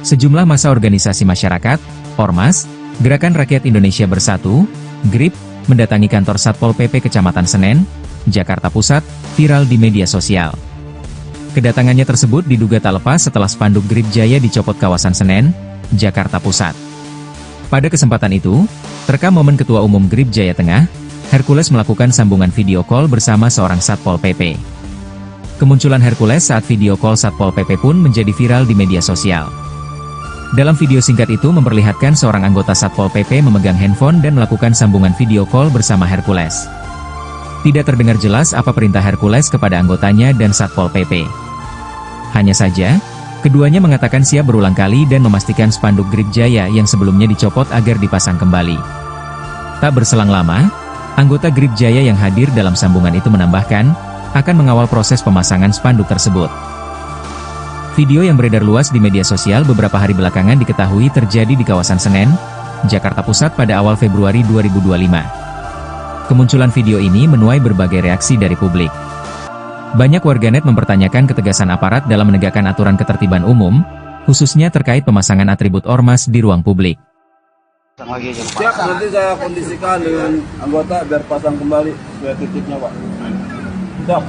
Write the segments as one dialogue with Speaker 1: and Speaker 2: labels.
Speaker 1: Sejumlah massa organisasi masyarakat, Ormas, Gerakan Rakyat Indonesia Bersatu, GRIP, mendatangi kantor Satpol PP Kecamatan Senen, Jakarta Pusat, viral di media sosial. Kedatangannya tersebut diduga tak lepas setelah spanduk GRIP Jaya dicopot kawasan Senen, Jakarta Pusat. Pada kesempatan itu, terekam momen Ketua Umum GRIP Jaya Tengah, Hercules melakukan sambungan video call bersama seorang Satpol PP. Kemunculan Hercules saat video call Satpol PP pun menjadi viral di media sosial. Dalam video singkat itu memperlihatkan seorang anggota Satpol PP memegang handphone dan melakukan sambungan video call bersama Hercules. Tidak terdengar jelas apa perintah Hercules kepada anggotanya dan Satpol PP. Hanya saja, keduanya mengatakan siap berulang kali dan memastikan spanduk GRIP Jaya yang sebelumnya dicopot agar dipasang kembali. Tak berselang lama, anggota GRIP Jaya yang hadir dalam sambungan itu menambahkan, akan mengawal proses pemasangan spanduk tersebut. Video yang beredar luas di media sosial beberapa hari belakangan diketahui terjadi di kawasan Senen, Jakarta Pusat pada awal Februari 2025. Kemunculan video ini menuai berbagai reaksi dari publik. Banyak warganet mempertanyakan ketegasan aparat dalam menegakkan aturan ketertiban umum, khususnya terkait pemasangan atribut ormas di ruang publik.
Speaker 2: Siap, nanti saya kondisikan dengan anggota biar pasang kembali sesuai titiknya, Pak. Siap.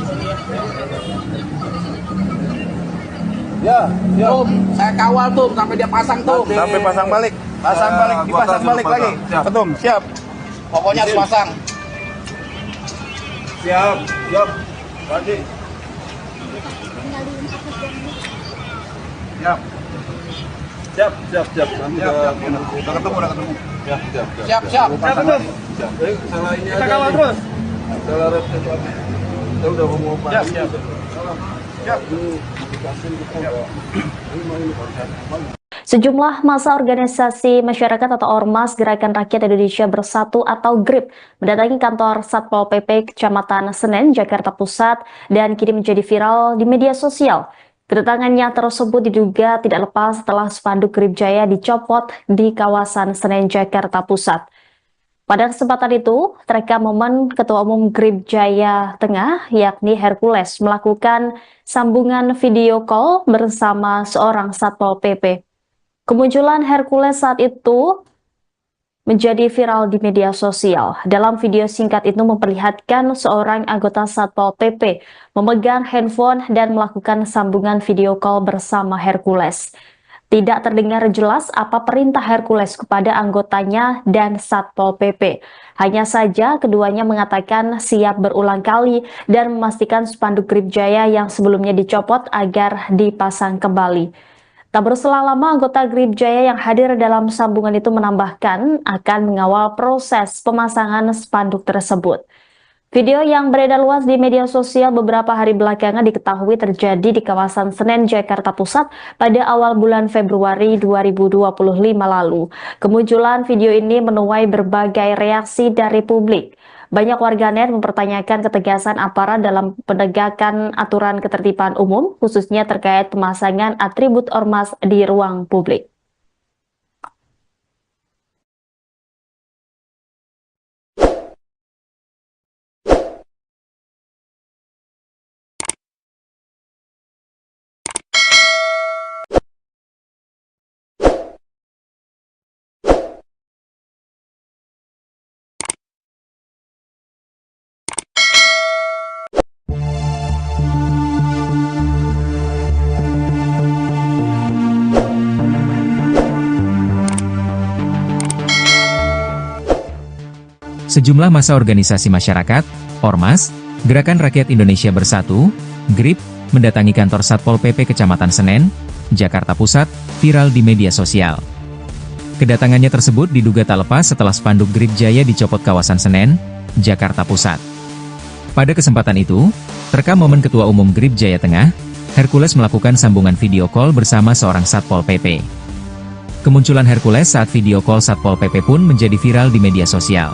Speaker 2: Ya, siap.
Speaker 3: Saya kawal tuh sampai dia pasang tuh.
Speaker 2: Sampai pasang balik.
Speaker 3: Pasang balik, dipasang balik lagi.
Speaker 2: Siap.
Speaker 3: Ketum, siap. Pokoknya harus pasang.
Speaker 2: Siap, siap. Lagi. Siap. Siap, siap, siap. Nanti udah ketemu. Siap, siap,
Speaker 3: Siap, siap.
Speaker 2: Siap. Salah ini aja. Kita kawal terus. Salah itu aja. Kita udah mau pasang. Siap, siap. Siap.
Speaker 4: Sejumlah massa organisasi masyarakat atau Ormas Gerakan Rakyat Indonesia Bersatu atau GRIP mendatangi kantor Satpol PP Kecamatan Senen, Jakarta Pusat dan kini menjadi viral di media sosial. Kedatangannya tersebut diduga tidak lepas setelah spanduk GRIP Jaya dicopot di kawasan Senen, Jakarta Pusat. Pada kesempatan itu, terekam momen Ketua Umum GRIP Jaya Tengah, yakni Hercules, melakukan sambungan video call bersama seorang Satpol PP. Kemunculan Hercules saat itu menjadi viral di media sosial. Dalam video singkat itu memperlihatkan seorang anggota Satpol PP memegang handphone dan melakukan sambungan video call bersama Hercules. Tidak terdengar jelas apa perintah Hercules kepada anggotanya dan Satpol PP. Hanya saja keduanya mengatakan siap berulang kali dan memastikan spanduk GRIP Jaya yang sebelumnya dicopot agar dipasang kembali. Tak berselang lama anggota GRIP Jaya yang hadir dalam sambungan itu menambahkan akan mengawal proses pemasangan spanduk tersebut. Video yang beredar luas di media sosial beberapa hari belakangan diketahui terjadi di kawasan Senen, Jakarta Pusat pada awal bulan Februari 2025 lalu. Kemunculan video ini menuai berbagai reaksi dari publik. Banyak warganet mempertanyakan ketegasan aparat dalam penegakan aturan ketertiban umum, khususnya terkait pemasangan atribut ormas di ruang publik.
Speaker 1: Sejumlah massa organisasi masyarakat, Ormas, Gerakan Rakyat Indonesia Bersatu, GRIP, mendatangi kantor Satpol PP Kecamatan Senen, Jakarta Pusat, viral di media sosial. Kedatangannya tersebut diduga tak lepas setelah spanduk GRIP Jaya dicopot kawasan Senen, Jakarta Pusat. Pada kesempatan itu, terekam momen Ketua Umum GRIP Jaya Tengah, Hercules melakukan sambungan video call bersama seorang Satpol PP. Kemunculan Hercules saat video call Satpol PP pun menjadi viral di media sosial.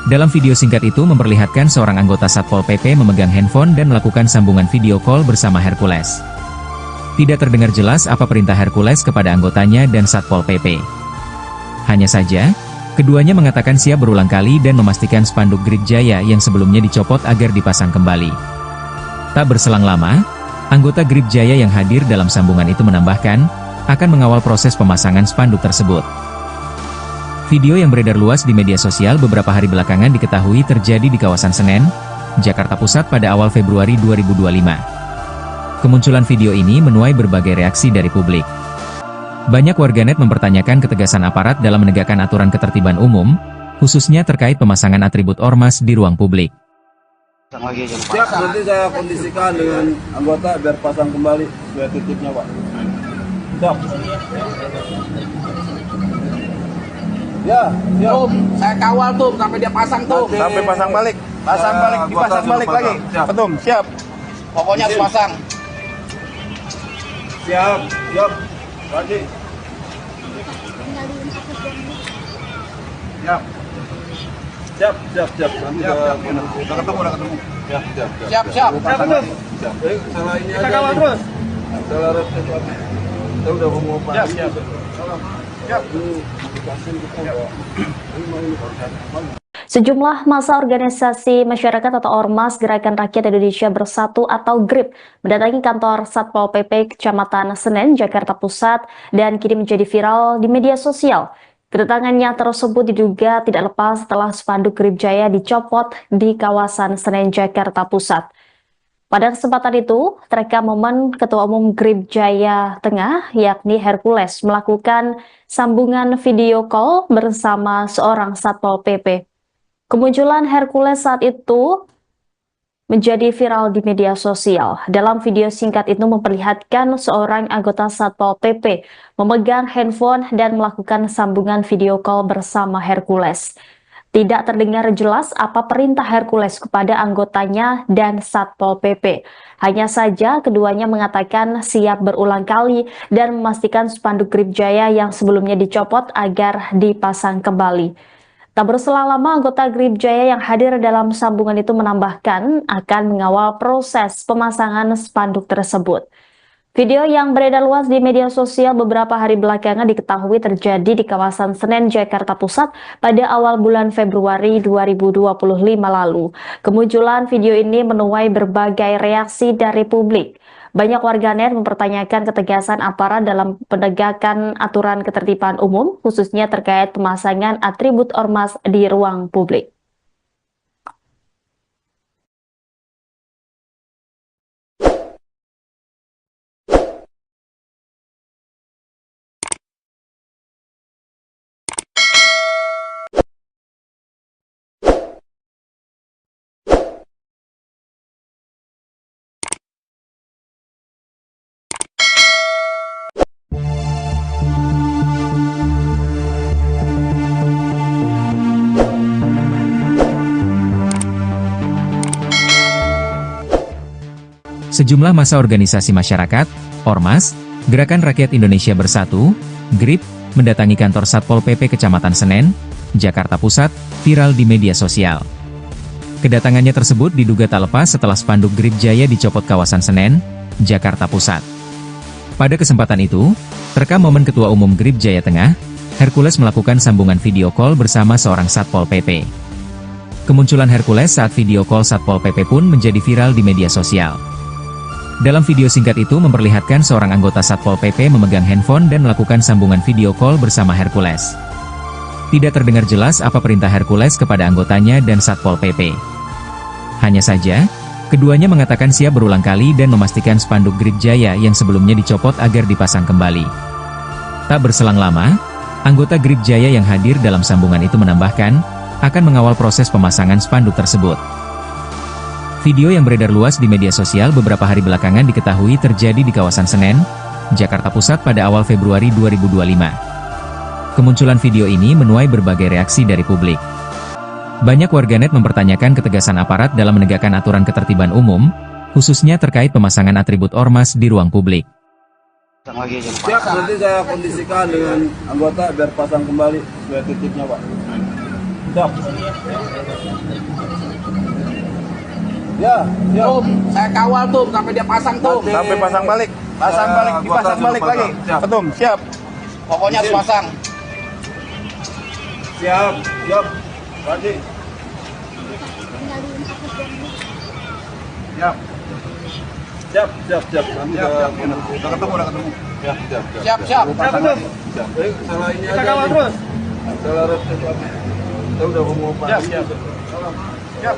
Speaker 1: Dalam video singkat itu memperlihatkan seorang anggota Satpol PP memegang handphone dan melakukan sambungan video call bersama Hercules. Tidak terdengar jelas apa perintah Hercules kepada anggotanya dan Satpol PP. Hanya saja, keduanya mengatakan siap berulang kali dan memastikan spanduk GRIP Jaya yang sebelumnya dicopot agar dipasang kembali. Tak berselang lama, anggota GRIP Jaya yang hadir dalam sambungan itu menambahkan, akan mengawal proses pemasangan spanduk tersebut. Video yang beredar luas di media sosial beberapa hari belakangan diketahui terjadi di kawasan Senen, Jakarta Pusat pada awal Februari 2025. Kemunculan video ini menuai berbagai reaksi dari publik. Banyak warganet mempertanyakan ketegasan aparat dalam menegakkan aturan ketertiban umum, khususnya terkait pemasangan atribut ormas di ruang publik.
Speaker 2: Siap, nanti saya kondisikan dengan anggota biar pasang kembali sesuai titiknya, Pak. Siap. Ya, siap.
Speaker 3: Tum, saya kawal tuh sampai dia pasang tuh.
Speaker 2: Sampai pasang balik.
Speaker 3: Pasang balik, dipasang balik lagi.
Speaker 2: Siap.
Speaker 3: Betul, siap. Pokoknya harus pasang.
Speaker 2: Siap, siap. Lagi. Siap. Siap. Nanti udah ketemu. Siap.
Speaker 3: Siap.
Speaker 2: Siap. Salah ini aja. Kita kawal terus. Salah resep lagi. Kita udah mau pasang. Siap.
Speaker 4: Sejumlah massa organisasi masyarakat atau Ormas Gerakan Rakyat Indonesia Bersatu atau GRIP mendatangi kantor Satpol PP Kecamatan Senen, Jakarta Pusat dan kini menjadi viral di media sosial. Kedatangannya tersebut diduga tidak lepas setelah spanduk GRIP Jaya dicopot di kawasan Senen, Jakarta Pusat. Pada kesempatan itu, terekam momen Ketua Umum GRIP Jaya Tengah, yakni Hercules, melakukan sambungan video call bersama seorang Satpol PP. Kemunculan Hercules saat itu menjadi viral di media sosial. Dalam video singkat itu memperlihatkan seorang anggota Satpol PP memegang handphone dan melakukan sambungan video call bersama Hercules. Tidak terdengar jelas apa perintah Hercules kepada anggotanya dan Satpol PP. Hanya saja keduanya mengatakan siap berulang kali dan memastikan spanduk GRIP Jaya yang sebelumnya dicopot agar dipasang kembali. Tak berselang lama, anggota GRIP Jaya yang hadir dalam sambungan itu menambahkan akan mengawal proses pemasangan spanduk tersebut. Video yang beredar luas di media sosial beberapa hari belakangan diketahui terjadi di kawasan Senen, Jakarta Pusat pada awal bulan Februari 2025 lalu. Kemunculan video ini menuai berbagai reaksi dari publik. Banyak warganet mempertanyakan ketegasan aparat dalam penegakan aturan ketertiban umum, khususnya terkait pemasangan atribut ormas di ruang publik.
Speaker 1: Sejumlah massa organisasi masyarakat, Ormas, Gerakan Rakyat Indonesia Bersatu, GRIP, mendatangi kantor Satpol PP Kecamatan Senen, Jakarta Pusat, viral di media sosial. Kedatangannya tersebut diduga tak lepas setelah spanduk GRIP Jaya dicopot kawasan Senen, Jakarta Pusat. Pada kesempatan itu, terekam momen Ketua Umum GRIP Jaya Tengah, Hercules melakukan sambungan video call bersama seorang Satpol PP. Kemunculan Hercules saat video call Satpol PP pun menjadi viral di media sosial. Dalam video singkat itu memperlihatkan seorang anggota Satpol PP memegang handphone dan melakukan sambungan video call bersama Hercules. Tidak terdengar jelas apa perintah Hercules kepada anggotanya dan Satpol PP. Hanya saja, keduanya mengatakan siap berulang kali dan memastikan spanduk GRIP Jaya yang sebelumnya dicopot agar dipasang kembali. Tak berselang lama, anggota GRIP Jaya yang hadir dalam sambungan itu menambahkan, akan mengawal proses pemasangan spanduk tersebut. Video yang beredar luas di media sosial beberapa hari belakangan diketahui terjadi di kawasan Senen, Jakarta Pusat pada awal Februari 2025. Kemunculan video ini menuai berbagai reaksi dari publik. Banyak warganet mempertanyakan ketegasan aparat dalam menegakkan aturan ketertiban umum, khususnya terkait pemasangan atribut ormas di ruang publik.
Speaker 2: Siap, nanti saya kondisikan dengan anggota biar pasang kembali sesuai titiknya, Pak. Siap. Ya,
Speaker 3: Tum, saya kawal tuh sampai dia pasang tuh.
Speaker 2: Sampai pasang balik.
Speaker 3: Pasang balik, dipasang balik lagi.
Speaker 2: Siap.
Speaker 3: Betul, siap. Pokoknya harus pasang.
Speaker 2: Siap. Lagi. Siap. Siap. Nanti udah ketemu. Ya,
Speaker 3: Siap.
Speaker 2: Siap. Salah ini aja. Kawal terus. Salah resep apa? Kita udah mau Siap.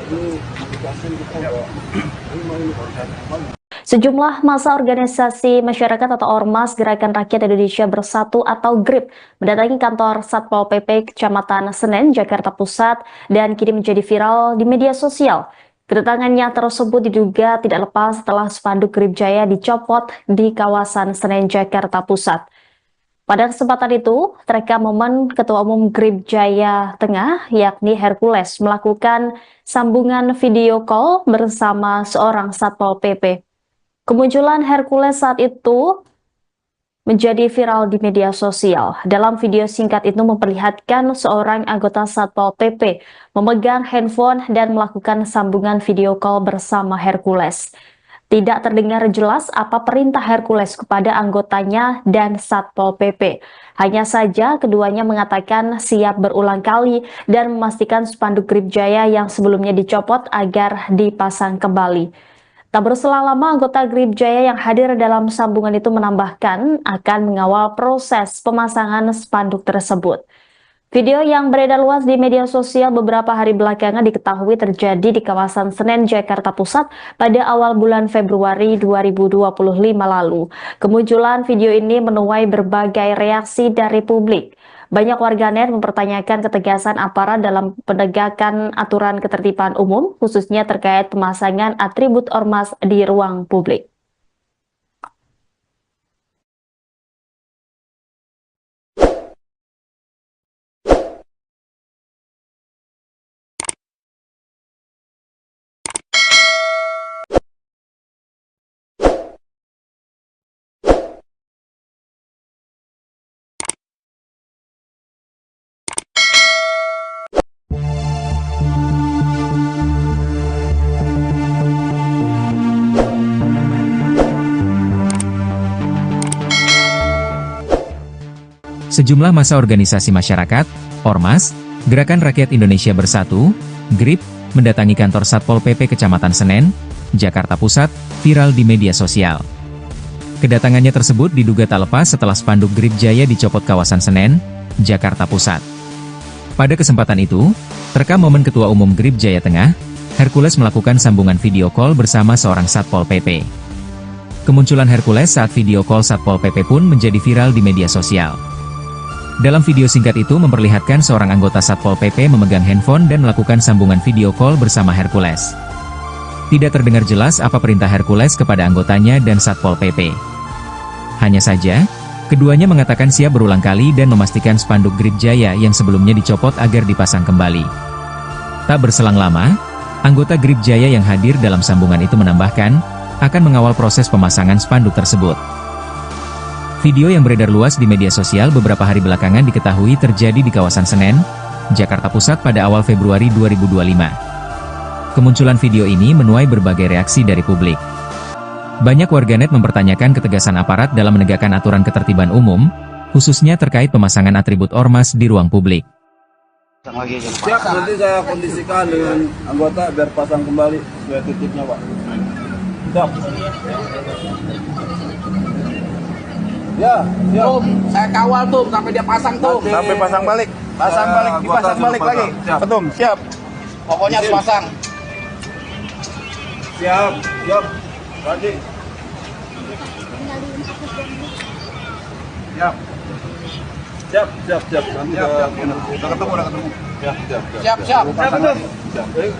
Speaker 4: Sejumlah massa organisasi masyarakat atau Ormas Gerakan Rakyat Indonesia Bersatu atau GRIP mendatangi kantor Satpol PP Kecamatan Senen, Jakarta Pusat dan kini menjadi viral di media sosial. Kedatangannya tersebut diduga tidak lepas setelah spanduk GRIP Jaya dicopot di kawasan Senen, Jakarta Pusat. Pada kesempatan itu, terekam momen Ketua Umum GRIP Jaya Tengah, yakni Hercules, melakukan sambungan video call bersama seorang Satpol PP. Kemunculan Hercules saat itu menjadi viral di media sosial. Dalam video singkat itu memperlihatkan seorang anggota Satpol PP memegang handphone dan melakukan sambungan video call bersama Hercules. Tidak terdengar jelas apa perintah Hercules kepada anggotanya dan Satpol PP. Hanya saja keduanya mengatakan siap berulang kali dan memastikan spanduk GRIP Jaya yang sebelumnya dicopot agar dipasang kembali. Tak berselang lama, anggota GRIP Jaya yang hadir dalam sambungan itu menambahkan akan mengawal proses pemasangan spanduk tersebut. Video yang beredar luas di media sosial beberapa hari belakangan diketahui terjadi di kawasan Senen, Jakarta Pusat pada awal bulan Februari 2025 lalu. Kemunculan video ini menuai berbagai reaksi dari publik. Banyak warganet mempertanyakan ketegasan aparat dalam penegakan aturan ketertiban umum, khususnya terkait pemasangan atribut ormas di ruang publik.
Speaker 1: Sejumlah massa organisasi masyarakat, Ormas, Gerakan Rakyat Indonesia Bersatu, GRIP, mendatangi kantor Satpol PP Kecamatan Senen, Jakarta Pusat, viral di media sosial. Kedatangannya tersebut diduga tak lepas setelah spanduk GRIP Jaya dicopot kawasan Senen, Jakarta Pusat. Pada kesempatan itu, terekam momen Ketua Umum GRIP Jaya Tengah, Hercules melakukan sambungan video call bersama seorang Satpol PP. Kemunculan Hercules saat video call Satpol PP pun menjadi viral di media sosial. Dalam video singkat itu memperlihatkan seorang anggota Satpol PP memegang handphone dan melakukan sambungan video call bersama Hercules. Tidak terdengar jelas apa perintah Hercules kepada anggotanya dan Satpol PP. Hanya saja, keduanya mengatakan siap berulang kali dan memastikan spanduk GRIP Jaya yang sebelumnya dicopot agar dipasang kembali. Tak berselang lama, anggota GRIP Jaya yang hadir dalam sambungan itu menambahkan, akan mengawal proses pemasangan spanduk tersebut. Video yang beredar luas di media sosial beberapa hari belakangan diketahui terjadi di kawasan Senen, Jakarta Pusat pada awal Februari 2025. Kemunculan video ini menuai berbagai reaksi dari publik. Banyak warganet mempertanyakan ketegasan aparat dalam menegakkan aturan ketertiban umum, khususnya terkait pemasangan atribut ormas di ruang publik.
Speaker 2: Siap, nanti saya kondisikan dengan anggota biar pasang kembali sesuai titiknya, Pak. Siap. Ya, siap.
Speaker 3: Tum, saya kawal tuh sampai dia pasang tuh.
Speaker 2: Sampai pasang balik.
Speaker 3: Dipasang balik lagi.
Speaker 2: Betul, siap.
Speaker 3: Pokoknya harus pasang.
Speaker 2: Siap. Lagi. Siap. Nanti udah ketemu. Ya,
Speaker 3: Siap.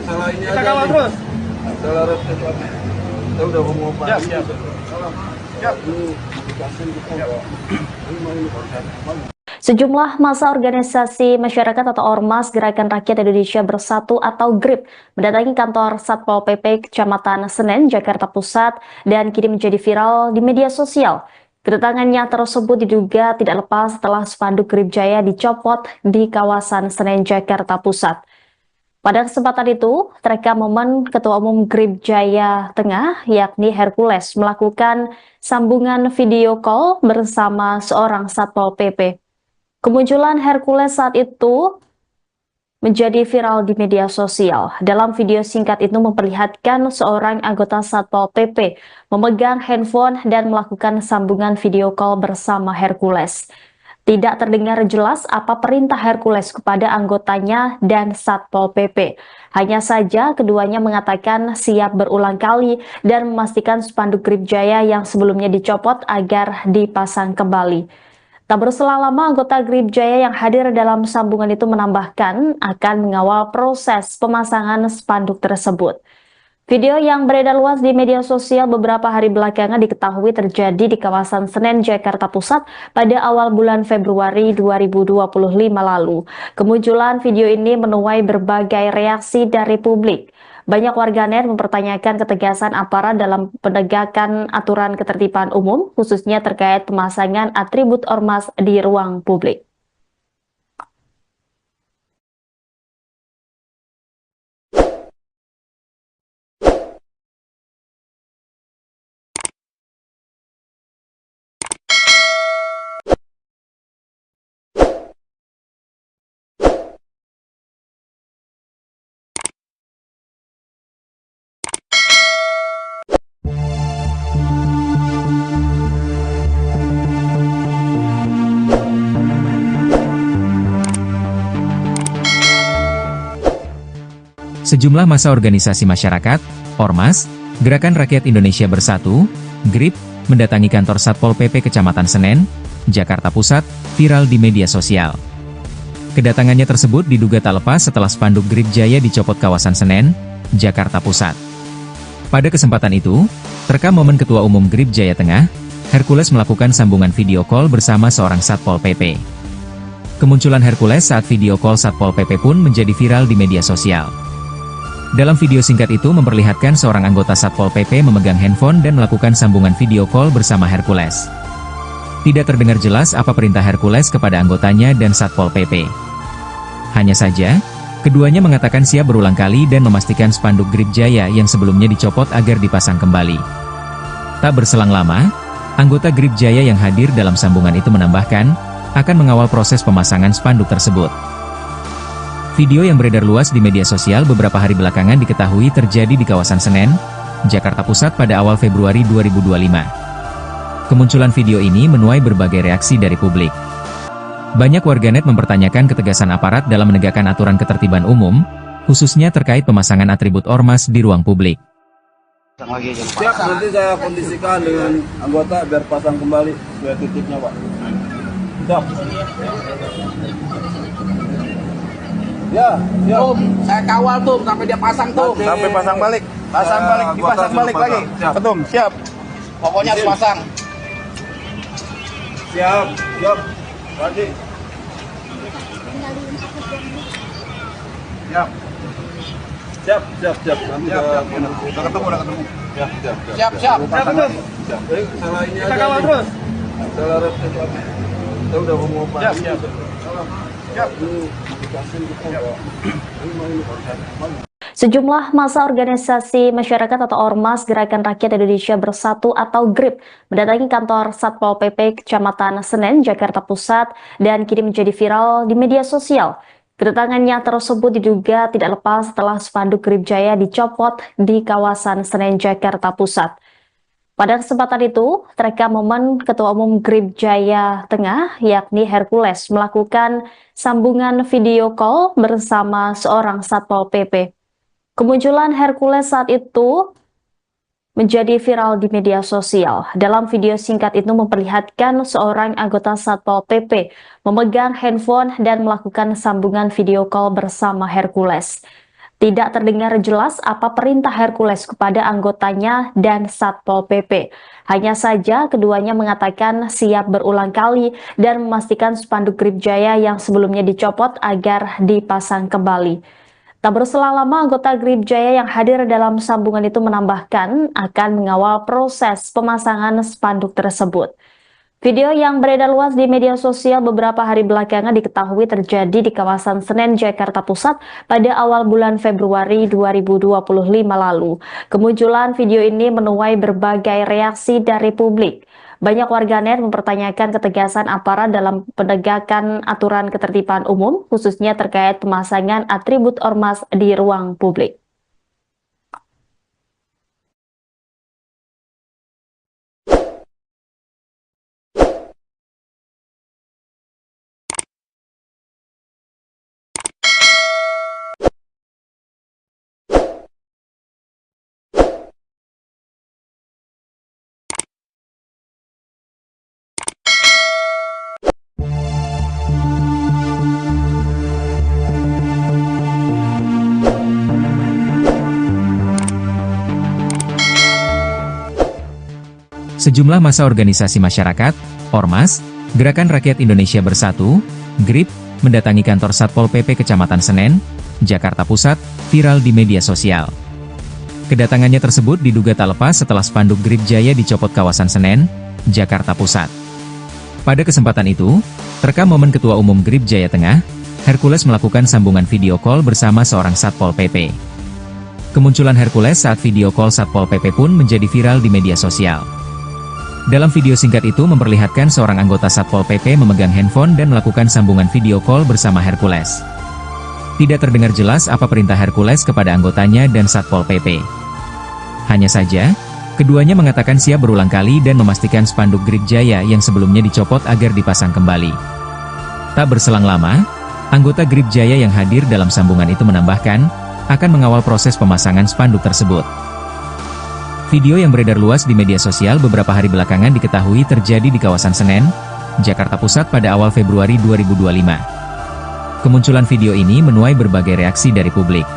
Speaker 2: Salah ini aja. Kawal terus. Salah resep apa? Kita udah mau
Speaker 3: Siap.
Speaker 4: Sejumlah massa organisasi masyarakat atau Ormas Gerakan Rakyat Indonesia Bersatu atau GRIP mendatangi kantor Satpol PP Kecamatan Senen, Jakarta Pusat dan kini menjadi viral di media sosial. Kedatangannya tersebut diduga tidak lepas setelah spanduk GRIP Jaya dicopot di kawasan Senen, Jakarta Pusat. Pada kesempatan itu, terekam momen Ketua Umum GRIP Jaya Tengah, yakni Hercules, melakukan sambungan video call bersama seorang Satpol PP. Kemunculan Hercules saat itu menjadi viral di media sosial. Dalam video singkat itu memperlihatkan seorang anggota Satpol PP memegang handphone dan melakukan sambungan video call bersama Hercules. Tidak terdengar jelas apa perintah Hercules kepada anggotanya dan Satpol PP. Hanya saja keduanya mengatakan siap berulang kali dan memastikan spanduk Grip Jaya yang sebelumnya dicopot agar dipasang kembali. Tak berselang lama, anggota Grip Jaya yang hadir dalam sambungan itu menambahkan akan mengawal proses pemasangan spanduk tersebut. Video yang beredar luas di media sosial beberapa hari belakangan diketahui terjadi di kawasan Senen, Jakarta Pusat pada awal bulan Februari 2025 lalu. Kemunculan video ini menuai berbagai reaksi dari publik. Banyak warganet mempertanyakan ketegasan aparat dalam penegakan aturan ketertiban umum, khususnya terkait pemasangan atribut ormas di ruang publik.
Speaker 1: Sejumlah massa organisasi masyarakat, Ormas, Gerakan Rakyat Indonesia Bersatu, GRIP, mendatangi kantor Satpol PP Kecamatan Senen, Jakarta Pusat, viral di media sosial. Kedatangannya tersebut diduga tak lepas setelah spanduk Grip Jaya dicopot kawasan Senen, Jakarta Pusat. Pada kesempatan itu, terekam momen Ketua Umum Grip Jaya Tengah, Hercules melakukan sambungan video call bersama seorang Satpol PP. Kemunculan Hercules saat video call Satpol PP pun menjadi viral di media sosial. Dalam video singkat itu memperlihatkan seorang anggota Satpol PP memegang handphone dan melakukan sambungan video call bersama Hercules. Tidak terdengar jelas apa perintah Hercules kepada anggotanya dan Satpol PP. Hanya saja, keduanya mengatakan siap berulang kali dan memastikan spanduk Grip Jaya yang sebelumnya dicopot agar dipasang kembali. Tak berselang lama, anggota Grip Jaya yang hadir dalam sambungan itu menambahkan, akan mengawal proses pemasangan spanduk tersebut. Video yang beredar luas di media sosial beberapa hari belakangan diketahui terjadi di kawasan Senen, Jakarta Pusat pada awal Februari 2025. Kemunculan video ini menuai berbagai reaksi dari publik. Banyak warganet mempertanyakan ketegasan aparat dalam menegakkan aturan ketertiban umum, khususnya terkait pemasangan atribut ormas di ruang publik.
Speaker 2: Siap, nanti saya kondisikan dengan anggota biar pasang kembali sesuai titiknya, Pak. Siap. Ya, siap.
Speaker 3: Tum, saya kawal tuh sampai dia pasang tuh.
Speaker 2: Sampai pasang balik.
Speaker 3: Pasang balik, dipasang balik lagi.
Speaker 2: Siap.
Speaker 3: Betul, siap. Pokoknya harus pasang.
Speaker 2: Siap, siap. Lagi. Siap. Siap, siap, siap. Nanti udah ketemu, udah ketemu. Siap, siap,
Speaker 3: Siap, siap.
Speaker 2: Siap. Salah ini aja. Kita kawal terus. Salah resep. Kita udah mau pasang. Siap, siap.
Speaker 4: Sejumlah massa organisasi masyarakat atau Ormas Gerakan Rakyat Indonesia Bersatu atau GRIP mendatangi kantor Satpol PP Kecamatan Senen, Jakarta Pusat dan kini menjadi viral di media sosial. Kedatangannya tersebut diduga tidak lepas setelah spanduk Grip Jaya dicopot di kawasan Senen, Jakarta Pusat. Pada kesempatan itu, terekam momen Ketua Umum Grip Jaya Tengah, yakni Hercules, melakukan sambungan video call bersama seorang Satpol PP. Kemunculan Hercules saat itu menjadi viral di media sosial. Dalam video singkat itu memperlihatkan seorang anggota Satpol PP memegang handphone dan melakukan sambungan video call bersama Hercules. Tidak terdengar jelas apa perintah Hercules kepada anggotanya dan Satpol PP. Hanya saja keduanya mengatakan siap berulang kali dan memastikan spanduk Grip Jaya yang sebelumnya dicopot agar dipasang kembali. Tak berselang lama, anggota Grip Jaya yang hadir dalam sambungan itu menambahkan akan mengawal proses pemasangan spanduk tersebut. Video yang beredar luas di media sosial beberapa hari belakangan diketahui terjadi di kawasan Senen, Jakarta Pusat pada awal bulan Februari 2025 lalu. Kemunculan video ini menuai berbagai reaksi dari publik. Banyak warganet mempertanyakan ketegasan aparat dalam penegakan aturan ketertiban umum, khususnya terkait pemasangan atribut ormas di ruang publik.
Speaker 1: Sejumlah massa organisasi masyarakat, Ormas, Gerakan Rakyat Indonesia Bersatu, GRIP, mendatangi kantor Satpol PP Kecamatan Senen, Jakarta Pusat, viral di media sosial. Kedatangannya tersebut diduga tak lepas setelah spanduk GRIP Jaya dicopot kawasan Senen, Jakarta Pusat. Pada kesempatan itu, terekam momen Ketua Umum GRIP Jaya Tengah, Hercules melakukan sambungan video call bersama seorang Satpol PP. Kemunculan Hercules saat video call Satpol PP pun menjadi viral di media sosial. Dalam video singkat itu memperlihatkan seorang anggota Satpol PP memegang handphone dan melakukan sambungan video call bersama Hercules. Tidak terdengar jelas apa perintah Hercules kepada anggotanya dan Satpol PP. Hanya saja, keduanya mengatakan siap berulang kali dan memastikan spanduk GRIP Jaya yang sebelumnya dicopot agar dipasang kembali. Tak berselang lama, anggota GRIP Jaya yang hadir dalam sambungan itu menambahkan, akan mengawal proses pemasangan spanduk tersebut. Video yang beredar luas di media sosial beberapa hari belakangan diketahui terjadi di kawasan Senen, Jakarta Pusat pada awal Februari 2025. Kemunculan video ini menuai berbagai reaksi dari publik.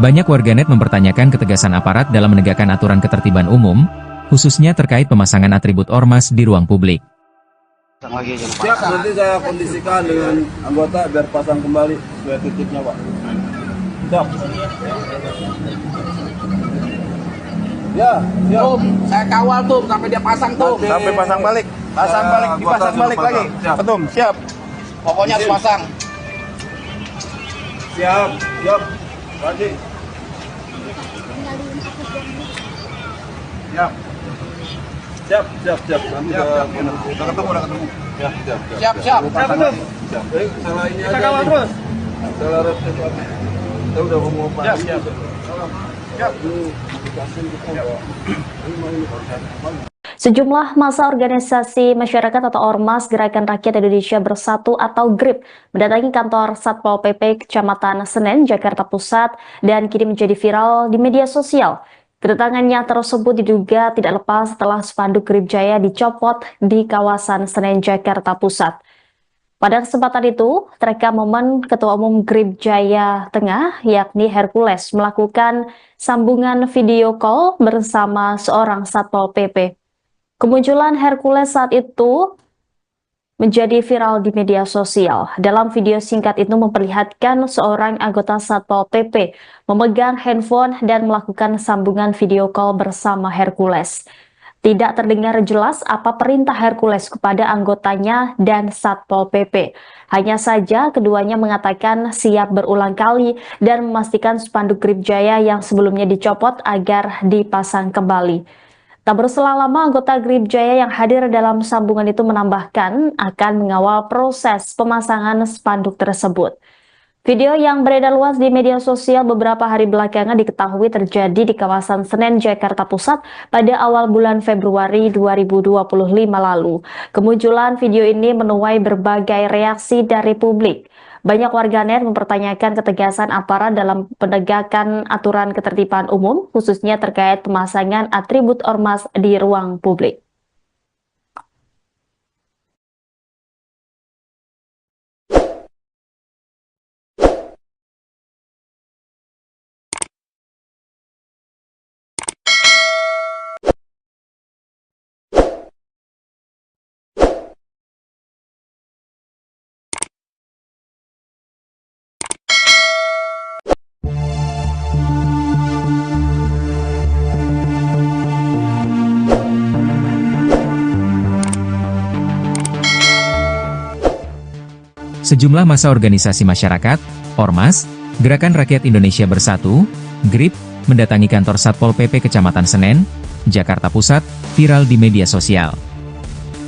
Speaker 1: Banyak warganet mempertanyakan ketegasan aparat dalam menegakkan aturan ketertiban umum, khususnya terkait pemasangan atribut ormas di ruang publik.
Speaker 2: Siap, nanti saya kondisikan dengan anggota biar pasang kembali sesuai titiknya, Pak. Siap. Ya, siap.
Speaker 3: Tum, saya kawal tuh sampai dia pasang tuh.
Speaker 2: Sampai pasang balik.
Speaker 3: Pasang balik, dipasang balik lagi.
Speaker 2: Siap.
Speaker 3: Tum, siap. Pokoknya harus pasang.
Speaker 2: Siap, siap. Lagi. Siap. Siap, siap, siap. Nanti udah ketemu. Ya, siap,
Speaker 3: Siap, siap.
Speaker 2: Siap. Salah ini aja. Kawal terus. Salah resep apa? Kita udah ngomong apa?
Speaker 3: Siap, siap.
Speaker 2: Siap.
Speaker 4: Sejumlah massa organisasi masyarakat atau Ormas Gerakan Rakyat Indonesia Bersatu atau GRIP mendatangi kantor Satpol PP Kecamatan Senen, Jakarta Pusat dan kini menjadi viral di media sosial. Kedatangannya tersebut diduga tidak lepas setelah spanduk GRIP Jaya dicopot di kawasan Senen, Jakarta Pusat. Pada kesempatan itu, terekam momen Ketua Umum GRIP Jaya Tengah, yakni Hercules, melakukan sambungan video call bersama seorang Satpol PP. Kemunculan Hercules saat itu menjadi viral di media sosial. Dalam video singkat itu memperlihatkan seorang anggota Satpol PP memegang handphone dan melakukan sambungan video call bersama Hercules. Tidak terdengar jelas apa perintah Hercules kepada anggotanya dan Satpol PP. Hanya saja keduanya mengatakan siap berulang kali dan memastikan spanduk GRIP Jaya yang sebelumnya dicopot agar dipasang kembali. Tak berselang lama anggota GRIP Jaya yang hadir dalam sambungan itu menambahkan akan mengawal proses pemasangan spanduk tersebut. Video yang beredar luas di media sosial beberapa hari belakangan diketahui terjadi di kawasan Senen, Jakarta Pusat pada awal bulan Februari 2025 lalu. Kemunculan video ini menuai berbagai reaksi dari publik. Banyak warganet mempertanyakan ketegasan aparat dalam penegakan aturan ketertiban umum, khususnya terkait pemasangan atribut ormas di ruang publik.
Speaker 1: Sejumlah massa organisasi masyarakat, Ormas, Gerakan Rakyat Indonesia Bersatu, GRIP, mendatangi kantor Satpol PP Kecamatan Senen, Jakarta Pusat, viral di media sosial.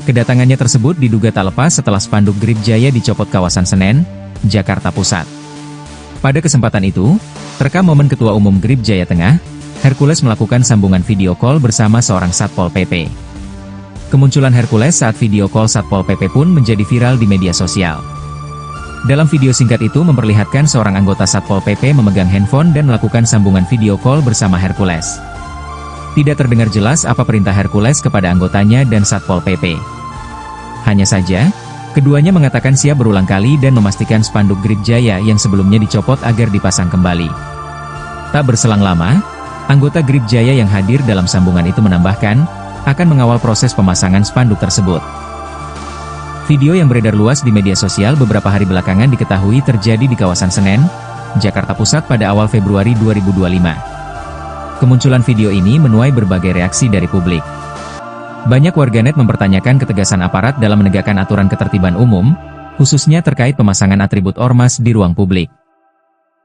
Speaker 1: Kedatangannya tersebut diduga tak lepas setelah spanduk GRIP Jaya dicopot kawasan Senen, Jakarta Pusat. Pada kesempatan itu, terekam momen Ketua Umum GRIP Jaya Tengah, Hercules melakukan sambungan video call bersama seorang Satpol PP. Kemunculan Hercules saat video call Satpol PP pun menjadi viral di media sosial. Dalam video singkat itu memperlihatkan seorang anggota Satpol PP memegang handphone dan melakukan sambungan video call bersama Hercules. Tidak terdengar jelas apa perintah Hercules kepada anggotanya dan Satpol PP. Hanya saja, keduanya mengatakan siap berulang kali dan memastikan spanduk GRIP Jaya yang sebelumnya dicopot agar dipasang kembali. Tak berselang lama, anggota GRIP Jaya yang hadir dalam sambungan itu menambahkan, akan mengawal proses pemasangan spanduk tersebut. Video yang beredar luas di media sosial beberapa hari belakangan diketahui terjadi di kawasan Senen, Jakarta Pusat pada awal Februari 2025. Kemunculan video ini menuai berbagai reaksi dari publik. Banyak warganet mempertanyakan ketegasan aparat dalam menegakkan aturan ketertiban umum, khususnya terkait pemasangan atribut ormas di ruang publik.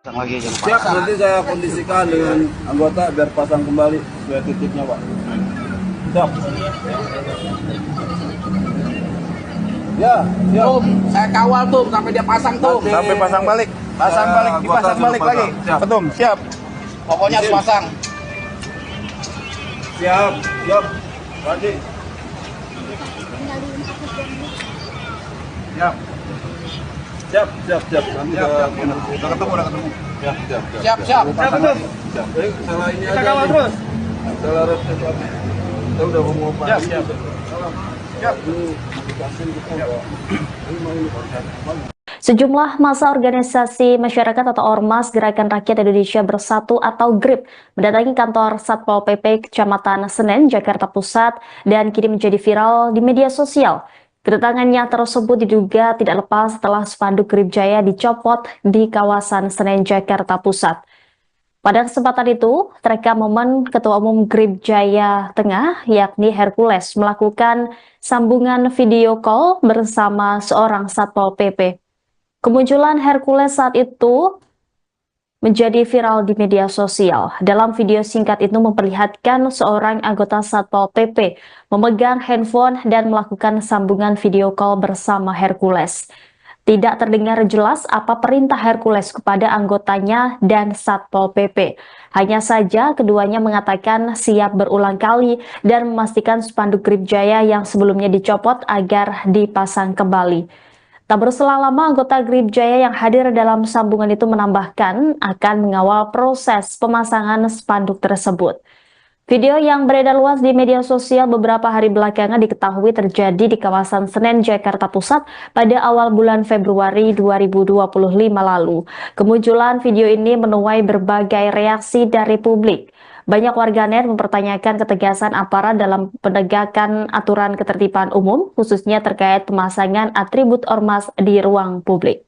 Speaker 2: Siap, nanti saya kondisikan dengan anggota biar pasang kembali sesuai titiknya, Pak. Siap. Ya, siap.
Speaker 3: Tuh, saya kawal tuh sampai dia pasang tuh.
Speaker 2: Sampai pasang balik.
Speaker 3: Pasang balik, dipasang balik lagi.
Speaker 2: Siap.
Speaker 3: Betul, siap. Pokoknya harus pasang.
Speaker 2: Siap, siap. Lagi. Siap. Siap, siap, siap. Nanti udah ketemu. Siap, siap,
Speaker 3: Siap, siap.
Speaker 2: Siap. Salah ini aja. Kita kawal terus. Salah resep. Kita udah mau pasang. Siap, siap. Siap.
Speaker 4: Sejumlah massa organisasi masyarakat atau Ormas Gerakan Rakyat Indonesia Bersatu atau GRIP mendatangi kantor Satpol PP Kecamatan Senen, Jakarta Pusat dan kini menjadi viral di media sosial. Kedatangannya tersebut diduga tidak lepas setelah spanduk GRIP Jaya dicopot di kawasan Senen, Jakarta Pusat. Pada kesempatan itu, terekam momen Ketua Umum GRIP Jaya Tengah, yakni Hercules, melakukan sambungan video call bersama seorang Satpol PP. Kemunculan Hercules saat itu menjadi viral di media sosial. Dalam video singkat itu memperlihatkan seorang anggota Satpol PP memegang handphone dan melakukan sambungan video call bersama Hercules. Tidak terdengar jelas apa perintah Hercules kepada anggotanya dan Satpol PP. Hanya saja keduanya mengatakan siap berulang kali dan memastikan spanduk GRIP Jaya yang sebelumnya dicopot agar dipasang kembali. Tak berselang lama anggota GRIP Jaya yang hadir dalam sambungan itu menambahkan akan mengawal proses pemasangan spanduk tersebut. Video yang beredar luas di media sosial beberapa hari belakangan diketahui terjadi di kawasan Senen, Jakarta Pusat pada awal bulan Februari 2025 lalu. Kemunculan video ini menuai berbagai reaksi dari publik. Banyak warganet mempertanyakan ketegasan aparat dalam penegakan aturan ketertiban umum, khususnya terkait pemasangan atribut ormas di ruang publik.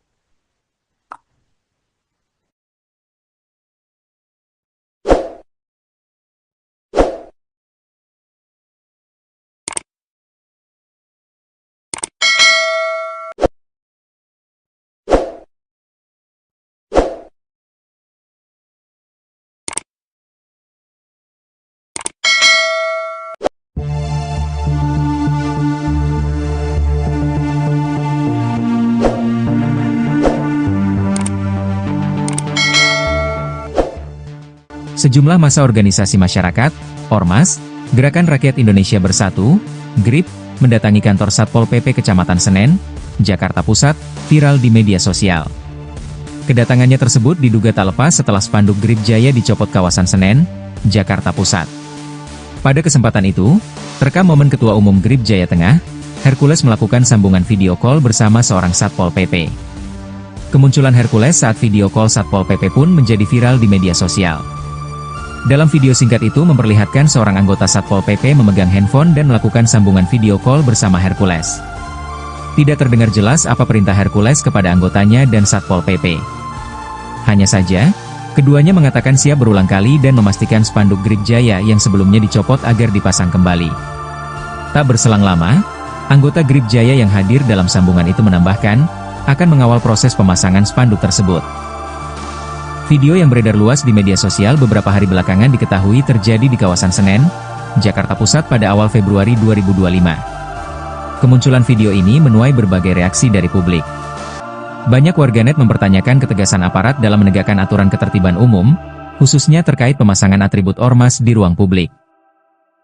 Speaker 1: Sejumlah massa organisasi masyarakat, Ormas, Gerakan Rakyat Indonesia Bersatu, GRIP, mendatangi kantor Satpol PP Kecamatan Senen, Jakarta Pusat, viral di media sosial. Kedatangannya tersebut diduga tak lepas setelah spanduk GRIP Jaya dicopot kawasan Senen, Jakarta Pusat. Pada kesempatan itu, terekam momen Ketua Umum GRIP Jaya Tengah, Hercules melakukan sambungan video call bersama seorang Satpol PP. Kemunculan Hercules saat video call Satpol PP pun menjadi viral di media sosial. Dalam video singkat itu memperlihatkan seorang anggota Satpol PP memegang handphone dan melakukan sambungan video call bersama Hercules. Tidak terdengar jelas apa perintah Hercules kepada anggotanya dan Satpol PP. Hanya saja, keduanya mengatakan siap berulang kali dan memastikan spanduk GRIP Jaya yang sebelumnya dicopot agar dipasang kembali. Tak berselang lama, anggota GRIP Jaya yang hadir dalam sambungan itu menambahkan, akan mengawal proses pemasangan spanduk tersebut. Video yang beredar luas di media sosial beberapa hari belakangan diketahui terjadi di kawasan Senen, Jakarta Pusat pada awal Februari 2025. Kemunculan video ini menuai berbagai reaksi dari publik. Banyak warganet mempertanyakan ketegasan aparat dalam menegakkan aturan ketertiban umum, khususnya terkait pemasangan atribut ormas di ruang publik.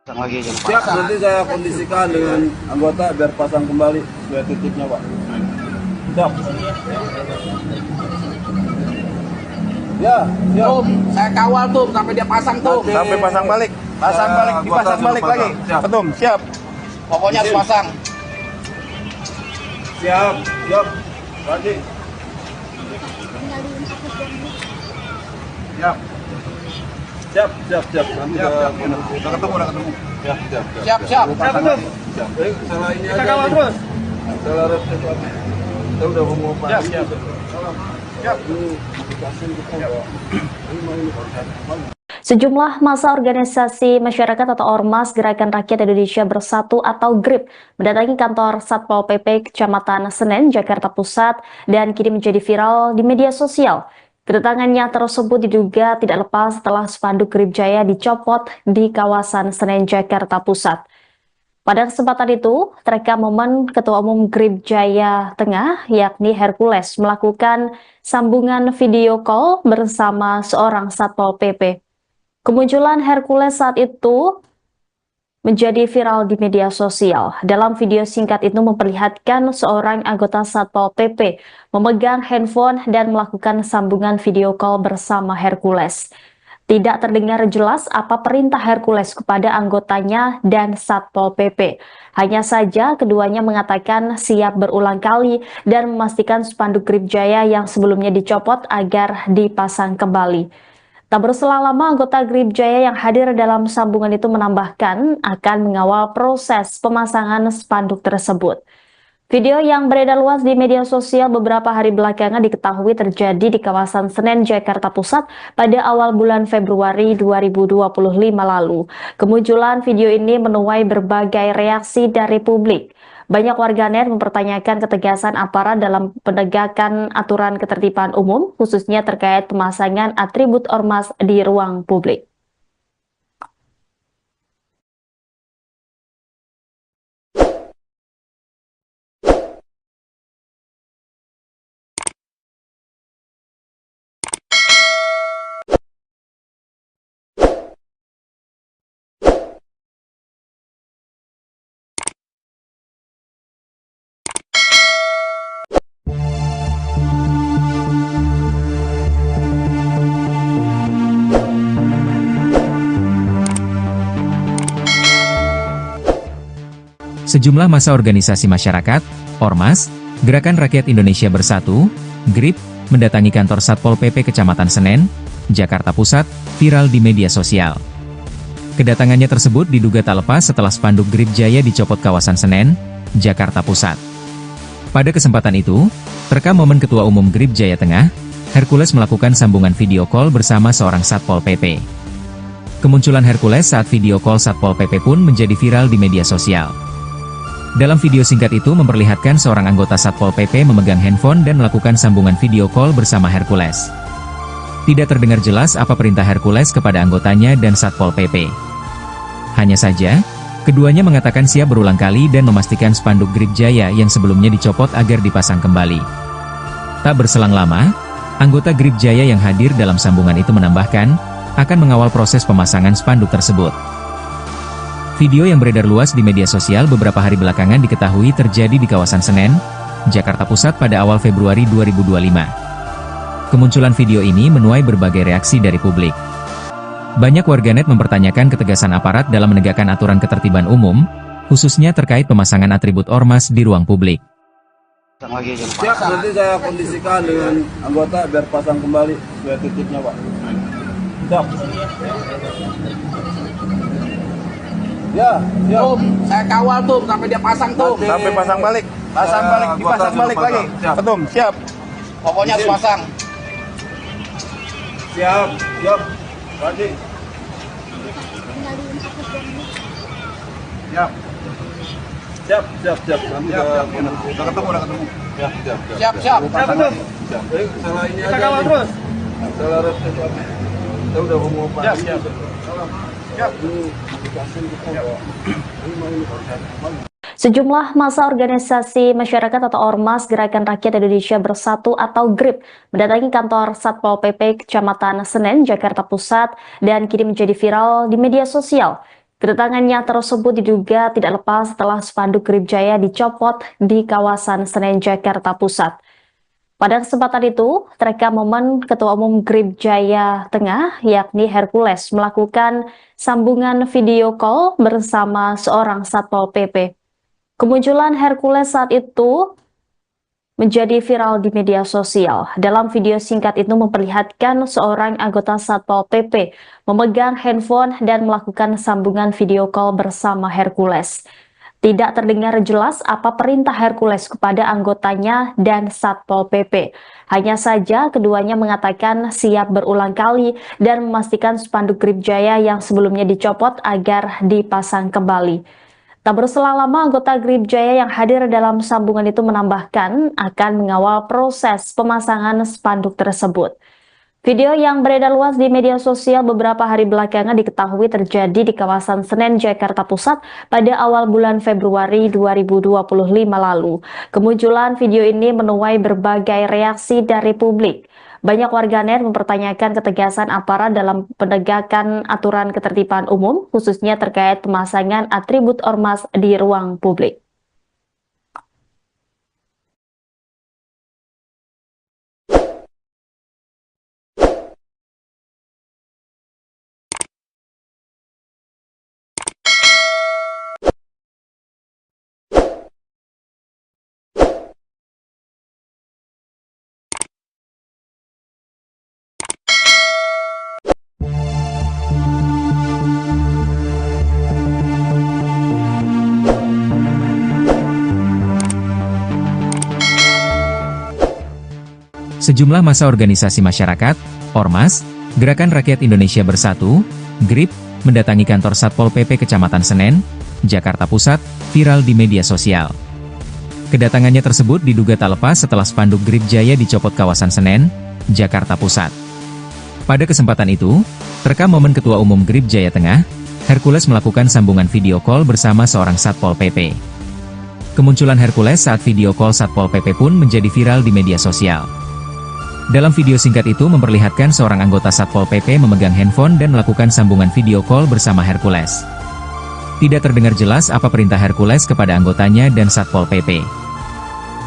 Speaker 2: Siap, nanti saya kondisikan dengan anggota biar pasang kembali sesuai titiknya, Pak. Siap. Ya, siap.
Speaker 3: Tum, saya kawal tuh sampai dia pasang tuh.
Speaker 2: Sampai pasang balik.
Speaker 3: Pasang balik, dipasang balik lagi.
Speaker 2: Siap.
Speaker 3: Tum, siap. Pokoknya harus pasang.
Speaker 2: Siap, siap. Lagi. Siap. Siap, siap, siap. Nanti udah ketemu. Siap, siap.
Speaker 3: Siap, siap.
Speaker 2: Siap. Salah ini aja. Kita kawal terus. Salah reset lagi. Kita udah mau apa? Siap, siap. Siap.
Speaker 4: Sejumlah massa organisasi masyarakat atau Ormas Gerakan Rakyat Indonesia Bersatu atau GRIP mendatangi kantor Satpol PP Kecamatan Senen, Jakarta Pusat dan kini menjadi viral di media sosial. Kedatangannya tersebut diduga tidak lepas setelah spanduk GRIP Jaya dicopot di kawasan Senen, Jakarta Pusat. Pada kesempatan itu, terekam momen Ketua Umum GRIP Jaya Tengah, yakni Hercules, melakukan sambungan video call bersama seorang Satpol PP. Kemunculan Hercules saat itu menjadi viral di media sosial. Dalam video singkat itu memperlihatkan seorang anggota Satpol PP memegang handphone dan melakukan sambungan video call bersama Hercules. Tidak terdengar jelas apa perintah Hercules kepada anggotanya dan Satpol PP. Hanya saja keduanya mengatakan siap berulang kali dan memastikan spanduk GRIP Jaya yang sebelumnya dicopot agar dipasang kembali. Tak berselang lama, anggota GRIP Jaya yang hadir dalam sambungan itu menambahkan akan mengawal proses pemasangan spanduk tersebut. Video yang beredar luas di media sosial beberapa hari belakangan diketahui terjadi di kawasan Senen, Jakarta Pusat pada awal bulan Februari 2025 lalu. Kemunculan video ini menuai berbagai reaksi dari publik. Banyak warganet mempertanyakan ketegasan aparat dalam penegakan aturan ketertiban umum, khususnya terkait pemasangan atribut ormas di ruang publik.
Speaker 1: Sejumlah massa organisasi masyarakat, Ormas, Gerakan Rakyat Indonesia Bersatu, GRIP, mendatangi kantor Satpol PP Kecamatan Senen, Jakarta Pusat, viral di media sosial. Kedatangannya tersebut diduga tak lepas setelah spanduk GRIP Jaya dicopot kawasan Senen, Jakarta Pusat. Pada kesempatan itu, terekam momen Ketua Umum GRIP Jaya Tengah, Hercules melakukan sambungan video call bersama seorang Satpol PP. Kemunculan Hercules saat video call Satpol PP pun menjadi viral di media sosial. Dalam video singkat itu memperlihatkan seorang anggota Satpol PP memegang handphone dan melakukan sambungan video call bersama Hercules. Tidak terdengar jelas apa perintah Hercules kepada anggotanya dan Satpol PP. Hanya saja, keduanya mengatakan siap berulang kali dan memastikan spanduk GRIP Jaya yang sebelumnya dicopot agar dipasang kembali. Tak berselang lama, anggota GRIP Jaya yang hadir dalam sambungan itu menambahkan, akan mengawal proses pemasangan spanduk tersebut. Video yang beredar luas di media sosial beberapa hari belakangan diketahui terjadi di kawasan Senen, Jakarta Pusat pada awal Februari 2025. Kemunculan video ini menuai berbagai reaksi dari publik. Banyak warganet mempertanyakan ketegasan aparat dalam menegakkan aturan ketertiban umum, khususnya terkait pemasangan atribut ormas di ruang publik.
Speaker 2: Siap, nanti saya kondisikan dengan anggota biar pasang kembali sesuai titiknya, Pak. Siap. Ya, siap.
Speaker 3: Tum, saya kawal tuh sampai dia pasang tuh.
Speaker 2: Sampai pasang balik.
Speaker 3: Pasang balik, dipasang balik lagi.
Speaker 2: Siap.
Speaker 3: Tum, siap. Pokoknya harus pasang.
Speaker 2: Siap, siap. Lagi. Siap. Siap. Nanti udah ketemu. Ya,
Speaker 3: Siap.
Speaker 2: Siap. Salah ini aja. Kita kawal terus. Salah resep apa? Kita udah ngomong apa? Siap.
Speaker 4: Sejumlah massa organisasi masyarakat atau Ormas Gerakan Rakyat Indonesia Bersatu atau GRIP mendatangi kantor Satpol PP Kecamatan Senen, Jakarta Pusat dan kini menjadi viral di media sosial. Kedatangannya tersebut diduga tidak lepas setelah spanduk GRIP Jaya dicopot di kawasan Senen, Jakarta Pusat. Pada kesempatan itu, terekam momen Ketua Umum GRIP Jaya Tengah, yakni Hercules, melakukan sambungan video call bersama seorang Satpol PP. Kemunculan Hercules saat itu menjadi viral di media sosial. Dalam video singkat itu memperlihatkan seorang anggota Satpol PP memegang handphone dan melakukan sambungan video call bersama Hercules. Tidak terdengar jelas apa perintah Hercules kepada anggotanya dan Satpol PP. Hanya saja keduanya mengatakan siap berulang kali dan memastikan spanduk GRIP Jaya yang sebelumnya dicopot agar dipasang kembali. Tak berselang lama, anggota GRIP Jaya yang hadir dalam sambungan itu menambahkan akan mengawal proses pemasangan spanduk tersebut. Video yang beredar luas di media sosial beberapa hari belakangan diketahui terjadi di kawasan Senen, Jakarta Pusat pada awal bulan Februari 2025 lalu. Kemunculan video ini menuai berbagai reaksi dari publik. Banyak warganet mempertanyakan ketegasan aparat dalam penegakan aturan ketertiban umum, khususnya terkait pemasangan atribut ormas di ruang publik.
Speaker 1: Sejumlah massa organisasi masyarakat, Ormas, Gerakan Rakyat Indonesia Bersatu, GRIP, mendatangi kantor Satpol PP Kecamatan Senen, Jakarta Pusat, viral di media sosial. Kedatangannya tersebut diduga tak lepas setelah spanduk GRIP Jaya dicopot kawasan Senen, Jakarta Pusat. Pada kesempatan itu, terekam momen Ketua Umum GRIP Jaya Tengah, Hercules melakukan sambungan video call bersama seorang Satpol PP. Kemunculan Hercules saat video call Satpol PP pun menjadi viral di media sosial. Dalam video singkat itu memperlihatkan seorang anggota Satpol PP memegang handphone dan melakukan sambungan video call bersama Hercules. Tidak terdengar jelas apa perintah Hercules kepada anggotanya dan Satpol PP.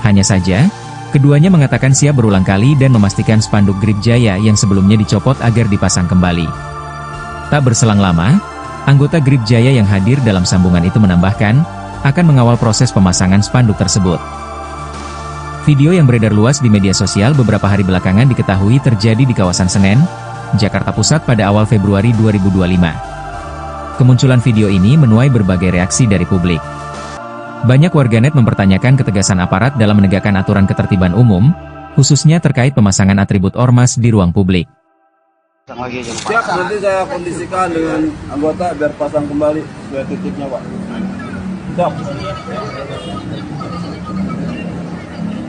Speaker 1: Hanya saja, keduanya mengatakan siap berulang kali dan memastikan spanduk GRIP Jaya yang sebelumnya dicopot agar dipasang kembali. Tak berselang lama, anggota GRIP Jaya yang hadir dalam sambungan itu menambahkan, akan mengawal proses pemasangan spanduk tersebut. Video yang beredar luas di media sosial beberapa hari belakangan diketahui terjadi di kawasan Senen, Jakarta Pusat pada awal Februari 2025. Kemunculan video ini menuai berbagai reaksi dari publik. Banyak warganet mempertanyakan ketegasan aparat dalam menegakkan aturan ketertiban umum, khususnya terkait pemasangan atribut ormas di ruang publik.
Speaker 2: Siap, nanti saya kondisikan dengan anggota biar pasang kembali sesuai titiknya, Pak. Siap.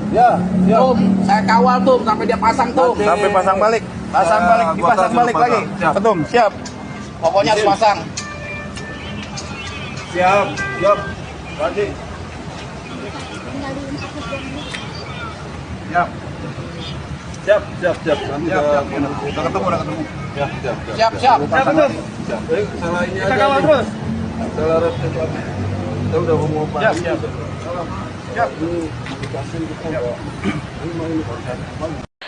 Speaker 2: Ya,
Speaker 3: Tuh, saya kawal tuh sampai dia pasang tuh.
Speaker 2: Sampai pasang balik.
Speaker 3: Pasang balik, dipasang balik lagi.
Speaker 2: Siap.
Speaker 3: Betul, siap. Pokoknya harus pasang.
Speaker 2: Siap. Nanti. Siap. Nanti udah ketemu.
Speaker 3: Siap.
Speaker 2: Salah ini aja. Kita kawal terus. Salah resep apa? Kita udah ngomong apa? Siap.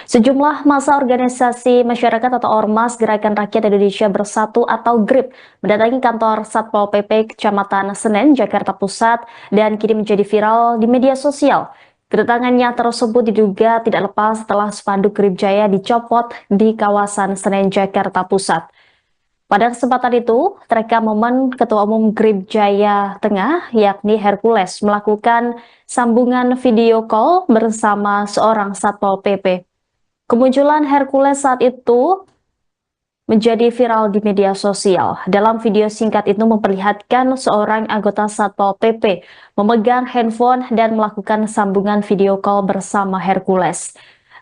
Speaker 4: Sejumlah massa organisasi masyarakat atau Ormas Gerakan Rakyat Indonesia Bersatu atau GRIP mendatangi kantor Satpol PP Kecamatan Senen, Jakarta Pusat dan kini menjadi viral di media sosial. Kedatangannya tersebut diduga tidak lepas setelah spanduk GRIP Jaya dicopot di kawasan Senen, Jakarta Pusat. Pada kesempatan itu, terekam momen Ketua Umum GRIP Jaya Tengah, yakni Hercules, melakukan sambungan video call bersama seorang Satpol PP. Kemunculan Hercules saat itu menjadi viral di media sosial. Dalam video singkat itu memperlihatkan seorang anggota Satpol PP memegang handphone dan melakukan sambungan video call bersama Hercules.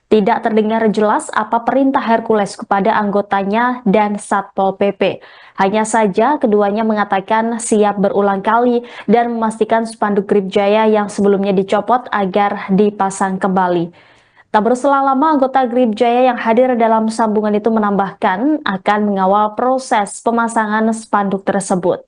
Speaker 4: Tidak terdengar jelas apa perintah Hercules kepada anggotanya dan Satpol PP. Hanya saja keduanya mengatakan siap berulang kali dan memastikan spanduk Grip Jaya yang sebelumnya dicopot agar dipasang kembali. Tak berselang lama, anggota Grip Jaya yang hadir dalam sambungan itu menambahkan akan mengawal proses pemasangan spanduk tersebut.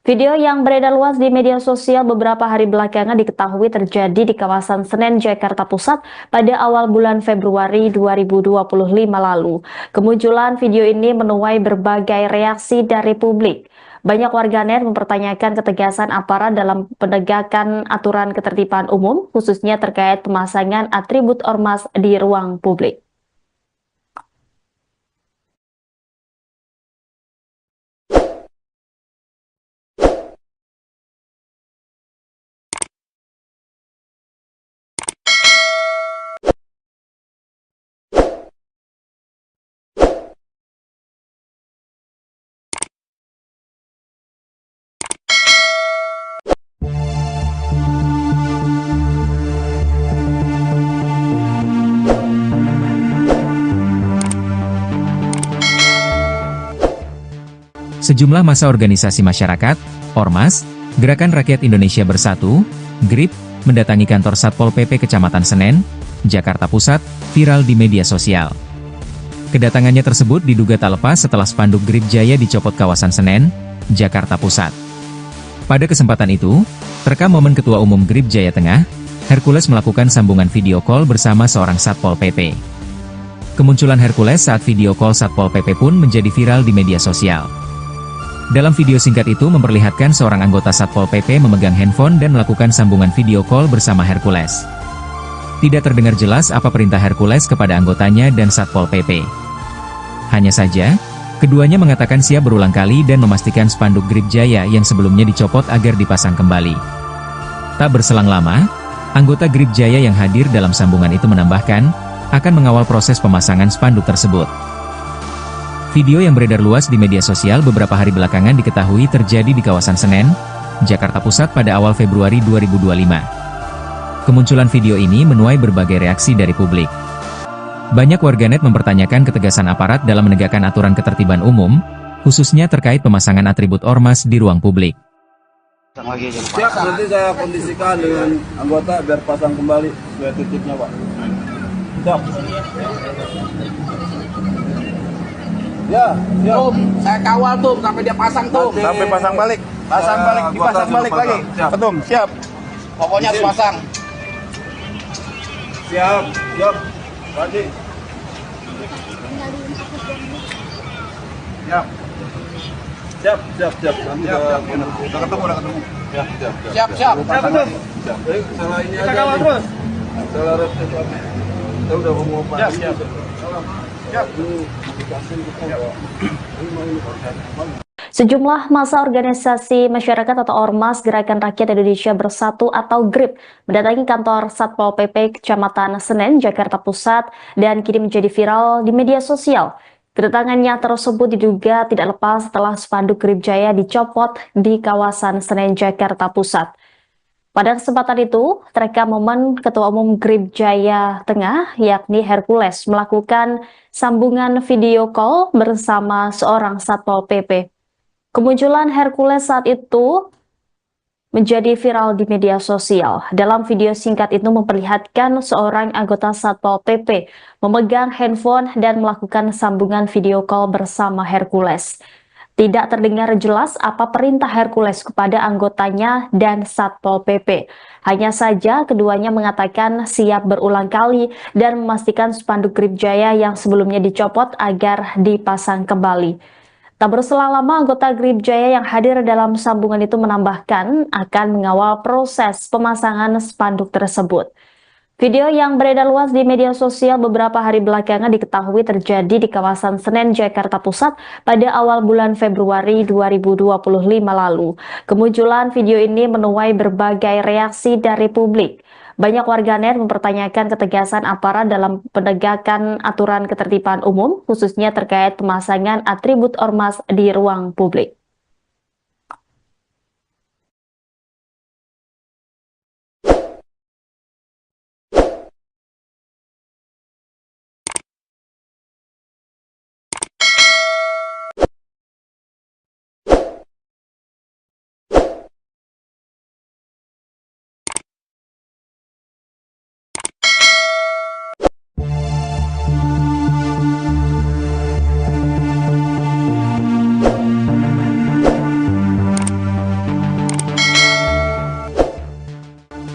Speaker 4: Video yang beredar luas di media sosial beberapa hari belakangan diketahui terjadi di kawasan Senen, Jakarta Pusat pada awal bulan Februari 2025 lalu. Kemunculan video ini menuai berbagai reaksi dari publik. Banyak warganet mempertanyakan ketegasan aparat dalam penegakan aturan ketertiban umum, khususnya terkait pemasangan atribut ormas di ruang publik.
Speaker 1: Sejumlah massa organisasi masyarakat, Ormas, Gerakan Rakyat Indonesia Bersatu, GRIP, mendatangi kantor Satpol PP Kecamatan Senen, Jakarta Pusat, viral di media sosial. Kedatangannya tersebut diduga tak lepas setelah spanduk Grip Jaya dicopot kawasan Senen, Jakarta Pusat. Pada kesempatan itu, terekam momen Ketua Umum Grip Jaya Tengah, Hercules melakukan sambungan video call bersama seorang Satpol PP. Kemunculan Hercules saat video call Satpol PP pun menjadi viral di media sosial. Dalam video singkat itu memperlihatkan seorang anggota Satpol PP memegang handphone dan melakukan sambungan video call bersama Hercules. Tidak terdengar jelas apa perintah Hercules kepada anggotanya dan Satpol PP. Hanya saja, keduanya mengatakan siap berulang kali dan memastikan spanduk Grip Jaya yang sebelumnya dicopot agar dipasang kembali. Tak berselang lama, anggota Grip Jaya yang hadir dalam sambungan itu menambahkan, akan mengawal proses pemasangan spanduk tersebut. Video yang beredar luas di media sosial beberapa hari belakangan diketahui terjadi di kawasan Senen, Jakarta Pusat pada awal Februari 2025. Kemunculan video ini menuai berbagai reaksi dari publik. Banyak warganet mempertanyakan ketegasan aparat dalam menegakkan aturan ketertiban umum, khususnya terkait pemasangan atribut ormas di ruang publik.
Speaker 2: Siap, nanti saya kondisikan dengan anggota biar pasang kembali sesuai titiknya, Pak. Siap. Ya, siap.
Speaker 3: Tum, saya kawal tuh sampai dia pasang tuh.
Speaker 2: Sampai pasang balik.
Speaker 3: Pasang balik, dipasang balik lagi.
Speaker 2: Betul, siap.
Speaker 3: Pokoknya harus pasang.
Speaker 2: Siap, siap. Lagi. Siap. Siap, siap, siap. Nanti udah ketemu. Ya, siap,
Speaker 3: Siap, siap.
Speaker 2: Siap. Salah ini aja. Kita kawal terus. Salah repet lagi. Kita udah mau pasang. Siap, siap.
Speaker 4: Sejumlah massa organisasi masyarakat atau Ormas Gerakan Rakyat Indonesia Bersatu atau GRIP mendatangi kantor Satpol PP Kecamatan Senen, Jakarta Pusat dan kini menjadi viral di media sosial. Kedatangannya tersebut diduga tidak lepas setelah spanduk Grip Jaya dicopot di kawasan Senen, Jakarta Pusat. Pada kesempatan itu, terekam momen Ketua Umum Grip Jaya Tengah, yakni Hercules, melakukan sambungan video call bersama seorang Satpol PP. Kemunculan Hercules saat itu menjadi viral di media sosial. Dalam video singkat itu memperlihatkan seorang anggota Satpol PP memegang handphone dan melakukan sambungan video call bersama Hercules. Tidak terdengar jelas apa perintah Hercules kepada anggotanya dan Satpol PP. Hanya saja keduanya mengatakan siap berulang kali dan memastikan spanduk Grip Jaya yang sebelumnya dicopot agar dipasang kembali. Tak berselang lama, anggota Grip Jaya yang hadir dalam sambungan itu menambahkan akan mengawal proses pemasangan spanduk tersebut. Video yang beredar luas di media sosial beberapa hari belakangan diketahui terjadi di kawasan Senen, Jakarta Pusat pada awal bulan Februari 2025 lalu. Kemunculan video ini menuai berbagai reaksi dari publik. Banyak warganet mempertanyakan ketegasan aparat dalam penegakan aturan ketertiban umum, khususnya terkait pemasangan atribut ormas di ruang publik.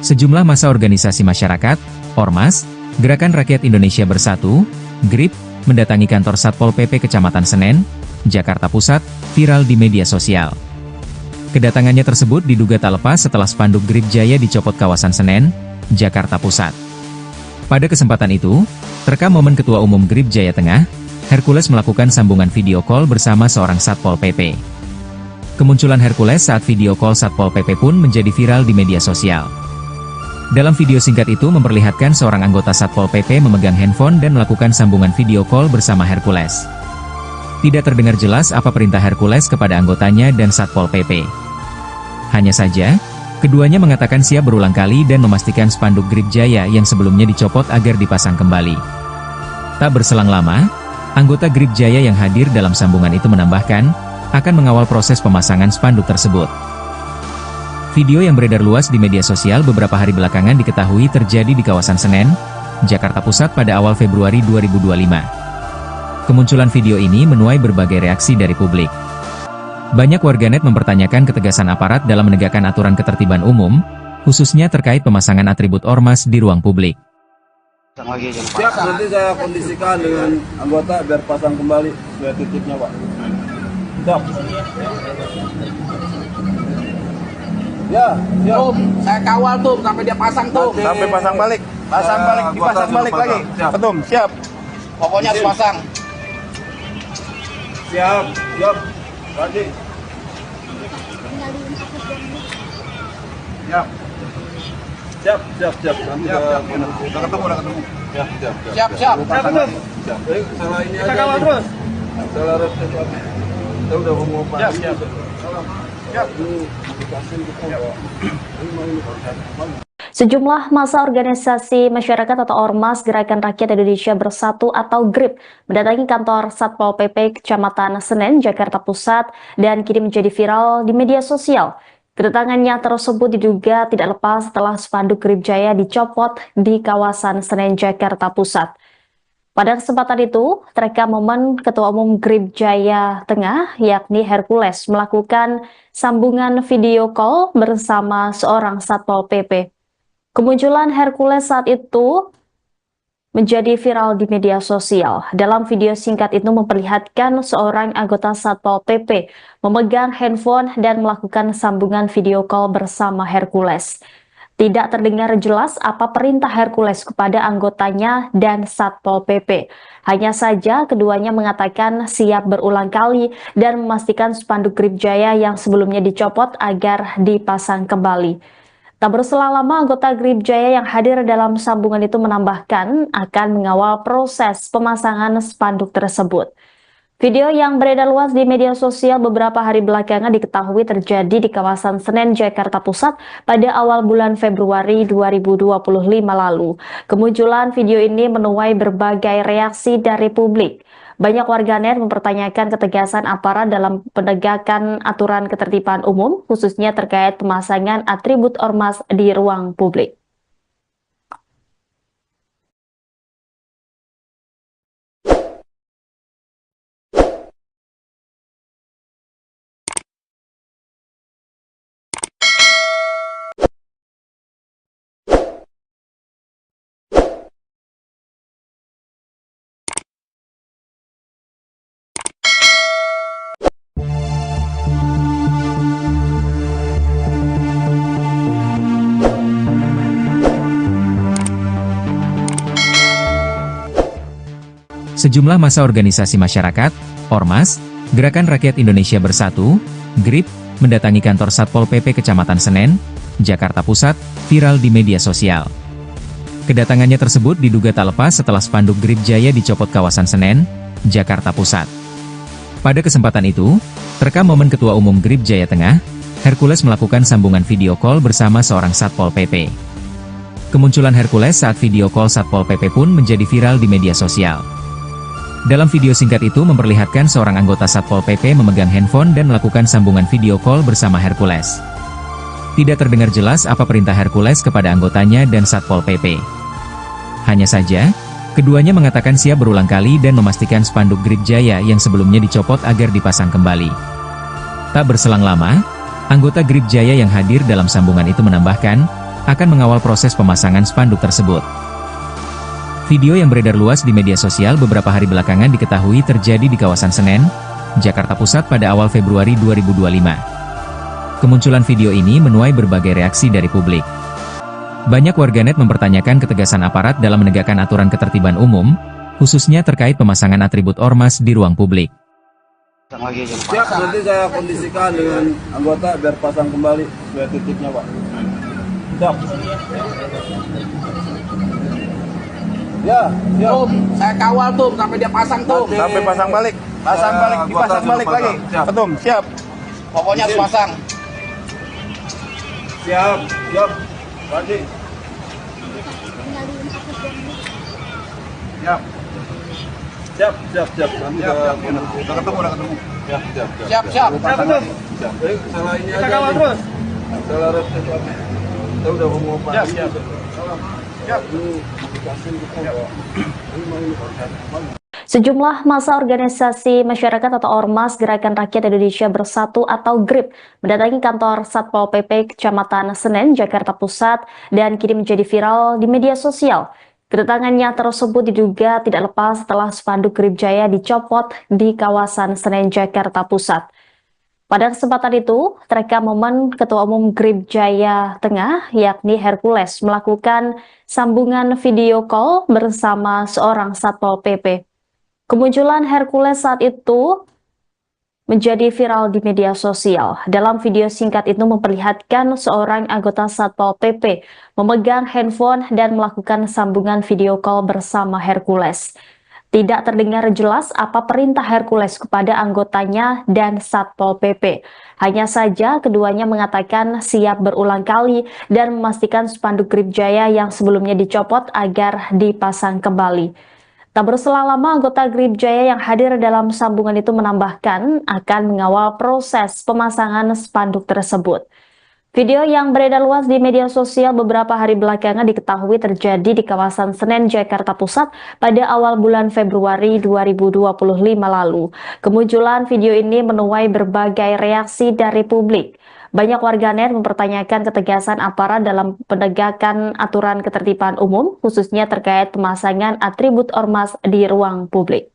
Speaker 1: Sejumlah massa organisasi masyarakat, Ormas, Gerakan Rakyat Indonesia Bersatu, GRIP, mendatangi kantor Satpol PP Kecamatan Senen, Jakarta Pusat, viral di media sosial. Kedatangannya tersebut diduga tak lepas setelah spanduk GRIP Jaya dicopot kawasan Senen, Jakarta Pusat. Pada kesempatan itu, terekam momen Ketua Umum GRIP Jaya Tengah, Hercules melakukan sambungan video call bersama seorang Satpol PP. Kemunculan Hercules saat video call Satpol PP pun menjadi viral di media sosial. Dalam video singkat itu memperlihatkan seorang anggota Satpol PP memegang handphone dan melakukan sambungan video call bersama Hercules. Tidak terdengar jelas apa perintah Hercules kepada anggotanya dan Satpol PP. Hanya saja, keduanya mengatakan siap berulang kali dan memastikan spanduk GRIP Jaya yang sebelumnya dicopot agar dipasang kembali. Tak berselang lama, anggota GRIP Jaya yang hadir dalam sambungan itu menambahkan, akan mengawal proses pemasangan spanduk tersebut. Video yang beredar luas di media sosial beberapa hari belakangan diketahui terjadi di kawasan Senen, Jakarta Pusat pada awal Februari 2025. Kemunculan video ini menuai berbagai reaksi dari publik. Banyak warganet mempertanyakan ketegasan aparat dalam menegakkan aturan ketertiban umum, khususnya terkait pemasangan atribut ormas di ruang publik.
Speaker 2: Siap, nanti saya kondisikan dengan anggota biar pasang kembali sesuai titiknya, Pak. Siap. Ya, siap.
Speaker 3: Tum, saya kawal tuh sampai dia pasang tuh.
Speaker 2: Sampai pasang balik.
Speaker 3: Pasang balik, dipasang balik lagi.
Speaker 2: Siap.
Speaker 3: Ketum, siap. Pokoknya harus pasang.
Speaker 2: Siap, siap. Lagi. Siap. Siap, siap, siap. Nanti
Speaker 3: Siap, siap.
Speaker 2: udah ketemu. Siap, siap,
Speaker 3: Siap, siap.
Speaker 2: Siap. Salah ini aja. Kita kawal terus. Salah resep. Kita udah mau pasang. Siap, siap. Siap.
Speaker 4: Sejumlah massa organisasi masyarakat atau Ormas Gerakan Rakyat Indonesia Bersatu atau GRIP mendatangi kantor Satpol PP Kecamatan Senen, Jakarta Pusat dan kini menjadi viral di media sosial. Kedatangannya tersebut diduga tidak lepas setelah spanduk GRIP Jaya dicopot di kawasan Senen, Jakarta Pusat. Pada kesempatan itu, terekam momen Ketua Umum GRIP Jaya Tengah, yakni Hercules, melakukan sambungan video call bersama seorang Satpol PP. Kemunculan Hercules saat itu menjadi viral di media sosial. Dalam video singkat itu memperlihatkan seorang anggota Satpol PP memegang handphone dan melakukan sambungan video call bersama Hercules. Tidak terdengar jelas apa perintah Hercules kepada anggotanya dan Satpol PP. Hanya saja keduanya mengatakan siap berulang kali dan memastikan spanduk GRIP Jaya yang sebelumnya dicopot agar dipasang kembali. Tak berselang lama anggota GRIP Jaya yang hadir dalam sambungan itu menambahkan akan mengawal proses pemasangan spanduk tersebut. Video yang beredar luas di media sosial beberapa hari belakangan diketahui terjadi di kawasan Senen, Jakarta Pusat pada awal bulan Februari 2025 lalu. Kemunculan video ini menuai berbagai reaksi dari publik. Banyak warganet mempertanyakan ketegasan aparat dalam penegakan aturan ketertiban umum, khususnya terkait pemasangan atribut ormas di ruang publik.
Speaker 1: Sejumlah massa organisasi masyarakat, Ormas, Gerakan Rakyat Indonesia Bersatu, GRIP, mendatangi kantor Satpol PP Kecamatan Senen, Jakarta Pusat, viral di media sosial. Kedatangannya tersebut diduga tak lepas setelah spanduk Grip Jaya dicopot kawasan Senen, Jakarta Pusat. Pada kesempatan itu, terekam momen Ketua Umum Grip Jaya Tengah, Hercules melakukan sambungan video call bersama seorang Satpol PP. Kemunculan Hercules saat video call Satpol PP pun menjadi viral di media sosial. Dalam video singkat itu memperlihatkan seorang anggota Satpol PP memegang handphone dan melakukan sambungan video call bersama Hercules. Tidak terdengar jelas apa perintah Hercules kepada anggotanya dan Satpol PP. Hanya saja, keduanya mengatakan siap berulang kali dan memastikan spanduk Grip Jaya yang sebelumnya dicopot agar dipasang kembali. Tak berselang lama, anggota Grip Jaya yang hadir dalam sambungan itu menambahkan, akan mengawal proses pemasangan spanduk tersebut. Video yang beredar luas di media sosial beberapa hari belakangan diketahui terjadi di kawasan Senen, Jakarta Pusat pada awal Februari 2025. Kemunculan video ini menuai berbagai reaksi dari publik. Banyak warganet mempertanyakan ketegasan aparat dalam menegakkan aturan ketertiban umum, khususnya terkait pemasangan atribut ormas di ruang publik.
Speaker 2: Siap, nanti saya kondisikan dengan anggota biar pasang kembali sesuai titiknya, Pak. Siap. Ya, siap.
Speaker 3: Tuh, saya kawal tuh sampai dia pasang tuh.
Speaker 2: Nanti-
Speaker 3: Sampai pasang balik. Pasang balik, dipasang
Speaker 2: anggota
Speaker 3: balik
Speaker 2: suruh
Speaker 3: lagi.
Speaker 2: pasang. Siap.
Speaker 3: Betul, siap. Pokoknya harus pasang.
Speaker 2: Siap, siap. Lagi. Siap. Siap, siap, siap. Nanti udah ketemu. Siap, siap,
Speaker 3: Siap, siap.
Speaker 2: Siap. Salah ini aja. Kita kawal terus. Salah reset lagi. Kita udah ngomong apa?
Speaker 3: Siap, siap.
Speaker 2: Siap. Ini dikasih kita. Ini mau ini.
Speaker 4: Sejumlah massa organisasi masyarakat atau Ormas Gerakan Rakyat Indonesia Bersatu atau GRIP mendatangi kantor Satpol PP Kecamatan Senen, Jakarta Pusat dan kini menjadi viral di media sosial. Kedatangannya tersebut diduga tidak lepas setelah spanduk Grip Jaya dicopot di kawasan Senen, Jakarta Pusat. Pada kesempatan itu, terekam momen Ketua Umum Grip Jaya Tengah, yakni Hercules, melakukan sambungan video call bersama seorang Satpol PP. Kemunculan Hercules saat itu menjadi viral di media sosial. Dalam video singkat itu memperlihatkan seorang anggota Satpol PP memegang handphone dan melakukan sambungan video call bersama Hercules. Tidak terdengar jelas apa perintah Hercules kepada anggotanya dan Satpol PP. Hanya saja keduanya mengatakan siap berulang kali dan memastikan spanduk Grip Jaya yang sebelumnya dicopot agar dipasang kembali. Tak berselang lama, anggota Grip Jaya yang hadir dalam sambungan itu menambahkan akan mengawal proses pemasangan spanduk tersebut. Video yang beredar luas di media sosial beberapa hari belakangan diketahui terjadi di kawasan Senen, Jakarta Pusat pada awal bulan Februari 2025 lalu. Kemunculan video ini menuai berbagai reaksi dari publik. Banyak warganet mempertanyakan ketegasan aparat dalam penegakan aturan ketertiban umum, khususnya terkait pemasangan atribut ormas di ruang publik.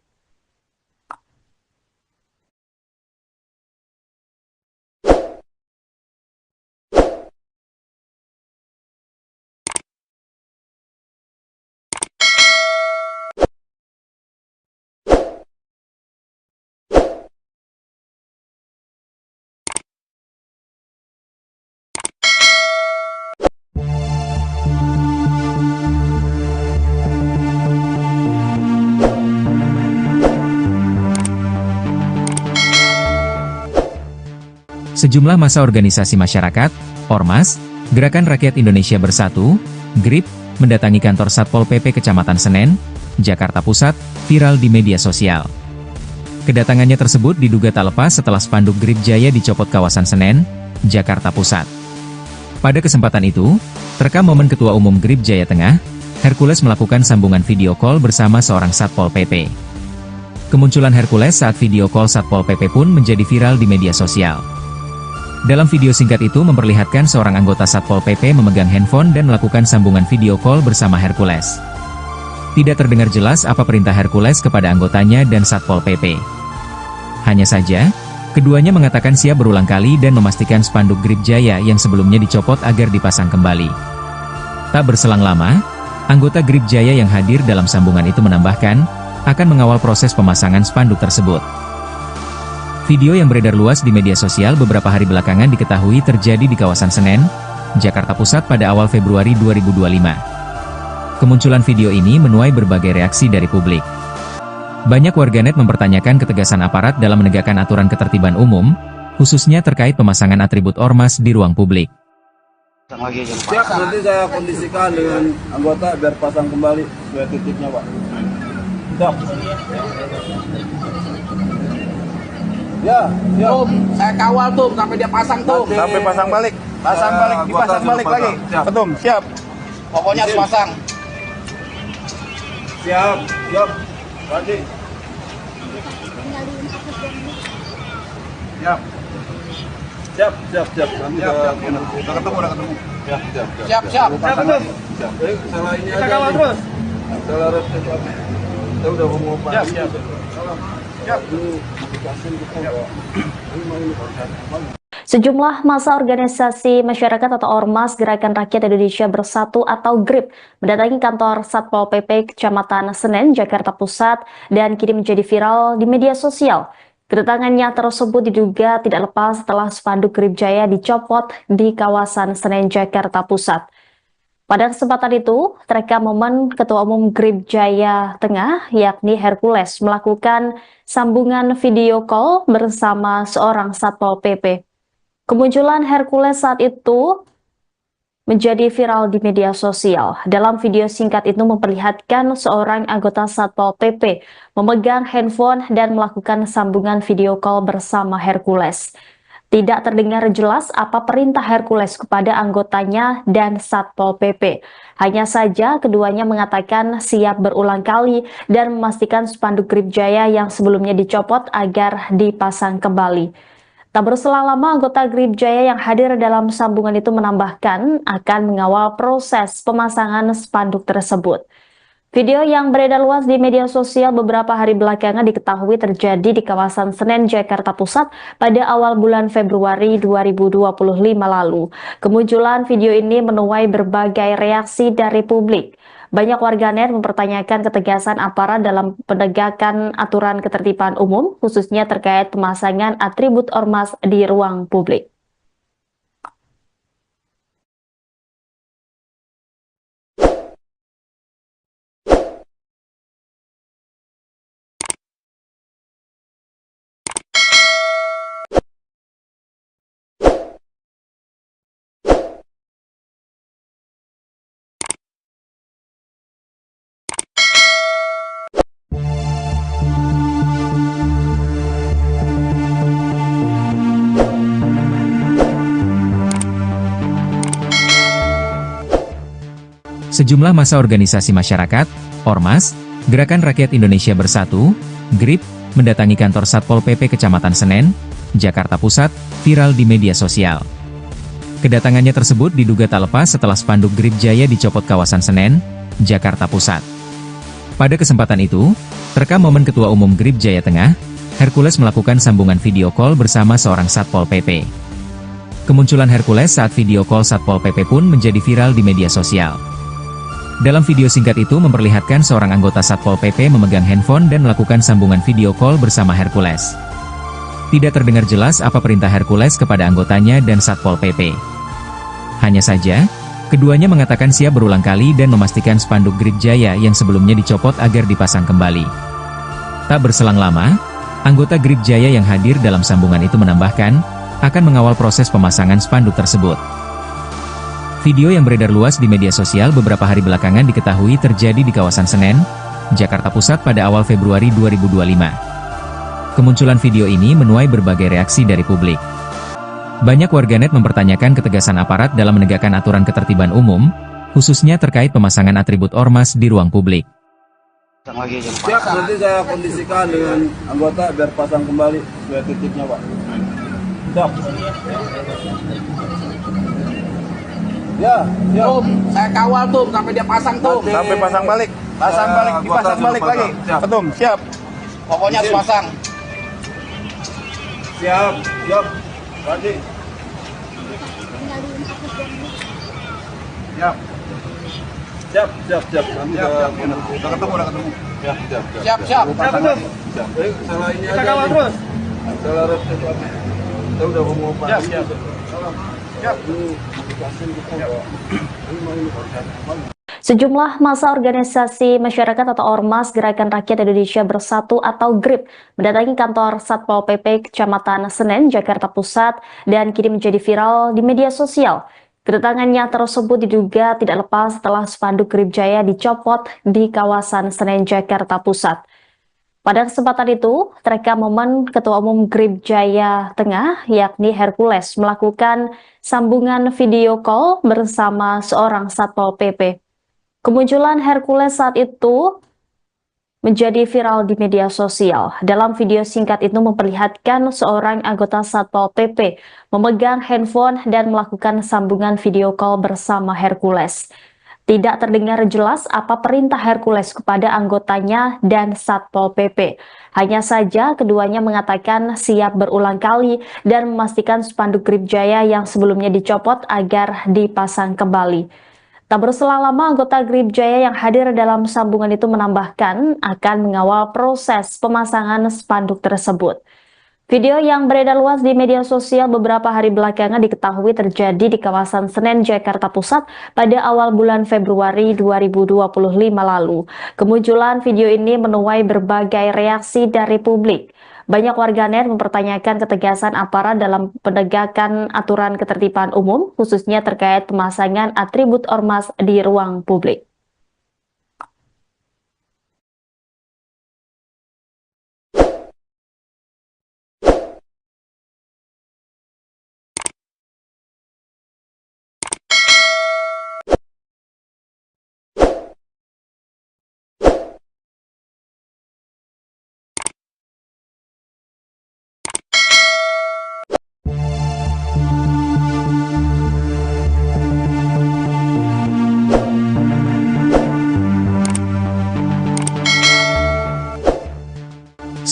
Speaker 1: Sejumlah massa organisasi masyarakat, Ormas, Gerakan Rakyat Indonesia Bersatu, GRIP, mendatangi kantor Satpol PP Kecamatan Senen, Jakarta Pusat, viral di media sosial. Kedatangannya tersebut diduga tak lepas setelah spanduk Grip Jaya dicopot kawasan Senen, Jakarta Pusat. Pada kesempatan itu, terekam momen Ketua Umum Grip Jaya Tengah, Hercules melakukan sambungan video call bersama seorang Satpol PP. Kemunculan Hercules saat video call Satpol PP pun menjadi viral di media sosial. Dalam video singkat itu memperlihatkan seorang anggota Satpol PP memegang handphone dan melakukan sambungan video call bersama Hercules. Tidak terdengar jelas apa perintah Hercules kepada anggotanya dan Satpol PP. Hanya saja, keduanya mengatakan siap berulang kali dan memastikan spanduk Grip Jaya yang sebelumnya dicopot agar dipasang kembali. Tak berselang lama, anggota Grip Jaya yang hadir dalam sambungan itu menambahkan, akan mengawal proses pemasangan spanduk tersebut. Video yang beredar luas di media sosial beberapa hari belakangan diketahui terjadi di kawasan Senen, Jakarta Pusat pada awal Februari 2025. Kemunculan video ini menuai berbagai reaksi dari publik. Banyak warganet mempertanyakan ketegasan aparat dalam menegakkan aturan ketertiban umum, khususnya terkait pemasangan atribut ormas di ruang publik.
Speaker 2: Siap, nanti saya kondisikan dengan anggota biar pasang kembali sesuai titiknya, Pak. Siap. Ya, siap.
Speaker 3: Tum, saya kawal tuh sampai dia pasang tuh.
Speaker 2: Nanti-
Speaker 3: Sampai pasang balik. Pasang balik,
Speaker 2: Anggota
Speaker 3: dipasang
Speaker 2: suruh
Speaker 3: balik
Speaker 2: pasang.
Speaker 3: lagi.
Speaker 2: Siap.
Speaker 3: Ketum, siap. Pokoknya harus pasang.
Speaker 2: Siap, siap. Tadi. Siap. Siap, siap, siap. Nanti saya udah ketemu. Siap, siap,
Speaker 3: Siap, siap.
Speaker 2: Siap. Salah ini aja. Kawal terus. Salah resep. Saya udah mau pasang. Siap, siap. Siap.
Speaker 4: Sejumlah massa organisasi masyarakat atau Ormas Gerakan Rakyat Indonesia Bersatu atau GRIP mendatangi kantor Satpol PP Kecamatan Senen, Jakarta Pusat dan kini menjadi viral di media sosial. Kedatangannya tersebut diduga tidak lepas setelah spanduk GRIP Jaya dicopot di kawasan Senen, Jakarta Pusat. Pada kesempatan itu, terekam momen Ketua Umum GRIP Jaya Tengah, yakni Hercules, melakukan sambungan video call bersama seorang Satpol PP. Kemunculan Hercules saat itu menjadi viral di media sosial. Dalam video singkat itu memperlihatkan seorang anggota Satpol PP memegang handphone dan melakukan sambungan video call bersama Hercules. Tidak terdengar jelas apa perintah Hercules kepada anggotanya dan Satpol PP. Hanya saja keduanya mengatakan siap berulang kali dan memastikan spanduk GRIP Jaya yang sebelumnya dicopot agar dipasang kembali. Tak berselang lama, anggota GRIP Jaya yang hadir dalam sambungan itu menambahkan akan mengawal proses pemasangan spanduk tersebut. Video yang beredar luas di media sosial beberapa hari belakangan diketahui terjadi di kawasan Senen, Jakarta Pusat pada awal bulan Februari 2025 lalu. Kemunculan video ini menuai berbagai reaksi dari publik. Banyak warganet mempertanyakan ketegasan aparat dalam penegakan aturan ketertiban umum, khususnya terkait pemasangan atribut ormas di ruang publik.
Speaker 1: Sejumlah massa organisasi masyarakat, Ormas, Gerakan Rakyat Indonesia Bersatu, GRIP, mendatangi kantor Satpol PP Kecamatan Senen, Jakarta Pusat, viral di media sosial. Kedatangannya tersebut diduga tak lepas setelah spanduk GRIP Jaya dicopot kawasan Senen, Jakarta Pusat. Pada kesempatan itu, terekam momen Ketua Umum GRIP Jaya Tengah, Hercules melakukan sambungan video call bersama seorang Satpol PP. Kemunculan Hercules saat video call Satpol PP pun menjadi viral di media sosial. Dalam video singkat itu memperlihatkan seorang anggota Satpol PP memegang handphone dan melakukan sambungan video call bersama Hercules. Tidak terdengar jelas apa perintah Hercules kepada anggotanya dan Satpol PP. Hanya saja, keduanya mengatakan siap berulang kali dan memastikan spanduk GRIP Jaya yang sebelumnya dicopot agar dipasang kembali. Tak berselang lama, anggota GRIP Jaya yang hadir dalam sambungan itu menambahkan, akan mengawal proses pemasangan spanduk tersebut. Video yang beredar luas di media sosial beberapa hari belakangan diketahui terjadi di kawasan Senen, Jakarta Pusat pada awal Februari 2025. Kemunculan video ini menuai berbagai reaksi dari publik. Banyak warganet mempertanyakan ketegasan aparat dalam menegakkan aturan ketertiban umum, khususnya terkait pemasangan atribut ormas di ruang publik.
Speaker 2: Siap, nanti saya kondisikan dengan anggota biar pasang kembali sesuai titiknya, Pak. Siap. Ya, siap.
Speaker 3: Tum, saya kawal tuh sampai dia pasang tuh.
Speaker 2: Nanti-
Speaker 3: Sampai pasang balik. Pasang balik,
Speaker 2: Anggota
Speaker 3: dipasang
Speaker 2: suruh
Speaker 3: balik
Speaker 2: pasang.
Speaker 3: lagi.
Speaker 2: Siap.
Speaker 3: Ketum, siap. Pokoknya harus pasang.
Speaker 2: Siap, siap. Tadi. Siap. Siap, siap, siap. Nanti saya udah ketemu. Siap, siap,
Speaker 3: Siap, siap.
Speaker 2: Siap. Salah ini aja. Kawal terus. Salah resep. Saya udah mau pasang.
Speaker 3: Siap, siap.
Speaker 2: Siap.
Speaker 4: Sejumlah massa organisasi masyarakat atau Ormas Gerakan Rakyat Indonesia Bersatu atau GRIP mendatangi kantor Satpol PP Kecamatan Senen, Jakarta Pusat dan kini menjadi viral di media sosial. Kedatangannya tersebut diduga tidak lepas setelah spanduk GRIP Jaya dicopot di kawasan Senen, Jakarta Pusat. Pada kesempatan itu, terekam momen Ketua Umum GRIP Jaya Tengah, yakni Hercules, melakukan sambungan video call bersama seorang Satpol PP. Kemunculan Hercules saat itu menjadi viral di media sosial. Dalam video singkat itu memperlihatkan seorang anggota Satpol PP memegang handphone dan melakukan sambungan video call bersama Hercules. Tidak terdengar jelas apa perintah Hercules kepada anggotanya dan Satpol PP. Hanya saja keduanya mengatakan siap berulang kali dan memastikan spanduk GRIP Jaya yang sebelumnya dicopot agar dipasang kembali. Tak berselang lama, anggota GRIP Jaya yang hadir dalam sambungan itu menambahkan akan mengawal proses pemasangan spanduk tersebut. Video yang beredar luas di media sosial beberapa hari belakangan diketahui terjadi di kawasan Senen, Jakarta Pusat pada awal bulan Februari 2025 lalu. Kemunculan video ini menuai berbagai reaksi dari publik. Banyak warganet mempertanyakan ketegasan aparat dalam penegakan aturan ketertiban umum, khususnya terkait pemasangan atribut ormas di ruang publik.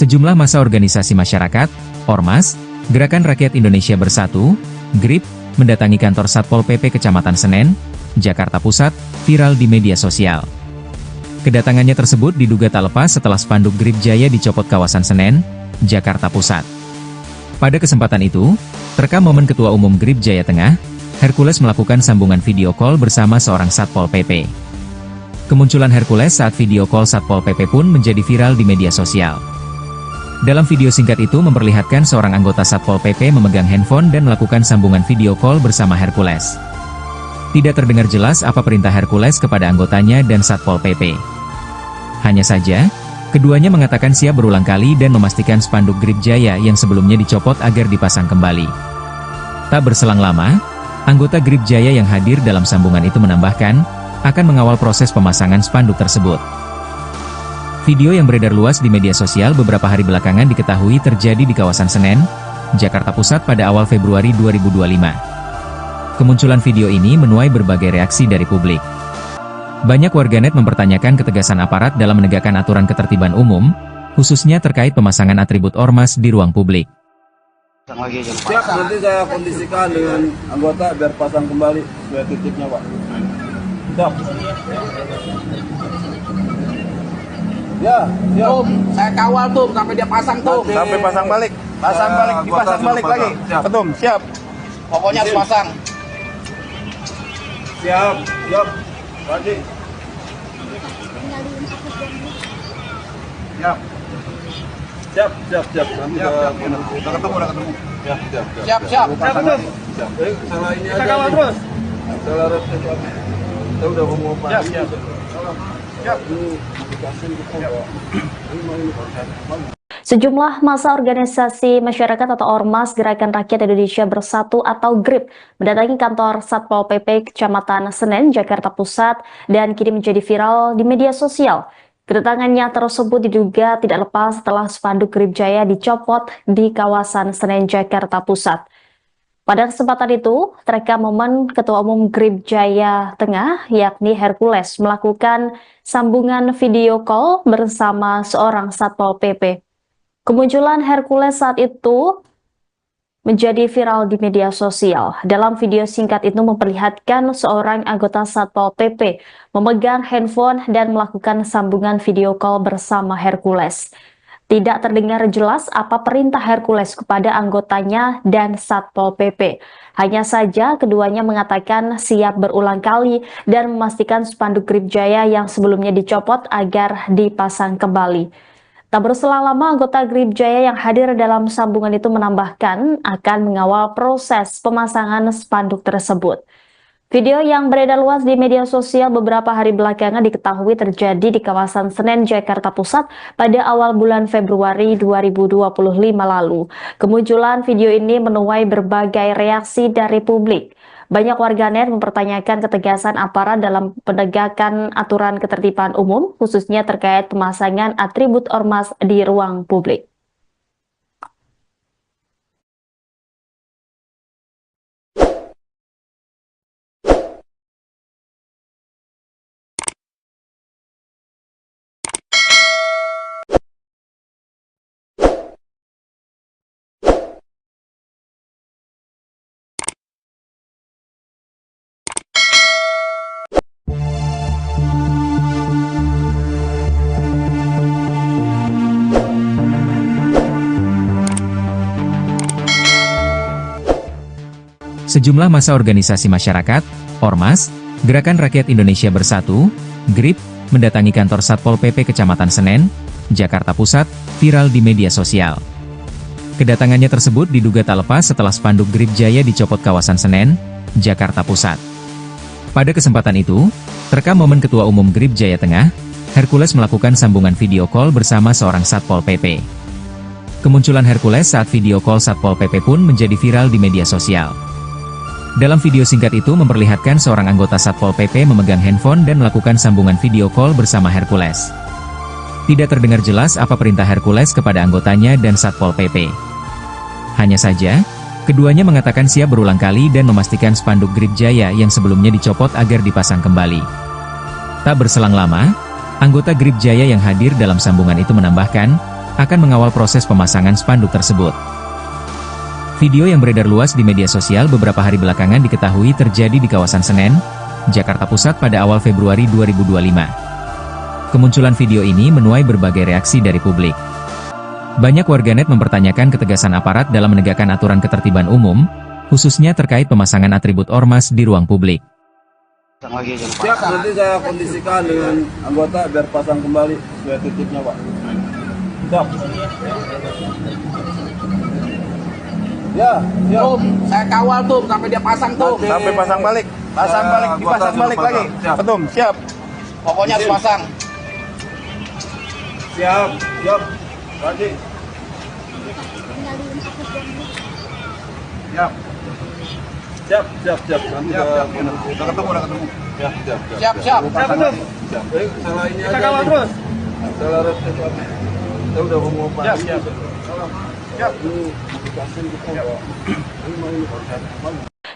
Speaker 1: Sejumlah massa organisasi masyarakat, Ormas, Gerakan Rakyat Indonesia Bersatu, GRIP, mendatangi kantor Satpol PP Kecamatan Senen, Jakarta Pusat, viral di media sosial. Kedatangannya tersebut diduga tak lepas setelah spanduk GRIP Jaya dicopot kawasan Senen, Jakarta Pusat. Pada kesempatan itu, terekam momen Ketua Umum GRIP Jaya Tengah, Hercules melakukan sambungan video call bersama seorang Satpol PP. Kemunculan Hercules saat video call Satpol PP pun menjadi viral di media sosial. Dalam video singkat itu memperlihatkan seorang anggota Satpol PP memegang handphone dan melakukan sambungan video call bersama Hercules. Tidak terdengar jelas apa perintah Hercules kepada anggotanya dan Satpol PP. Hanya saja, keduanya mengatakan siap berulang kali dan memastikan spanduk GRIP Jaya yang sebelumnya dicopot agar dipasang kembali. Tak berselang lama, anggota GRIP Jaya yang hadir dalam sambungan itu menambahkan, akan mengawal proses pemasangan spanduk tersebut. Video yang beredar luas di media sosial beberapa hari belakangan diketahui terjadi di kawasan Senen, Jakarta Pusat pada awal Februari 2025. Kemunculan video ini menuai berbagai reaksi dari publik. Banyak warganet mempertanyakan ketegasan aparat dalam menegakkan aturan ketertiban umum, khususnya terkait pemasangan atribut ormas di ruang publik.
Speaker 2: Siap, nanti saya kondisikan dengan anggota biar pasang kembali sesuai titiknya, Pak. Siap. Ya,
Speaker 3: Tum, saya kawal Tum sampai dia pasang Tum.
Speaker 2: Sampai pasang balik.
Speaker 3: Pasang balik, dipasang balik lagi.
Speaker 2: Siap.
Speaker 3: Tum, siap. Pokoknya harus pasang.
Speaker 2: Siap, siap. Pagi. Siap. Siap, siap, siap. Nanti udah ketemu. Siap, siap,
Speaker 3: Siap, siap.
Speaker 2: Siap. Salah ini aja. Kawal terus. Salah resep. Saya udah mau pasang. Siap, siap.
Speaker 4: Sejumlah massa organisasi masyarakat atau Ormas Gerakan Rakyat Indonesia Bersatu atau GRIP mendatangi kantor Satpol PP Kecamatan Senen, Jakarta Pusat dan kini menjadi viral di media sosial. Kedatangannya tersebut diduga tidak lepas setelah spanduk GRIP Jaya dicopot di kawasan Senen, Jakarta Pusat. Pada kesempatan itu, terekam momen Ketua Umum GRIP Jaya Tengah, yakni Hercules, melakukan sambungan video call bersama seorang Satpol PP. Kemunculan Hercules saat itu menjadi viral di media sosial. Dalam video singkat itu memperlihatkan seorang anggota Satpol PP memegang handphone dan melakukan sambungan video call bersama Hercules. Tidak terdengar jelas apa perintah Hercules kepada anggotanya dan Satpol PP. Hanya saja keduanya mengatakan siap berulang kali dan memastikan spanduk Grip Jaya yang sebelumnya dicopot agar dipasang kembali. Tak berselang lama, anggota Grip Jaya yang hadir dalam sambungan itu menambahkan akan mengawal proses pemasangan spanduk tersebut. Video yang beredar luas di media sosial beberapa hari belakangan diketahui terjadi di kawasan Senen, Jakarta Pusat pada awal bulan Februari 2025 lalu. Kemunculan video ini menuai berbagai reaksi dari publik. Banyak warganet mempertanyakan ketegasan aparat dalam penegakan aturan ketertiban umum, khususnya terkait pemasangan atribut ormas di ruang publik.
Speaker 1: Sejumlah massa organisasi masyarakat, Ormas, Gerakan Rakyat Indonesia Bersatu, GRIP, mendatangi kantor Satpol PP Kecamatan Senen, Jakarta Pusat, viral di media sosial. Kedatangannya tersebut diduga tak lepas setelah spanduk Grip Jaya dicopot kawasan Senen, Jakarta Pusat. Pada kesempatan itu, terekam momen Ketua Umum Grip Jaya Tengah, Hercules melakukan sambungan video call bersama seorang Satpol PP. Kemunculan Hercules saat video call Satpol PP pun menjadi viral di media sosial. Dalam video singkat itu memperlihatkan seorang anggota Satpol PP memegang handphone dan melakukan sambungan video call bersama Hercules. Tidak terdengar jelas apa perintah Hercules kepada anggotanya dan Satpol PP. Hanya saja, keduanya mengatakan siap berulang kali dan memastikan spanduk Grip Jaya yang sebelumnya dicopot agar dipasang kembali. Tak berselang lama, anggota Grip Jaya yang hadir dalam sambungan itu menambahkan, akan mengawal proses pemasangan spanduk tersebut. Video yang beredar luas di media sosial beberapa hari belakangan diketahui terjadi di kawasan Senen, Jakarta Pusat pada awal Februari 2025. Kemunculan video ini menuai berbagai reaksi dari publik. Banyak warganet mempertanyakan ketegasan aparat dalam menegakkan aturan ketertiban umum, khususnya terkait pemasangan atribut ormas di ruang publik.
Speaker 2: Siap, nanti saya kondisikan dengan anggota biar pasang kembali sesuai titiknya, Pak. Siap. Ya, siap.
Speaker 3: Tum, saya kawal tuh sampai dia pasang tuh.
Speaker 2: Sampai pasang balik.
Speaker 3: Pasang balik, dipasang balik lagi.
Speaker 2: Siap.
Speaker 3: Tum, siap. Pokoknya harus pasang.
Speaker 2: Siap, siap. Lagi. Siap. Siap, siap, siap. Nanti udah ketemu. Siap, siap.
Speaker 3: Siap, siap.
Speaker 2: Siap. Salah ini aja. Kawal terus. Salah resep apa? Kita udah ngomong apa?
Speaker 3: Siap, siap.
Speaker 2: Siap.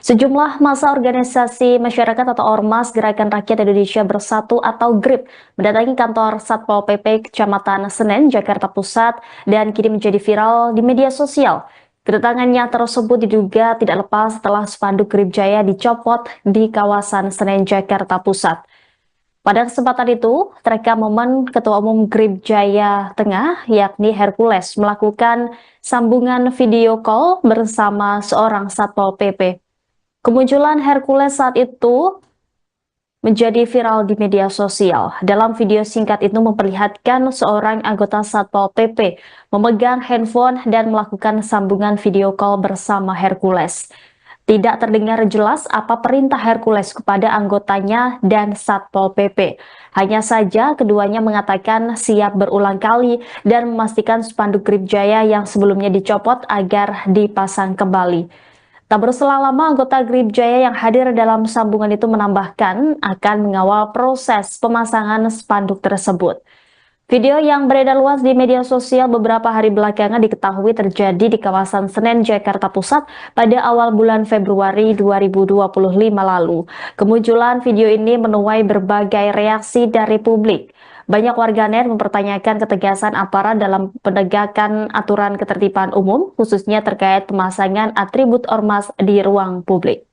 Speaker 4: Sejumlah massa organisasi masyarakat atau Ormas Gerakan Rakyat Indonesia Bersatu atau GRIP mendatangi kantor Satpol PP Kecamatan Senen, Jakarta Pusat dan kini menjadi viral di media sosial. Kedatangannya tersebut diduga tidak lepas setelah spanduk Grip Jaya dicopot di kawasan Senen, Jakarta Pusat. Pada kesempatan itu, terekam momen Ketua Umum Grip Jaya Tengah, yakni Hercules, melakukan sambungan video call bersama seorang Satpol PP. Kemunculan Hercules saat itu menjadi viral di media sosial. Dalam video singkat itu memperlihatkan seorang anggota Satpol PP memegang handphone dan melakukan sambungan video call bersama Hercules. Tidak terdengar jelas apa perintah Hercules kepada anggotanya dan Satpol PP. Hanya saja keduanya mengatakan siap berulang kali dan memastikan spanduk Grip Jaya yang sebelumnya dicopot agar dipasang kembali. Tak berselang lama, anggota Grip Jaya yang hadir dalam sambungan itu menambahkan akan mengawal proses pemasangan spanduk tersebut. Video yang beredar luas di media sosial beberapa hari belakangan diketahui terjadi di kawasan Senen, Jakarta Pusat pada awal bulan Februari 2025 lalu. Kemunculan video ini menuai berbagai reaksi dari publik. Banyak warganet mempertanyakan ketegasan aparat dalam penegakan aturan ketertiban umum, khususnya terkait pemasangan atribut ormas di ruang publik.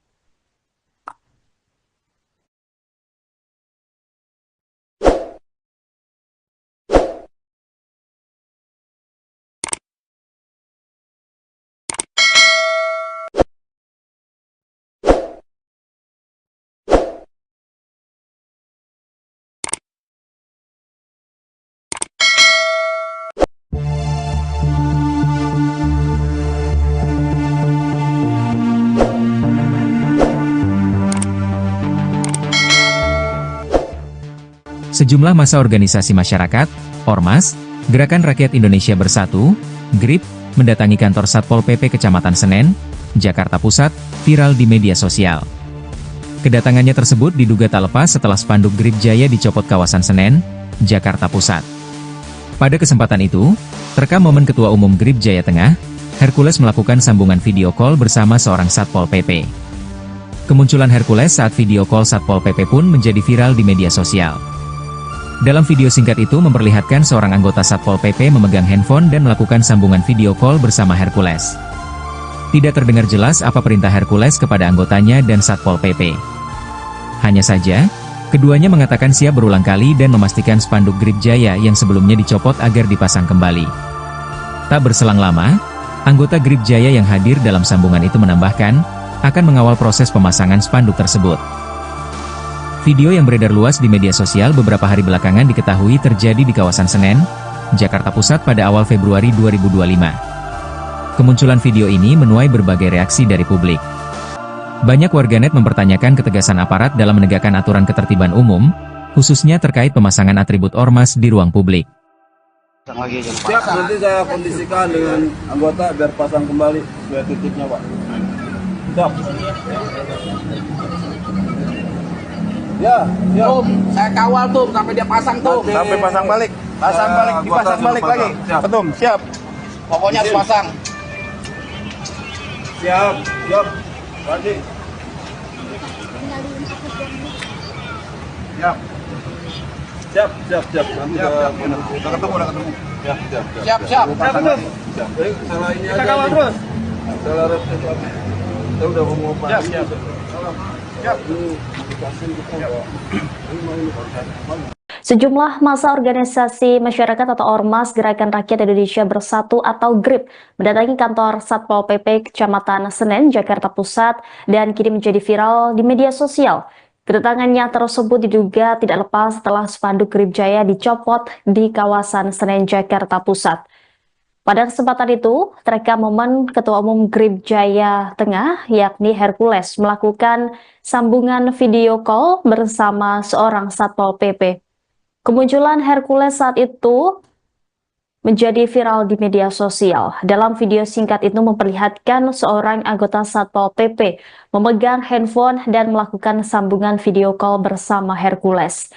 Speaker 1: Sejumlah massa organisasi masyarakat, Ormas, Gerakan Rakyat Indonesia Bersatu, GRIP, mendatangi kantor Satpol PP Kecamatan Senen, Jakarta Pusat, viral di media sosial. Kedatangannya tersebut diduga tak lepas setelah spanduk GRIP Jaya dicopot kawasan Senen, Jakarta Pusat. Pada kesempatan itu, terekam momen Ketua Umum GRIP Jaya Tengah, Hercules melakukan sambungan video call bersama seorang Satpol PP. Kemunculan Hercules saat video call Satpol PP pun menjadi viral di media sosial. Dalam video singkat itu memperlihatkan seorang anggota Satpol PP memegang handphone dan melakukan sambungan video call bersama Hercules. Tidak terdengar jelas apa perintah Hercules kepada anggotanya dan Satpol PP. Hanya saja, keduanya mengatakan siap berulang kali dan memastikan spanduk GRIP Jaya yang sebelumnya dicopot agar dipasang kembali. Tak berselang lama, anggota GRIP Jaya yang hadir dalam sambungan itu menambahkan, akan mengawal proses pemasangan spanduk tersebut. Video yang beredar luas di media sosial beberapa hari belakangan diketahui terjadi di kawasan Senen, Jakarta Pusat pada awal Februari 2025. Kemunculan video ini menuai berbagai reaksi dari publik. Banyak warganet mempertanyakan ketegasan aparat dalam menegakkan aturan ketertiban umum, khususnya terkait pemasangan atribut ormas di ruang publik.
Speaker 2: Siap, nanti saya kondisikan dengan anggota biar pasang kembali sesuai titiknya, Pak. Siap. Ya, siap.
Speaker 3: Tuh, saya kawal tuh sampai dia pasang tuh.
Speaker 2: Sampai pasang balik.
Speaker 3: Pasang balik, dipasang balik lagi.
Speaker 2: Siap.
Speaker 3: Betul, siap. Pokoknya harus pasang.
Speaker 2: Siap, siap. Lagi. Siap. Siap, siap, siap. Nanti udah ketemu. Siap, siap, siap.
Speaker 3: Siap, siap.
Speaker 2: Siap. Salah ini aja. Kita kawal terus. Salah resep lagi. Saya udah ngomong apa? Siap, siap. Siap.
Speaker 4: Sejumlah massa organisasi masyarakat atau Ormas Gerakan Rakyat Indonesia Bersatu atau GRIP mendatangi kantor Satpol PP Kecamatan Senen, Jakarta Pusat dan kini menjadi viral di media sosial. Kedatangannya tersebut diduga tidak lepas setelah spanduk GRIP Jaya dicopot di kawasan Senen, Jakarta Pusat. Pada kesempatan itu, terekam momen Ketua Umum GRIP Jaya Tengah, yakni Hercules, melakukan sambungan video call bersama seorang Satpol PP. Kemunculan Hercules saat itu menjadi viral di media sosial. Dalam video singkat itu memperlihatkan seorang anggota Satpol PP memegang handphone dan melakukan sambungan video call bersama Hercules.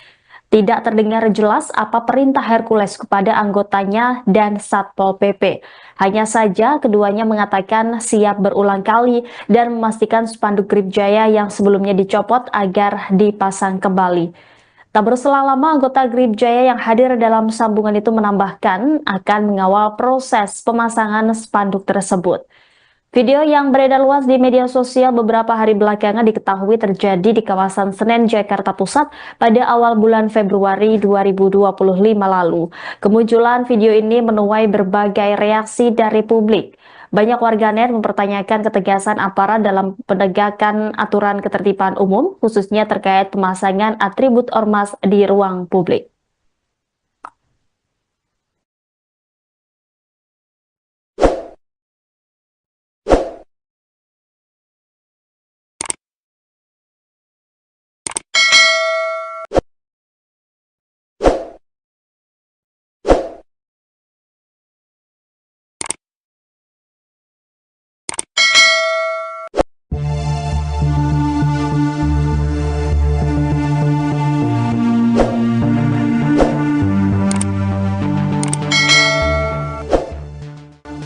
Speaker 4: Tidak terdengar jelas apa perintah Hercules kepada anggotanya dan Satpol PP. Hanya saja keduanya mengatakan siap berulang kali dan memastikan spanduk GRIP Jaya yang sebelumnya dicopot agar dipasang kembali. Tak berselang lama anggota GRIP Jaya yang hadir dalam sambungan itu menambahkan akan mengawal proses pemasangan spanduk tersebut. Video yang beredar luas di media sosial beberapa hari belakangan diketahui terjadi di kawasan Senen, Jakarta Pusat pada awal bulan Februari 2025 lalu. Kemunculan video ini menuai berbagai reaksi dari publik. Banyak warganet mempertanyakan ketegasan aparat dalam penegakan aturan ketertiban umum, khususnya terkait pemasangan atribut ormas di ruang publik.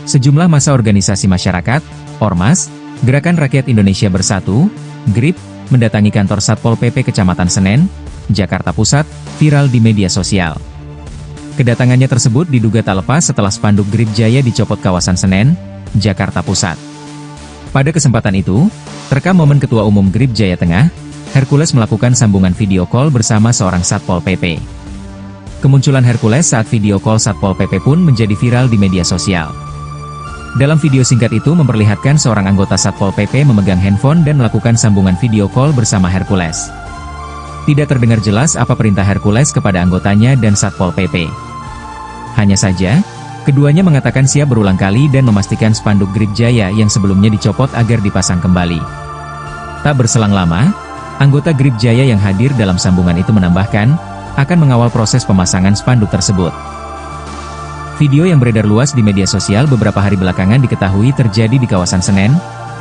Speaker 1: Sejumlah massa organisasi masyarakat, Ormas, Gerakan Rakyat Indonesia Bersatu, GRIP, mendatangi kantor Satpol PP Kecamatan Senen, Jakarta Pusat, viral di media sosial. Kedatangannya tersebut diduga tak lepas setelah spanduk GRIP Jaya dicopot kawasan Senen, Jakarta Pusat. Pada kesempatan itu, terekam momen Ketua Umum GRIP Jaya Tengah, Hercules melakukan sambungan video call bersama seorang Satpol PP. Kemunculan Hercules saat video call Satpol PP pun menjadi viral di media sosial. Dalam video singkat itu memperlihatkan seorang anggota Satpol PP memegang handphone dan melakukan sambungan video call bersama Hercules. Tidak terdengar jelas apa perintah Hercules kepada anggotanya dan Satpol PP. Hanya saja, keduanya mengatakan siap berulang kali dan memastikan spanduk GRIP Jaya yang sebelumnya dicopot agar dipasang kembali. Tak berselang lama, anggota GRIP Jaya yang hadir dalam sambungan itu menambahkan, akan mengawal proses pemasangan spanduk tersebut. Video yang beredar luas di media sosial beberapa hari belakangan diketahui terjadi di kawasan Senen,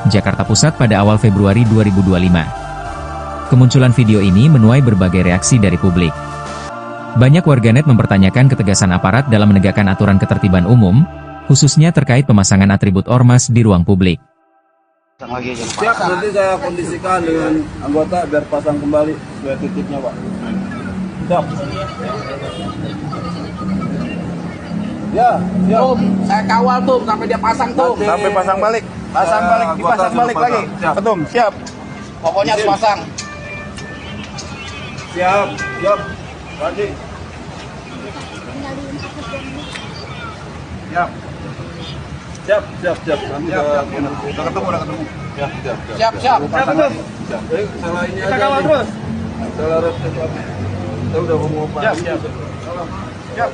Speaker 1: Jakarta Pusat pada awal Februari 2025. Kemunculan video ini menuai berbagai reaksi dari publik. Banyak warganet mempertanyakan ketegasan aparat dalam menegakkan aturan ketertiban umum, khususnya terkait pemasangan atribut ormas di ruang publik.
Speaker 3: Pasang lagi aja.
Speaker 2: Siap, nanti saya kondisikan dengan anggota biar pasang kembali sesuai titiknya, Pak. Siap. Ya, siap.
Speaker 3: Tuh, saya kawal tuh sampai dia pasang tuh.
Speaker 2: Nanti-
Speaker 3: Sampai pasang balik. Pasang balik, dipasang balik lagi.
Speaker 2: Siap.
Speaker 3: Betul, siap. Pokoknya harus pasang.
Speaker 2: Siap, siap. Lagi. Siap. Siap, siap, siap. Nanti udah ketemu. Siap, siap,
Speaker 3: Siap, siap.
Speaker 2: Pasang lagi. Siap. Salah ini aja. Kita terus. Salah resep lagi. Kita udah mau apa? Siap, siap. Siap.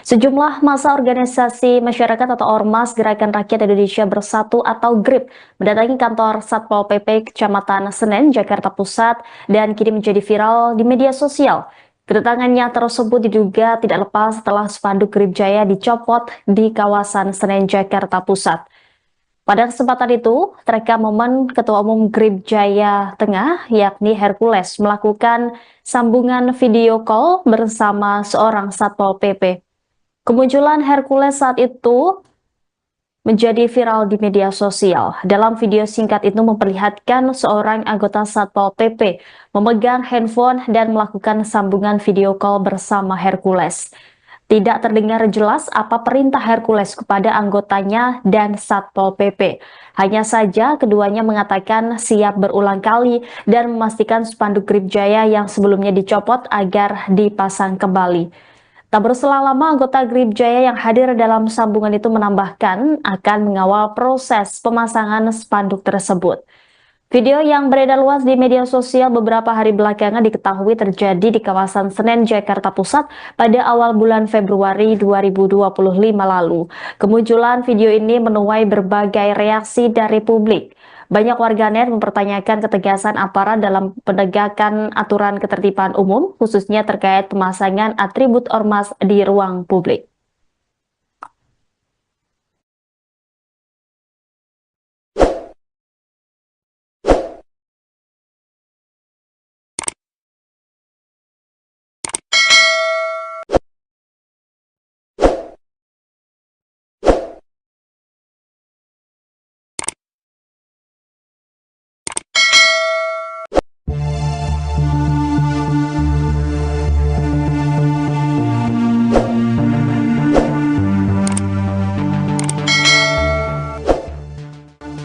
Speaker 4: Sejumlah massa organisasi masyarakat atau Ormas Gerakan Rakyat Indonesia Bersatu atau GRIP mendatangi kantor Satpol PP Kecamatan Senen, Jakarta Pusat dan kini menjadi viral di media sosial. Kedatangannya tersebut diduga tidak lepas setelah spanduk GRIP Jaya dicopot di kawasan Senen, Jakarta Pusat. Pada kesempatan itu, terekam momen Ketua Umum GRIP Jaya Tengah, yakni Hercules, melakukan sambungan video call bersama seorang Satpol PP. Kemunculan Hercules saat itu menjadi viral di media sosial. Dalam video singkat itu memperlihatkan seorang anggota Satpol PP memegang handphone dan melakukan sambungan video call bersama Hercules. Tidak terdengar jelas apa perintah Hercules kepada anggotanya dan Satpol PP. Hanya saja keduanya mengatakan siap berulang kali dan memastikan spanduk GRIP Jaya yang sebelumnya dicopot agar dipasang kembali. Tak berselang lama, anggota GRIP Jaya yang hadir dalam sambungan itu menambahkan akan mengawal proses pemasangan spanduk tersebut. Video yang beredar luas di media sosial beberapa hari belakangan diketahui terjadi di kawasan Senen, Jakarta Pusat pada awal bulan Februari 2025 lalu. Kemunculan video ini menuai berbagai reaksi dari publik. Banyak warganet mempertanyakan ketegasan aparat dalam penegakan aturan ketertiban umum, khususnya terkait pemasangan atribut ormas di ruang publik.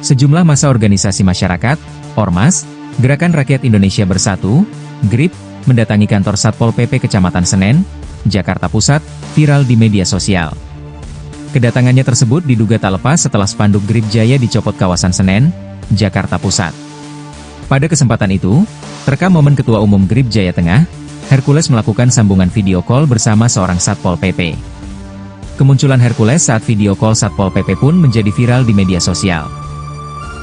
Speaker 1: Sejumlah massa organisasi masyarakat, Ormas, Gerakan Rakyat Indonesia Bersatu, GRIP, mendatangi kantor Satpol PP Kecamatan Senen, Jakarta Pusat, viral di media sosial. Kedatangannya tersebut diduga tak lepas setelah spanduk GRIP Jaya dicopot kawasan Senen, Jakarta Pusat. Pada kesempatan itu, terekam momen Ketua Umum GRIP Jaya Tengah, Hercules melakukan sambungan video call bersama seorang Satpol PP. Kemunculan Hercules saat video call Satpol PP pun menjadi viral di media sosial.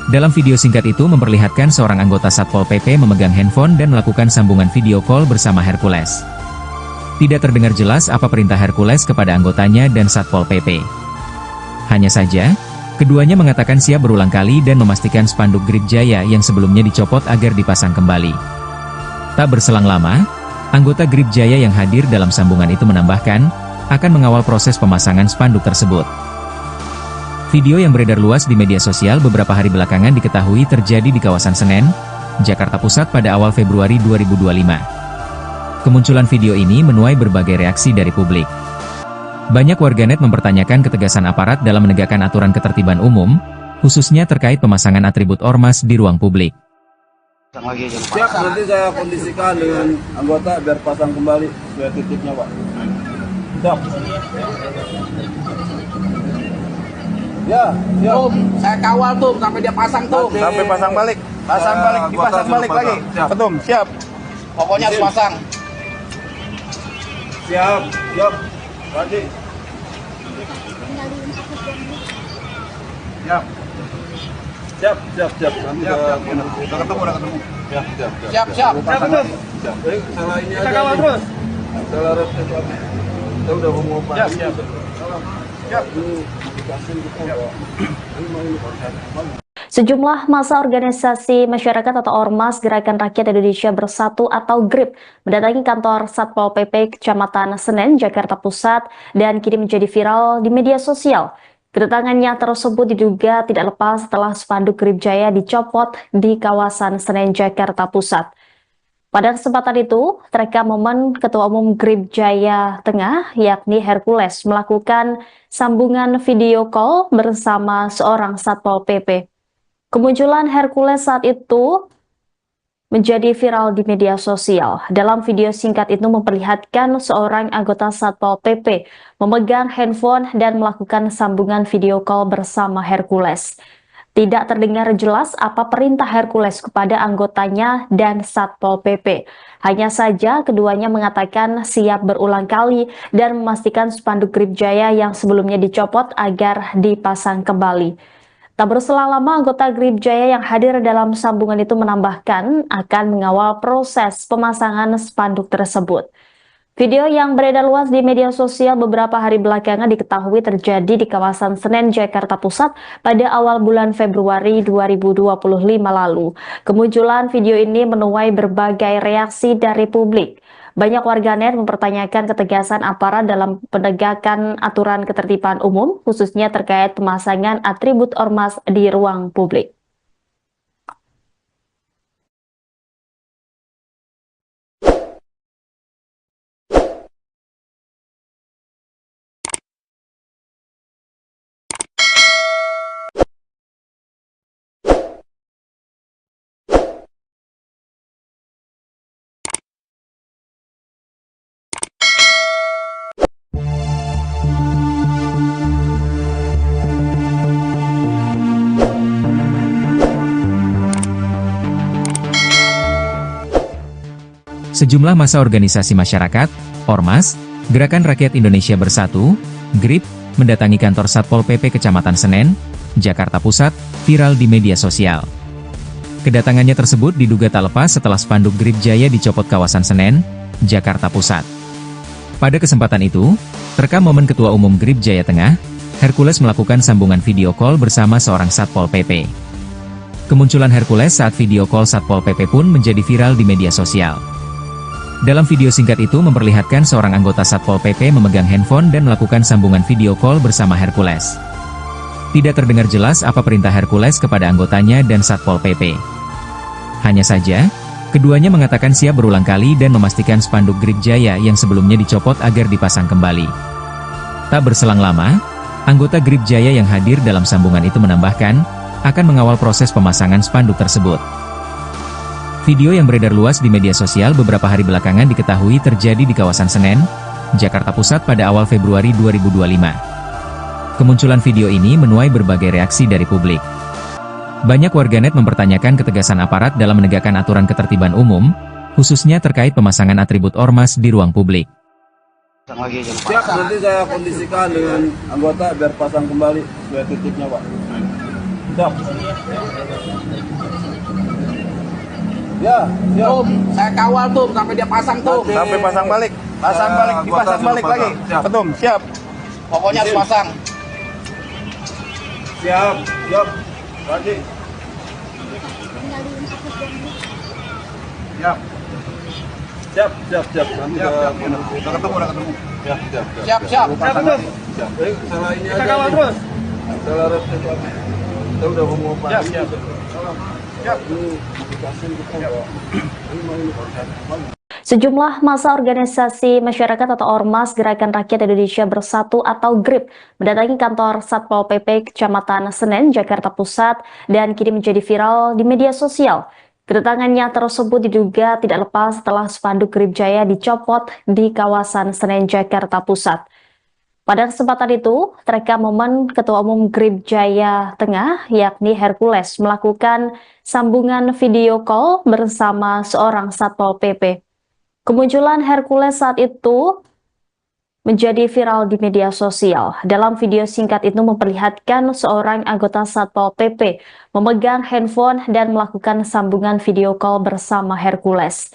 Speaker 1: Dalam video singkat itu memperlihatkan seorang anggota Satpol PP memegang handphone dan melakukan sambungan video call bersama Hercules. Tidak terdengar jelas apa perintah Hercules kepada anggotanya dan Satpol PP. Hanya saja, keduanya mengatakan siap berulang kali dan memastikan spanduk GRIP Jaya yang sebelumnya dicopot agar dipasang kembali. Tak berselang lama, anggota GRIP Jaya yang hadir dalam sambungan itu menambahkan, akan mengawal proses pemasangan spanduk tersebut. Video yang beredar luas di media sosial beberapa hari belakangan diketahui terjadi di kawasan Senen, Jakarta Pusat pada awal Februari 2025. Kemunculan video ini menuai berbagai reaksi dari publik. Banyak warganet mempertanyakan ketegasan aparat dalam menegakkan aturan ketertiban umum, khususnya terkait pemasangan atribut ormas di ruang publik.
Speaker 3: Pasang lagi aja.
Speaker 2: Siap, nanti saya kondisikan dengan anggota biar pasang kembali sesuai titiknya, Pak. Siap. Ya, siap.
Speaker 3: Tuh, saya kawal tuh sampai dia pasang tuh.
Speaker 2: Nanti-
Speaker 3: Sampai pasang balik. Pasang balik, dipasang balik lagi.
Speaker 2: Siap.
Speaker 3: Betul, siap. Pokoknya harus pasang.
Speaker 2: Siap, siap. Lagi. Siap. Siap. Nanti udah ketemu. Siap.
Speaker 3: Siap.
Speaker 2: Siap. Salah ini aja. Kita kawal terus. Salah resep lagi. Kita udah ngomong apa? Siap.
Speaker 4: Sejumlah massa organisasi masyarakat atau Ormas Gerakan Rakyat Indonesia Bersatu atau GRIP mendatangi kantor Satpol PP Kecamatan Senen, Jakarta Pusat dan kini menjadi viral di media sosial. Kedatangannya tersebut diduga tidak lepas setelah spanduk GRIP Jaya dicopot di kawasan Senen, Jakarta Pusat. Pada kesempatan itu, terekam momen Ketua Umum GRIP Jaya Tengah, yakni Hercules, melakukan sambungan video call bersama seorang Satpol PP. Kemunculan Hercules saat itu menjadi viral di media sosial. Dalam video singkat itu memperlihatkan seorang anggota Satpol PP memegang handphone dan melakukan sambungan video call bersama Hercules. Tidak terdengar jelas apa perintah Hercules kepada anggotanya dan Satpol PP. Hanya saja keduanya mengatakan siap berulang kali dan memastikan spanduk GRIP Jaya yang sebelumnya dicopot agar dipasang kembali. Tak berselang lama, anggota GRIP Jaya yang hadir dalam sambungan itu menambahkan akan mengawal proses pemasangan spanduk tersebut. Video yang beredar luas di media sosial beberapa hari belakangan diketahui terjadi di kawasan Senen, Jakarta Pusat pada awal bulan Februari 2025 lalu. Kemunculan video ini menuai berbagai reaksi dari publik. Banyak warganet mempertanyakan ketegasan aparat dalam penegakan aturan ketertiban umum, khususnya terkait pemasangan atribut ormas di ruang publik.
Speaker 1: Sejumlah massa organisasi masyarakat, Ormas, Gerakan Rakyat Indonesia Bersatu, GRIP, mendatangi kantor Satpol PP Kecamatan Senen, Jakarta Pusat, viral di media sosial. Kedatangannya tersebut diduga tak lepas setelah spanduk GRIP Jaya dicopot kawasan Senen, Jakarta Pusat. Pada kesempatan itu, terekam momen Ketua Umum GRIP Jaya Tengah, Hercules melakukan sambungan video call bersama seorang Satpol PP. Kemunculan Hercules saat video call Satpol PP pun menjadi viral di media sosial. Dalam video singkat itu memperlihatkan seorang anggota Satpol PP memegang handphone dan melakukan sambungan video call bersama Hercules. Tidak terdengar jelas apa perintah Hercules kepada anggotanya dan Satpol PP. Hanya saja, keduanya mengatakan siap berulang kali dan memastikan spanduk GRIP Jaya yang sebelumnya dicopot agar dipasang kembali. Tak berselang lama, anggota GRIP Jaya yang hadir dalam sambungan itu menambahkan, akan mengawal proses pemasangan spanduk tersebut. Video yang beredar luas di media sosial beberapa hari belakangan diketahui terjadi di kawasan Senen, Jakarta Pusat pada awal Februari 2025. Kemunculan video ini menuai berbagai reaksi dari publik. Banyak warganet mempertanyakan ketegasan aparat dalam menegakkan aturan ketertiban umum, khususnya terkait pemasangan atribut ormas di ruang publik.
Speaker 2: Siap, nanti saya kondisikan dengan anggota biar pasang kembali sesuai titiknya, Pak. Siap. Ya, siap.
Speaker 3: Saya kawal tuh sampai dia pasang tuh.
Speaker 2: Sampai pasang balik.
Speaker 3: Pasang balik, dipasang balik lagi.
Speaker 2: Siap.
Speaker 3: Betul, siap. Pokoknya harus pasang.
Speaker 2: Siap. Lagi. Siap. Nanti udah ketemu.
Speaker 3: Siap.
Speaker 2: Siap. Salah ini aja. Kita kawal terus. Salah resep lagi. Kita udah ngomong apa? Siap.
Speaker 4: Sejumlah massa organisasi masyarakat atau Ormas Gerakan Rakyat Indonesia Bersatu atau GRIP mendatangi kantor Satpol PP Kecamatan Senen, Jakarta Pusat dan kini menjadi viral di media sosial. Kedatangannya tersebut diduga tidak lepas setelah spanduk GRIP Jaya dicopot di kawasan Senen, Jakarta Pusat. Pada kesempatan itu, terekam momen Ketua Umum GRIP Jaya Tengah, yakni Hercules, melakukan sambungan video call bersama seorang Satpol PP. Kemunculan Hercules saat itu menjadi viral di media sosial. Dalam video singkat itu memperlihatkan seorang anggota Satpol PP memegang handphone dan melakukan sambungan video call bersama Hercules.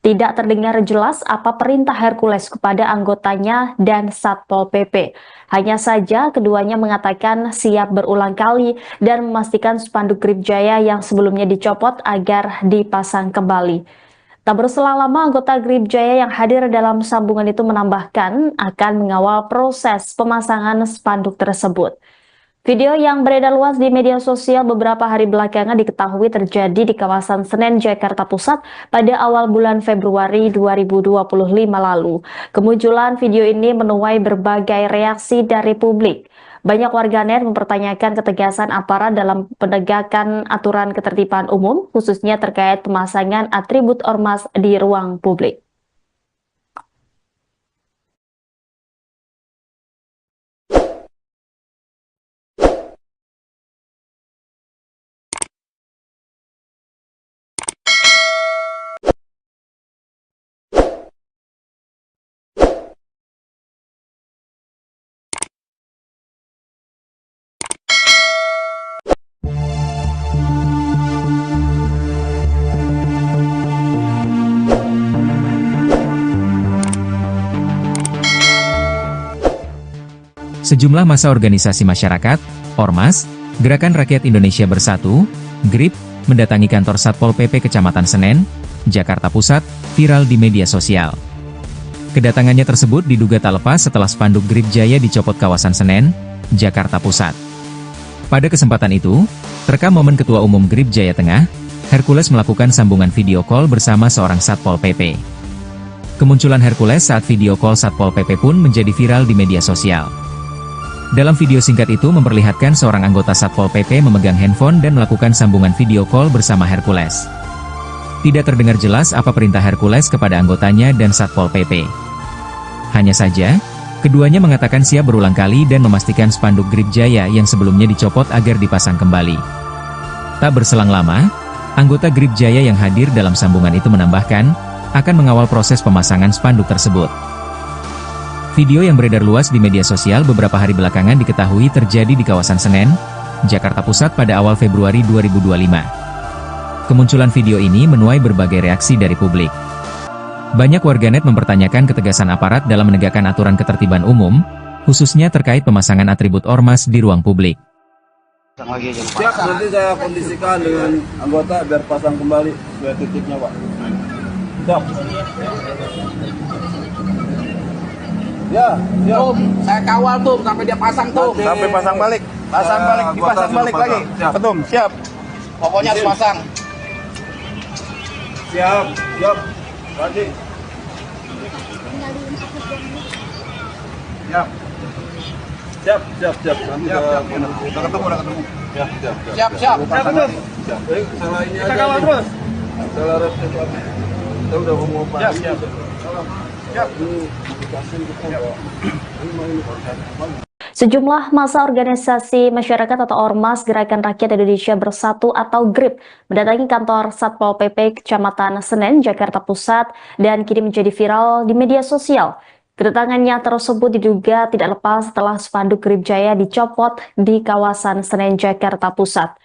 Speaker 4: Tidak terdengar jelas apa perintah Hercules kepada anggotanya dan Satpol PP. Hanya saja keduanya mengatakan siap berulang kali dan memastikan spanduk Grip Jaya yang sebelumnya dicopot agar dipasang kembali. Tak berselang lama, anggota Grip Jaya yang hadir dalam sambungan itu menambahkan akan mengawal proses pemasangan spanduk tersebut. Video yang beredar luas di media sosial beberapa hari belakangan diketahui terjadi di kawasan Senen, Jakarta Pusat pada awal bulan Februari 2025 lalu. Kemunculan video ini menuai berbagai reaksi dari publik. Banyak warganet mempertanyakan ketegasan aparat dalam penegakan aturan ketertiban umum, khususnya terkait pemasangan atribut ormas di ruang publik.
Speaker 1: Sejumlah massa organisasi masyarakat, Ormas, Gerakan Rakyat Indonesia Bersatu, GRIP, mendatangi kantor Satpol PP Kecamatan Senen, Jakarta Pusat, viral di media sosial. Kedatangannya tersebut diduga tak lepas setelah spanduk Grip Jaya dicopot kawasan Senen, Jakarta Pusat. Pada kesempatan itu, terekam momen Ketua Umum Grip Jaya Tengah, Hercules melakukan sambungan video call bersama seorang Satpol PP. Kemunculan Hercules saat video call Satpol PP pun menjadi viral di media sosial. Dalam video singkat itu memperlihatkan seorang anggota Satpol PP memegang handphone dan melakukan sambungan video call bersama Hercules. Tidak terdengar jelas apa perintah Hercules kepada anggotanya dan Satpol PP. Hanya saja, keduanya mengatakan siap berulang kali dan memastikan spanduk Grip Jaya yang sebelumnya dicopot agar dipasang kembali. Tak berselang lama, anggota Grip Jaya yang hadir dalam sambungan itu menambahkan, akan mengawal proses pemasangan spanduk tersebut. Video yang beredar luas di media sosial beberapa hari belakangan diketahui terjadi di kawasan Senen, Jakarta Pusat pada awal Februari 2025. Kemunculan video ini menuai berbagai reaksi dari publik. Banyak warganet mempertanyakan ketegasan aparat dalam menegakkan aturan ketertiban umum, khususnya terkait pemasangan atribut ormas di ruang publik.
Speaker 2: Siap, nanti saya kondisikan dengan anggota biar pasang kembali sesuai titiknya, Pak. Siap. Ya, siap.
Speaker 3: Tum, saya kawal tuh sampai dia pasang tuh.
Speaker 2: Sampai pasang balik.
Speaker 3: Pasang balik, dipasang balik lagi.
Speaker 2: Siap.
Speaker 3: Betul, siap. Pokoknya harus pasang.
Speaker 2: Siap, siap. Lagi. Siap. Siap, siap, siap. Nanti udah ketemu, udah ketemu. Siap, siap, siap.
Speaker 3: Siap, siap.
Speaker 2: Siap. Baik, salah ini aja. Kita kawal terus. Salah resep lagi. Kita udah ngomong apa? Siap, siap. Siap.
Speaker 4: Sejumlah massa organisasi masyarakat atau Ormas Gerakan Rakyat Indonesia Bersatu atau GRIP mendatangi kantor Satpol PP Kecamatan Senen, Jakarta Pusat dan kini menjadi viral di media sosial. Kedatangannya tersebut diduga tidak lepas setelah spanduk Grip Jaya dicopot di kawasan Senen, Jakarta Pusat.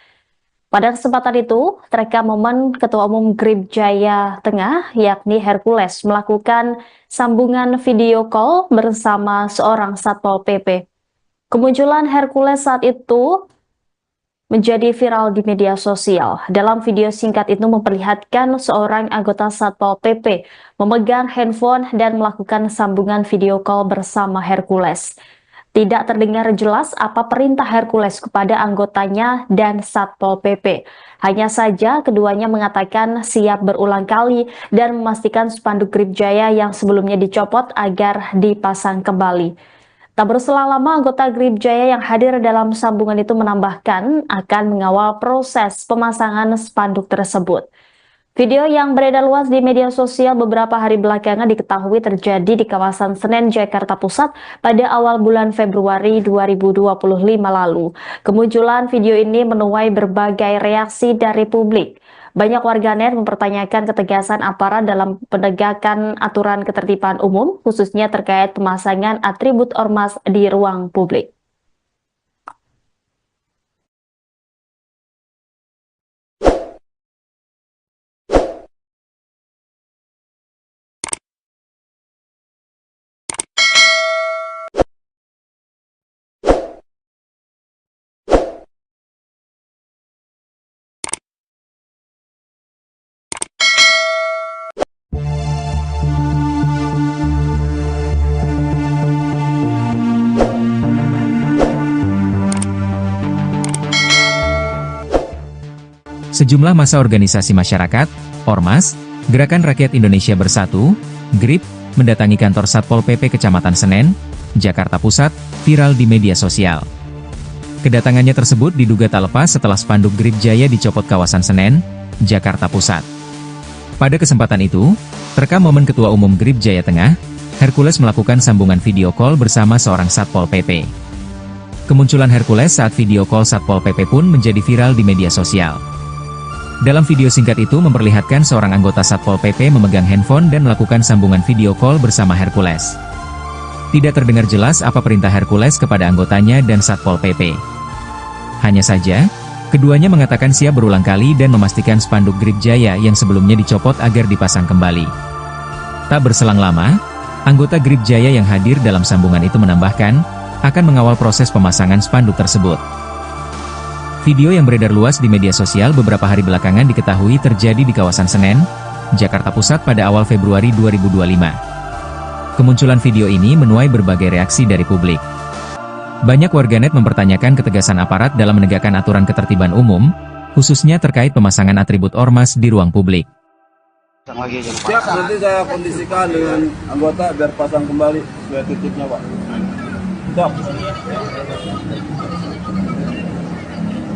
Speaker 4: Pada kesempatan itu, terekam momen Ketua Umum Grip Jaya Tengah, yakni Hercules, melakukan sambungan video call bersama seorang Satpol PP. Kemunculan Hercules saat itu menjadi viral di media sosial. Dalam video singkat itu memperlihatkan seorang anggota Satpol PP memegang handphone dan melakukan sambungan video call bersama Hercules. Tidak terdengar jelas apa perintah Hercules kepada anggotanya dan Satpol PP. Hanya saja keduanya mengatakan siap berulang kali dan memastikan spanduk Grip Jaya yang sebelumnya dicopot agar dipasang kembali. Tak berselang lama, anggota Grip Jaya yang hadir dalam sambungan itu menambahkan akan mengawal proses pemasangan spanduk tersebut. Video yang beredar luas di media sosial beberapa hari belakangan diketahui terjadi di kawasan Senen, Jakarta Pusat pada awal bulan Februari 2025 lalu. Kemunculan video ini menuai berbagai reaksi dari publik. Banyak warganet mempertanyakan ketegasan aparat dalam penegakan aturan ketertiban umum, khususnya terkait pemasangan atribut ormas di ruang publik.
Speaker 1: Sejumlah massa organisasi masyarakat, Ormas, Gerakan Rakyat Indonesia Bersatu, GRIP, mendatangi kantor Satpol PP Kecamatan Senen, Jakarta Pusat, viral di media sosial. Kedatangannya tersebut diduga tak lepas setelah spanduk GRIP Jaya dicopot kawasan Senen, Jakarta Pusat. Pada kesempatan itu, terekam momen Ketua Umum GRIP Jaya Tengah, Hercules melakukan sambungan video call bersama seorang Satpol PP. Kemunculan Hercules saat video call Satpol PP pun menjadi viral di media sosial. Dalam video singkat itu memperlihatkan seorang anggota Satpol PP memegang handphone dan melakukan sambungan video call bersama Hercules. Tidak terdengar jelas apa perintah Hercules kepada anggotanya dan Satpol PP. Hanya saja, keduanya mengatakan siap berulang kali dan memastikan spanduk GRIP Jaya yang sebelumnya dicopot agar dipasang kembali. Tak berselang lama, anggota GRIP Jaya yang hadir dalam sambungan itu menambahkan, akan mengawal proses pemasangan spanduk tersebut. Video yang beredar luas di media sosial beberapa hari belakangan diketahui terjadi di kawasan Senen, Jakarta Pusat pada awal Februari 2025. Kemunculan video ini menuai berbagai reaksi dari publik. Banyak warganet mempertanyakan ketegasan aparat dalam menegakkan aturan ketertiban umum, khususnya terkait pemasangan atribut ormas di ruang publik.
Speaker 2: Siap, nanti saya kondisikan dengan anggota biar pasang kembali sesuai titiknya, Pak. Siap.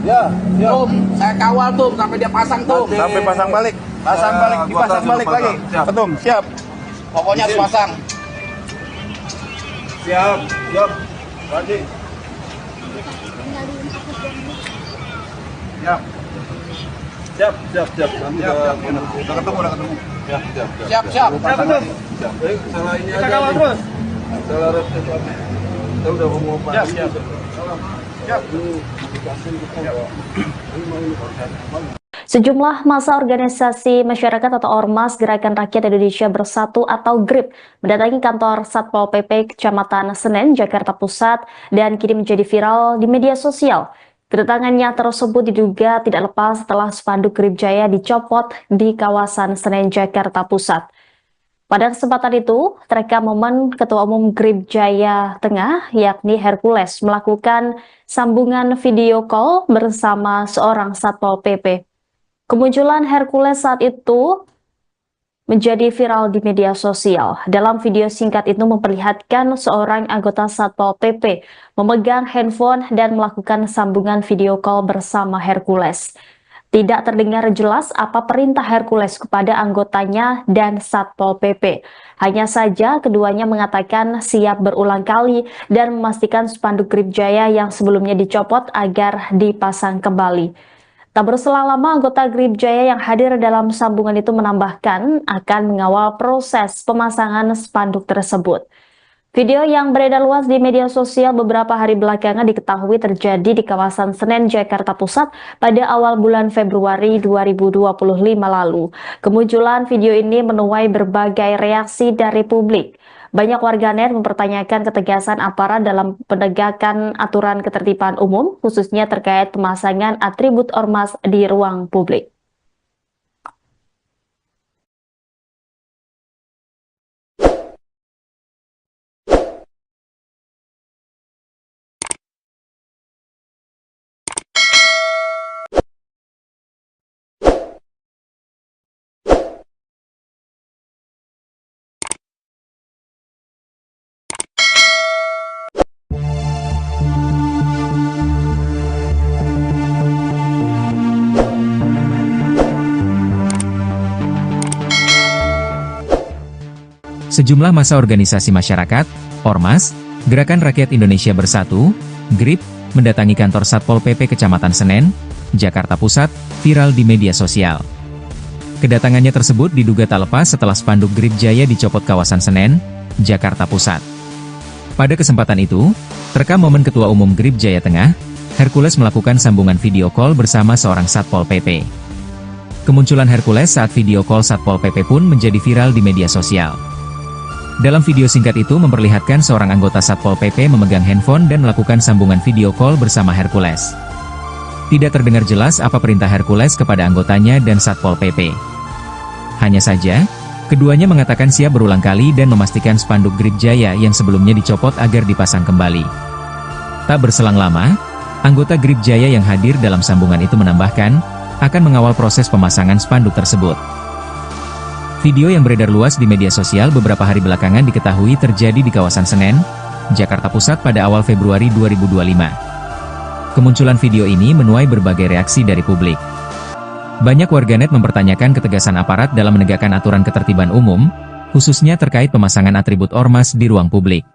Speaker 2: Ya, siap.
Speaker 3: Saya kawal tuh sampai dia pasang tuh.
Speaker 2: Sampai pasang balik.
Speaker 3: Pasang balik, dipasang balik lagi.
Speaker 2: Siap.
Speaker 3: Betul, siap. Pokoknya harus pasang.
Speaker 2: Siap, siap. Lagi. Siap. Siap, siap, siap. Nanti udah ketemu. Siap, siap,
Speaker 3: Siap, siap.
Speaker 2: Siap. Salah ini aja. Kawal terus. Salah resep. Kita udah mau pasang. Siap, siap. Siap.
Speaker 4: Sejumlah massa organisasi masyarakat atau Ormas Gerakan Rakyat Indonesia Bersatu atau GRIP mendatangi kantor Satpol PP Kecamatan Senen, Jakarta Pusat dan kini menjadi viral di media sosial. Kedatangannya tersebut diduga tidak lepas setelah spanduk GRIP Jaya dicopot di kawasan Senen, Jakarta Pusat. Pada kesempatan itu, terekam momen Ketua Umum GRIP Jaya Tengah, yakni Hercules, melakukan sambungan video call bersama seorang Satpol PP. Kemunculan Hercules saat itu menjadi viral di media sosial. Dalam video singkat itu memperlihatkan seorang anggota Satpol PP memegang handphone dan melakukan sambungan video call bersama Hercules. Tidak terdengar jelas apa perintah Hercules kepada anggotanya dan Satpol PP. Hanya saja keduanya mengatakan siap berulang kali dan memastikan spanduk GRIP Jaya yang sebelumnya dicopot agar dipasang kembali. Tak berselang lama anggota GRIP Jaya yang hadir dalam sambungan itu menambahkan akan mengawal proses pemasangan spanduk tersebut. Video yang beredar luas di media sosial beberapa hari belakangan diketahui terjadi di kawasan Senen, Jakarta Pusat pada awal bulan Februari 2025 lalu. Kemunculan video ini menuai berbagai reaksi dari publik. Banyak warganet mempertanyakan ketegasan aparat dalam penegakan aturan ketertiban umum, khususnya terkait pemasangan atribut ormas di ruang publik.
Speaker 1: Sejumlah massa organisasi masyarakat, Ormas, Gerakan Rakyat Indonesia Bersatu, GRIP, mendatangi kantor Satpol PP Kecamatan Senen, Jakarta Pusat, viral di media sosial. Kedatangannya tersebut diduga tak lepas setelah spanduk Grip Jaya dicopot kawasan Senen, Jakarta Pusat. Pada kesempatan itu, terekam momen Ketua Umum Grip Jaya Tengah, Hercules melakukan sambungan video call bersama seorang Satpol PP. Kemunculan Hercules saat video call Satpol PP pun menjadi viral di media sosial. Dalam video singkat itu memperlihatkan seorang anggota Satpol PP memegang handphone dan melakukan sambungan video call bersama Hercules. Tidak terdengar jelas apa perintah Hercules kepada anggotanya dan Satpol PP. Hanya saja, keduanya mengatakan siap berulang kali dan memastikan spanduk Grip Jaya yang sebelumnya dicopot agar dipasang kembali. Tak berselang lama, anggota Grip Jaya yang hadir dalam sambungan itu menambahkan, akan mengawal proses pemasangan spanduk tersebut. Video yang beredar luas di media sosial beberapa hari belakangan diketahui terjadi di kawasan Senen, Jakarta Pusat pada awal Februari 2025. Kemunculan video ini menuai berbagai reaksi dari publik. Banyak warganet mempertanyakan ketegasan aparat dalam menegakkan aturan ketertiban umum, khususnya terkait pemasangan atribut ormas di ruang publik.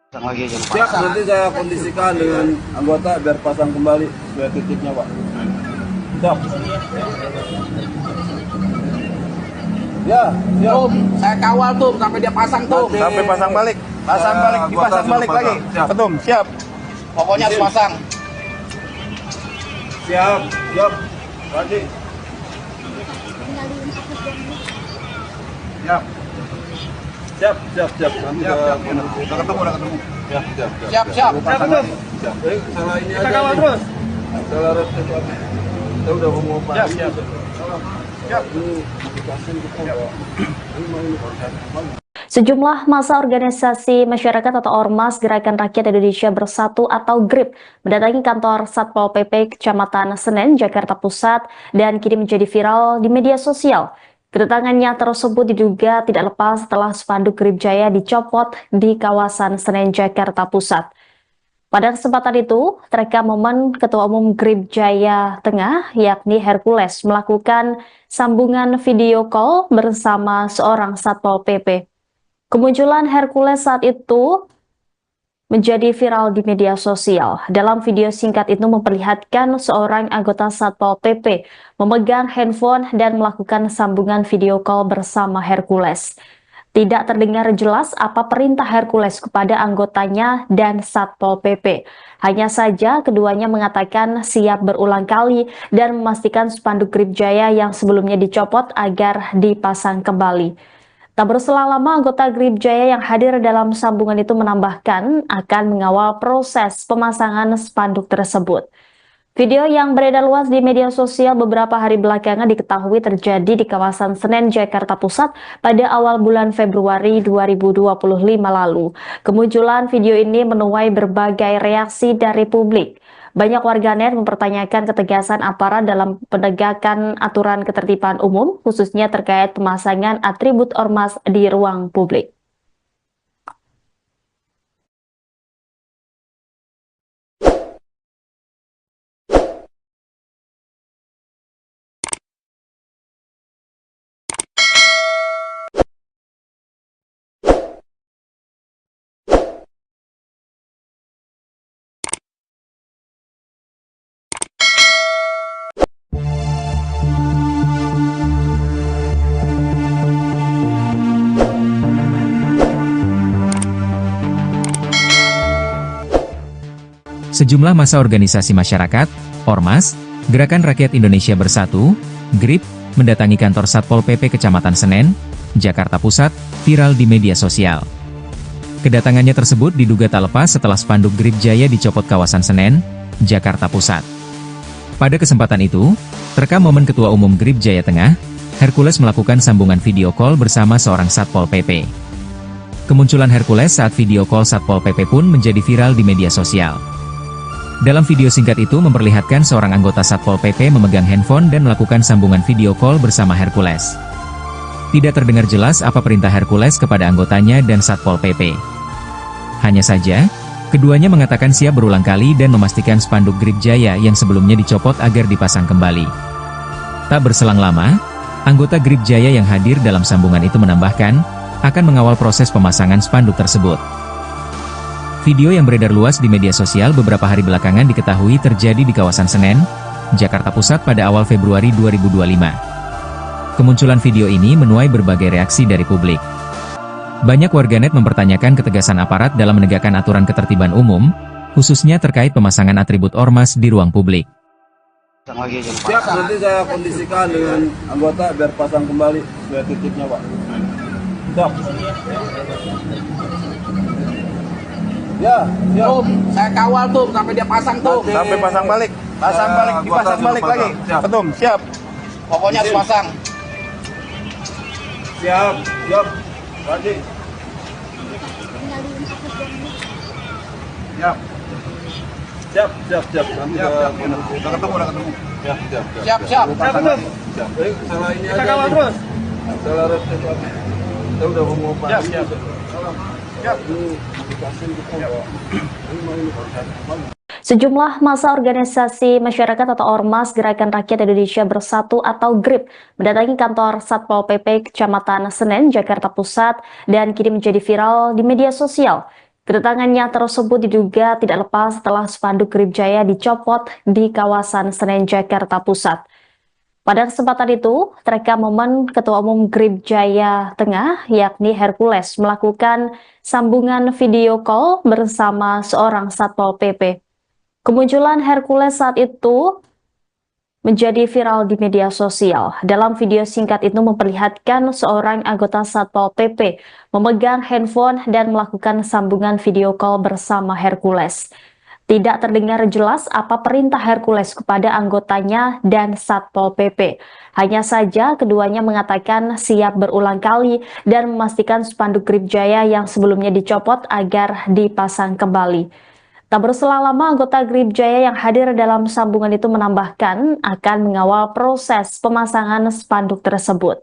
Speaker 2: Siap, nanti saya kondisikan dengan anggota biar pasang kembali sesuai titiknya, Pak. Siap. Ya, siap.
Speaker 3: Tuh, saya kawal tuh sampai dia pasang tuh.
Speaker 2: Nanti-
Speaker 3: Sampai pasang balik. Pasang balik, dipasang
Speaker 2: anggota
Speaker 3: balik
Speaker 2: suruh
Speaker 3: lagi.
Speaker 2: pasang. Siap.
Speaker 3: Betul, siap. Pokoknya harus pasang.
Speaker 2: Siap, siap. Lagi. Siap. Siap, siap, siap. Nanti saya kondisikan. Udah ketemu. Siap, siap,
Speaker 3: Siap, siap.
Speaker 2: Siap. Salah ini aja. Kita kawal terus. Salah reset lagi. Kita udah ngomong apa?
Speaker 3: Siap, siap.
Speaker 2: Siap.
Speaker 4: Sejumlah massa organisasi masyarakat atau Ormas Gerakan Rakyat Indonesia Bersatu atau GRIP mendatangi kantor Satpol PP Kecamatan Senen, Jakarta Pusat dan kini menjadi viral di media sosial. Kedatangannya tersebut diduga tidak lepas setelah spanduk Grip Jaya dicopot di kawasan Senen, Jakarta Pusat. Pada kesempatan itu, terekam momen Ketua Umum Grip Jaya Tengah, yakni Hercules, melakukan sambungan video call bersama seorang Satpol PP. Kemunculan Hercules saat itu menjadi viral di media sosial. Dalam video singkat itu memperlihatkan seorang anggota Satpol PP memegang handphone dan melakukan sambungan video call bersama Hercules. Tidak terdengar jelas apa perintah Hercules kepada anggotanya dan Satpol PP. Hanya saja keduanya mengatakan siap berulang kali dan memastikan spanduk Grip Jaya yang sebelumnya dicopot agar dipasang kembali. Tak berselang lama, anggota Grip Jaya yang hadir dalam sambungan itu menambahkan akan mengawal proses pemasangan spanduk tersebut. Video yang beredar luas di media sosial beberapa hari belakangan diketahui terjadi di kawasan Senen, Jakarta Pusat pada awal bulan Februari 2025 lalu. Kemunculan video ini menuai berbagai reaksi dari publik. Banyak warganet mempertanyakan ketegasan aparat dalam penegakan aturan ketertiban umum, khususnya terkait pemasangan atribut ormas di ruang publik.
Speaker 1: Sejumlah massa organisasi masyarakat, Ormas, Gerakan Rakyat Indonesia Bersatu, GRIP, mendatangi kantor Satpol PP Kecamatan Senen, Jakarta Pusat, viral di media sosial. Kedatangannya tersebut diduga tak lepas setelah spanduk Grip Jaya dicopot kawasan Senen, Jakarta Pusat. Pada kesempatan itu, terekam momen Ketua Umum Grip Jaya Tengah, Hercules melakukan sambungan video call bersama seorang Satpol PP. Kemunculan Hercules saat video call Satpol PP pun menjadi viral di media sosial. Dalam video singkat itu memperlihatkan seorang anggota Satpol PP memegang handphone dan melakukan sambungan video call bersama Hercules. Tidak terdengar jelas apa perintah Hercules kepada anggotanya dan Satpol PP. Hanya saja, keduanya mengatakan siap berulang kali dan memastikan spanduk Grip Jaya yang sebelumnya dicopot agar dipasang kembali. Tak berselang lama, anggota Grip Jaya yang hadir dalam sambungan itu menambahkan, akan mengawal proses pemasangan spanduk tersebut. Video yang beredar luas di media sosial beberapa hari belakangan diketahui terjadi di kawasan Senen, Jakarta Pusat pada awal Februari 2025. Kemunculan video ini menuai berbagai reaksi dari publik. Banyak warganet mempertanyakan ketegasan aparat dalam menegakkan aturan ketertiban umum, khususnya terkait pemasangan atribut ormas di ruang publik.
Speaker 2: Siap, nanti saya kondisikan dengan anggota biar pasang kembali sesuai titiknya, Pak. Siap. Ya, siap.
Speaker 3: Tuh, saya kawal tuh sampai dia pasang tuh.
Speaker 2: Sampai pasang balik.
Speaker 3: Pasang balik, dipasang balik lagi.
Speaker 2: Siap.
Speaker 3: Ketum, siap. Pokoknya harus pasang.
Speaker 2: Siap, siap. Lagi. Siap. Siap, siap, siap. Nanti udah ketemu. Siap, siap,
Speaker 3: Siap, siap.
Speaker 2: Siap. Salah ini aja. Kawal terus. Salah reset aja. Kita udah mau pasang. Siap, siap. Siap.
Speaker 4: Sejumlah massa organisasi masyarakat atau Ormas Gerakan Rakyat Indonesia Bersatu atau GRIP mendatangi kantor Satpol PP Kecamatan Senen, Jakarta Pusat dan kini menjadi viral di media sosial. Kedatangannya tersebut diduga tidak lepas setelah spanduk GRIP Jaya dicopot di kawasan Senen, Jakarta Pusat. Pada kesempatan itu, terekam momen Ketua Umum GRIP Jaya Tengah, yakni Hercules, melakukan sambungan video call bersama seorang Satpol PP. Kemunculan Hercules saat itu menjadi viral di media sosial. Dalam video singkat itu memperlihatkan seorang anggota Satpol PP memegang handphone dan melakukan sambungan video call bersama Hercules. Tidak terdengar jelas apa perintah Hercules kepada anggotanya dan Satpol PP. Hanya saja keduanya mengatakan siap berulang kali dan memastikan spanduk GRIP Jaya yang sebelumnya dicopot agar dipasang kembali. Tak berselang lama, anggota GRIP Jaya yang hadir dalam sambungan itu menambahkan akan mengawal proses pemasangan spanduk tersebut.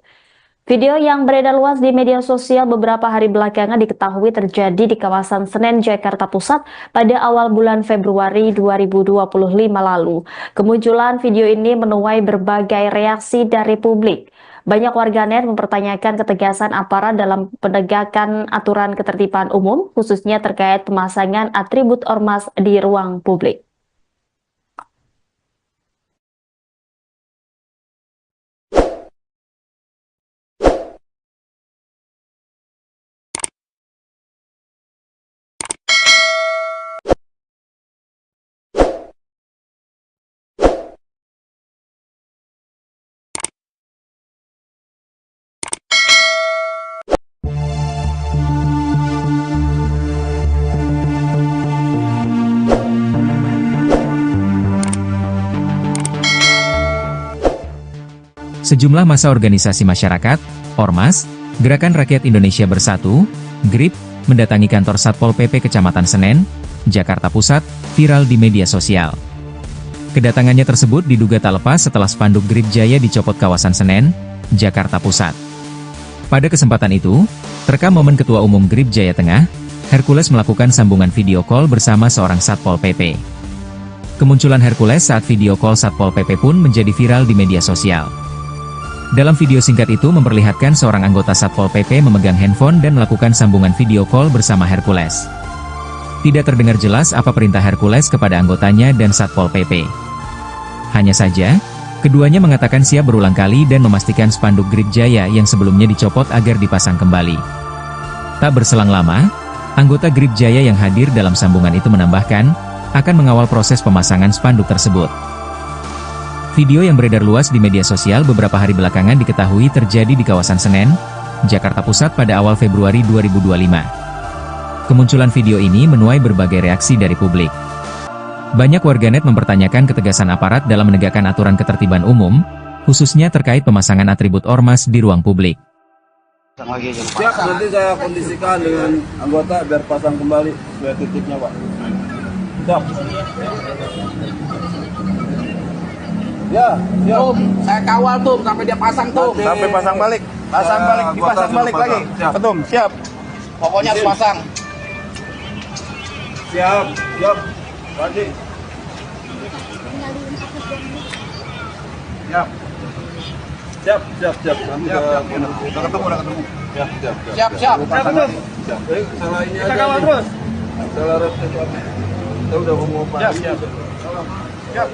Speaker 4: Video yang beredar luas di media sosial beberapa hari belakangan diketahui terjadi di kawasan Senen, Jakarta Pusat pada awal bulan Februari 2025 lalu. Kemunculan video ini menuai berbagai reaksi dari publik. Banyak warganet mempertanyakan ketegasan aparat dalam penegakan aturan ketertiban umum, khususnya terkait pemasangan atribut ormas di ruang publik.
Speaker 1: Sejumlah massa organisasi masyarakat, Ormas, Gerakan Rakyat Indonesia Bersatu, GRIP, mendatangi kantor Satpol PP Kecamatan Senen, Jakarta Pusat, viral di media sosial. Kedatangannya tersebut diduga tak lepas setelah spanduk GRIP Jaya dicopot kawasan Senen, Jakarta Pusat. Pada kesempatan itu, terekam momen Ketua Umum GRIP Jaya Tengah, Hercules melakukan sambungan video call bersama seorang Satpol PP. Kemunculan Hercules saat video call Satpol PP pun menjadi viral di media sosial. Dalam video singkat itu memperlihatkan seorang anggota Satpol PP memegang handphone dan melakukan sambungan video call bersama Hercules. Tidak terdengar jelas apa perintah Hercules kepada anggotanya dan Satpol PP. Hanya saja, keduanya mengatakan siap berulang kali dan memastikan spanduk GRIP Jaya yang sebelumnya dicopot agar dipasang kembali. Tak berselang lama, anggota GRIP Jaya yang hadir dalam sambungan itu menambahkan, akan mengawal proses pemasangan spanduk tersebut. Video yang beredar luas di media sosial beberapa hari belakangan diketahui terjadi di kawasan Senen, Jakarta Pusat pada awal Februari 2025. Kemunculan video ini menuai berbagai reaksi dari publik. Banyak warganet mempertanyakan ketegasan aparat dalam menegakkan aturan ketertiban umum, khususnya terkait pemasangan atribut ormas di ruang publik.
Speaker 2: Siap, nanti saya kondisikan dengan anggota biar pasang kembali sesuai titiknya, Pak. Siap. Ya, siap.
Speaker 3: Tuh, saya kawal tuh sampai dia pasang tuh.
Speaker 2: Sampai pasang balik.
Speaker 3: Pasang balik, dipasang balik lagi.
Speaker 2: Siap.
Speaker 3: Ketum, siap. Pokoknya harus pasang.
Speaker 2: Siap, siap. Lagi. Siap. Siap, siap, siap. Nanti udah ketemu. Siap, siap,
Speaker 3: Siap, siap.
Speaker 2: Siap. Salah ini aja. Kawal terus. Salah reset aja. Kita udah mau pasang. Siap, siap. Siap.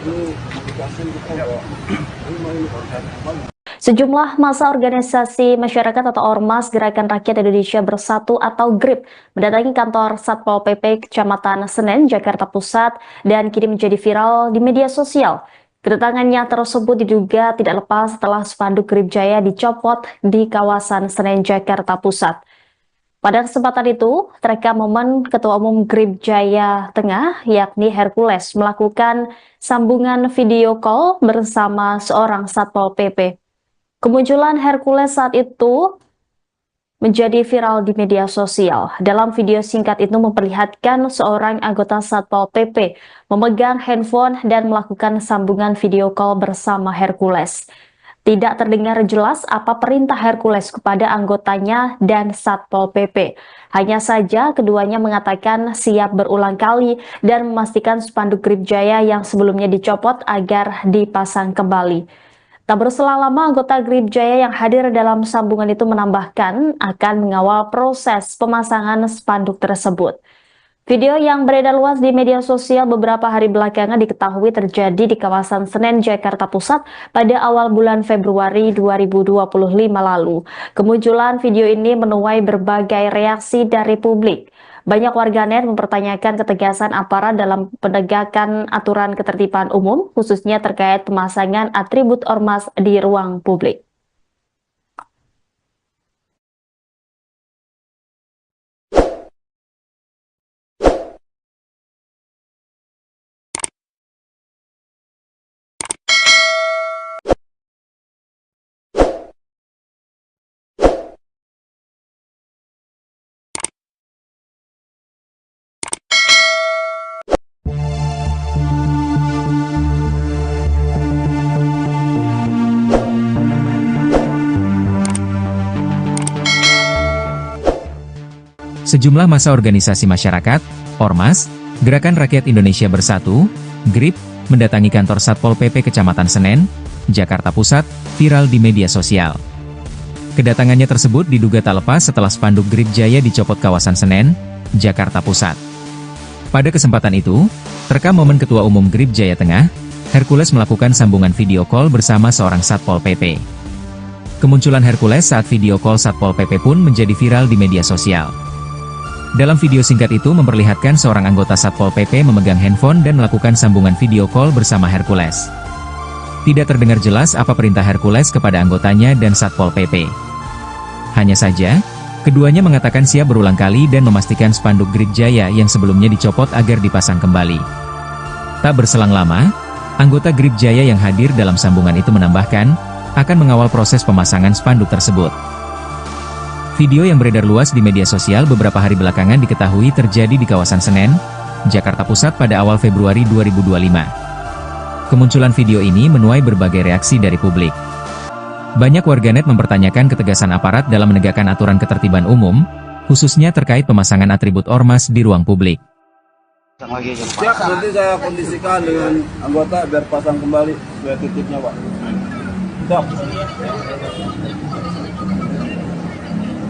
Speaker 4: Sejumlah massa organisasi masyarakat atau Ormas Gerakan Rakyat Indonesia Bersatu atau GRIP mendatangi kantor Satpol PP Kecamatan Senen, Jakarta Pusat dan kini menjadi viral di media sosial. Kedatangannya tersebut diduga tidak lepas setelah spanduk GRIP Jaya dicopot di kawasan Senen, Jakarta Pusat. Pada kesempatan itu, terekam momen Ketua Umum GRIP Jaya Tengah, yakni Hercules, melakukan sambungan video call bersama seorang Satpol PP. Kemunculan Hercules saat itu menjadi viral di media sosial. Dalam video singkat itu memperlihatkan seorang anggota Satpol PP memegang handphone dan melakukan sambungan video call bersama Hercules. Tidak terdengar jelas apa perintah Hercules kepada anggotanya dan Satpol PP. Hanya saja keduanya mengatakan siap berulang kali dan memastikan spanduk GRIP Jaya yang sebelumnya dicopot agar dipasang kembali. Tak berselang lama, anggota GRIP Jaya yang hadir dalam sambungan itu menambahkan akan mengawal proses pemasangan spanduk tersebut. Video yang beredar luas di media sosial beberapa hari belakangan diketahui terjadi di kawasan Senen, Jakarta Pusat pada awal bulan Februari 2025 lalu. Kemunculan video ini menuai berbagai reaksi dari publik. Banyak warganet mempertanyakan ketegasan aparat dalam penegakan aturan ketertiban umum, khususnya terkait pemasangan atribut ormas di ruang publik.
Speaker 1: Sejumlah massa organisasi masyarakat, Ormas, Gerakan Rakyat Indonesia Bersatu, GRIP, mendatangi kantor Satpol PP Kecamatan Senen, Jakarta Pusat, viral di media sosial. Kedatangannya tersebut diduga tak lepas setelah spanduk GRIP Jaya dicopot kawasan Senen, Jakarta Pusat. Pada kesempatan itu, terekam momen Ketua Umum GRIP Jaya Tengah, Hercules melakukan sambungan video call bersama seorang Satpol PP. Kemunculan Hercules saat video call Satpol PP pun menjadi viral di media sosial. Dalam video singkat itu memperlihatkan seorang anggota Satpol PP memegang handphone dan melakukan sambungan video call bersama Hercules. Tidak terdengar jelas apa perintah Hercules kepada anggotanya dan Satpol PP. Hanya saja, keduanya mengatakan siap berulang kali dan memastikan spanduk GRIP Jaya yang sebelumnya dicopot agar dipasang kembali. Tak berselang lama, anggota GRIP Jaya yang hadir dalam sambungan itu menambahkan, akan mengawal proses pemasangan spanduk tersebut. Video yang beredar luas di media sosial beberapa hari belakangan diketahui terjadi di kawasan Senen, Jakarta Pusat pada awal Februari 2025. Kemunculan video ini menuai berbagai reaksi dari publik. Banyak warganet mempertanyakan ketegasan aparat dalam menegakkan aturan ketertiban umum, khususnya terkait pemasangan atribut ormas di ruang publik.
Speaker 2: Siap, nanti saya kondisikan dengan anggota biar pasang kembali sesuai titiknya, Pak. Siap.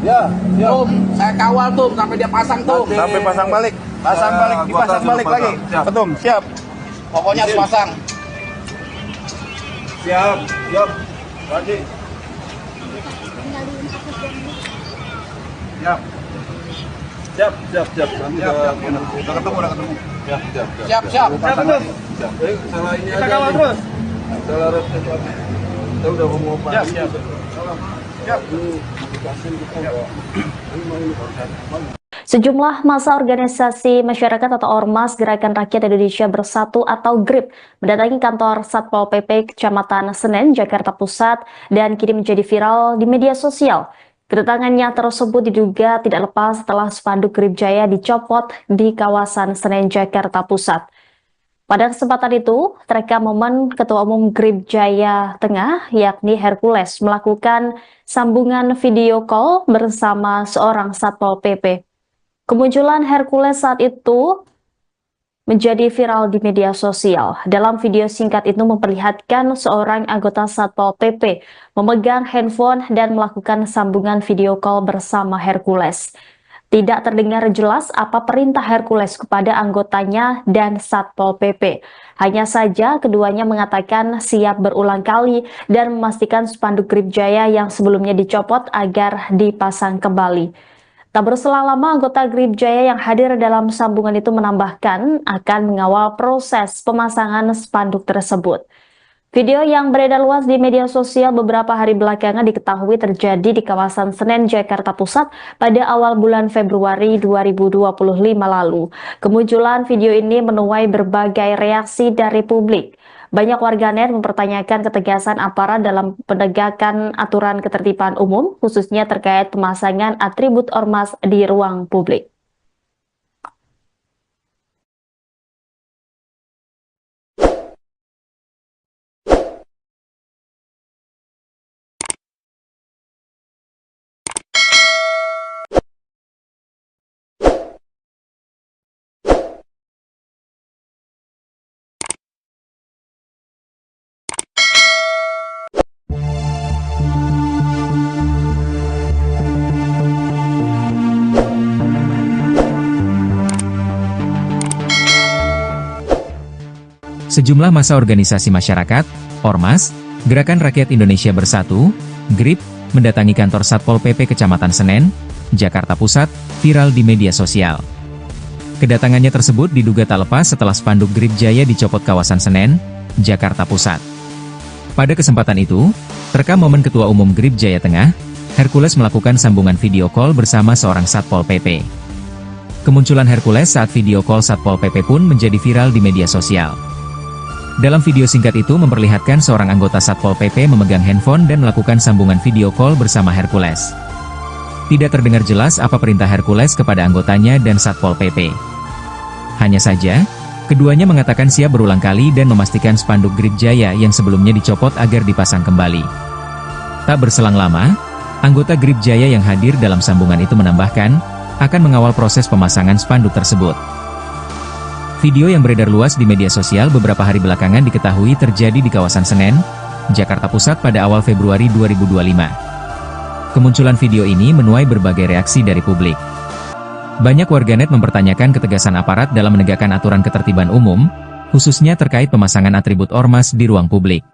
Speaker 2: Ya,
Speaker 3: Tum, saya kawal tuh sampai dia pasang tuh.
Speaker 2: Sampai pasang balik.
Speaker 3: Pasang balik, dipasang balik lagi.
Speaker 2: Siap.
Speaker 3: Betul, siap. Pokoknya harus pasang.
Speaker 2: Siap, siap. Lagi. Siap. Siap, siap, siap. Nanti udah ketemu, udah ketemu. Siap, siap,
Speaker 3: Siap, siap.
Speaker 2: Siap. Salah ini aja. Kita kawal terus. Salah resep. Kita udah mau pasang. Siap, siap.
Speaker 4: Sejumlah massa organisasi masyarakat atau Ormas Gerakan Rakyat Indonesia Bersatu atau GRIP mendatangi kantor Satpol PP Kecamatan Senen, Jakarta Pusat dan kini menjadi viral di media sosial. Kedatangannya tersebut diduga tidak lepas setelah spanduk GRIP Jaya dicopot di kawasan Senen, Jakarta Pusat. Pada kesempatan itu, terekam momen Ketua Umum GRIP Jaya Tengah, yakni Hercules, melakukan sambungan video call bersama seorang Satpol PP. Kemunculan Hercules saat itu menjadi viral di media sosial. Dalam video singkat itu memperlihatkan seorang anggota Satpol PP memegang handphone dan melakukan sambungan video call bersama Hercules. Tidak terdengar jelas apa perintah Hercules kepada anggotanya dan Satpol PP. Hanya saja keduanya mengatakan siap berulang kali dan memastikan spanduk Grip Jaya yang sebelumnya dicopot agar dipasang kembali. Tak berselang lama, anggota Grip Jaya yang hadir dalam sambungan itu menambahkan akan mengawal proses pemasangan spanduk tersebut. Video yang beredar luas di media sosial beberapa hari belakangan diketahui terjadi di kawasan Senen, Jakarta Pusat pada awal bulan Februari 2025 lalu. Kemunculan video ini menuai berbagai reaksi dari publik. Banyak warganet mempertanyakan ketegasan aparat dalam penegakan aturan ketertiban umum, khususnya terkait pemasangan atribut ormas di ruang publik.
Speaker 1: Sejumlah massa organisasi masyarakat, Ormas, Gerakan Rakyat Indonesia Bersatu, GRIP, mendatangi kantor Satpol PP Kecamatan Senen, Jakarta Pusat, viral di media sosial. Kedatangannya tersebut diduga tak lepas setelah spanduk Grip Jaya dicopot kawasan Senen, Jakarta Pusat. Pada kesempatan itu, terekam momen Ketua Umum Grip Jaya Tengah, Hercules melakukan sambungan video call bersama seorang Satpol PP. Kemunculan Hercules saat video call Satpol PP pun menjadi viral di media sosial. Dalam video singkat itu memperlihatkan seorang anggota Satpol PP memegang handphone dan melakukan sambungan video call bersama Hercules. Tidak terdengar jelas apa perintah Hercules kepada anggotanya dan Satpol PP. Hanya saja, keduanya mengatakan siap berulang kali dan memastikan spanduk Grip Jaya yang sebelumnya dicopot agar dipasang kembali. Tak berselang lama, anggota Grip Jaya yang hadir dalam sambungan itu menambahkan, akan mengawal proses pemasangan spanduk tersebut. Video yang beredar luas di media sosial beberapa hari belakangan diketahui terjadi di kawasan Senen, Jakarta Pusat pada awal Februari 2025. Kemunculan video ini menuai berbagai reaksi dari publik. Banyak warganet mempertanyakan ketegasan aparat dalam menegakkan aturan ketertiban umum, khususnya terkait pemasangan atribut ormas di ruang publik.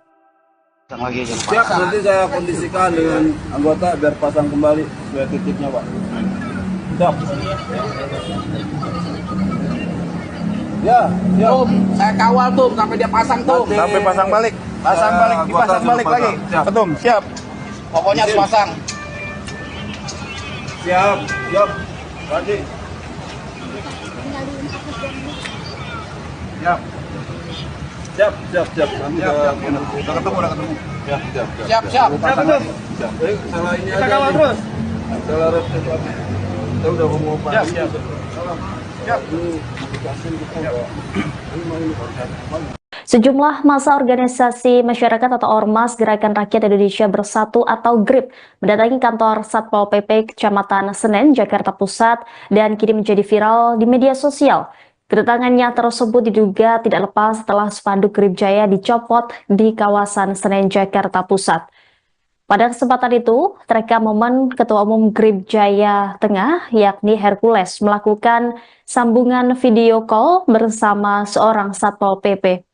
Speaker 2: Siap, nanti saya kondisikan dengan anggota biar pasang kembali sesuai titiknya, Pak. Siap. Ya, siap.
Speaker 3: Tum, saya kawal Tum sampai dia pasang Tum.
Speaker 2: Nanti-
Speaker 3: Sampai pasang balik. Pasang
Speaker 2: Ya,
Speaker 3: balik,
Speaker 2: anggota
Speaker 3: dipasang
Speaker 2: suruh
Speaker 3: balik
Speaker 2: pasang.
Speaker 3: lagi.
Speaker 2: Siap.
Speaker 3: Tum, siap. Pokoknya harus pasang.
Speaker 2: Siap, siap. Lagi. Siap. Siap. Nanti udah ketemu. Siap.
Speaker 3: Siap, siap.
Speaker 2: Siap. Salah ini aja. Kawal terus. Salah red itu apa? Kita udah mau pasang.
Speaker 3: Siap.
Speaker 2: Siap.
Speaker 4: Sejumlah massa organisasi masyarakat atau Ormas Gerakan Rakyat Indonesia Bersatu atau GRIP mendatangi kantor Satpol PP Kecamatan Senen, Jakarta Pusat dan kini menjadi viral di media sosial. Kedatangannya tersebut diduga tidak lepas setelah spanduk Grip Jaya dicopot di kawasan Senen, Jakarta Pusat. Pada kesempatan itu, terekam momen Ketua Umum Grip Jaya Tengah, yakni Hercules, melakukan sambungan video call bersama seorang Satpol PP.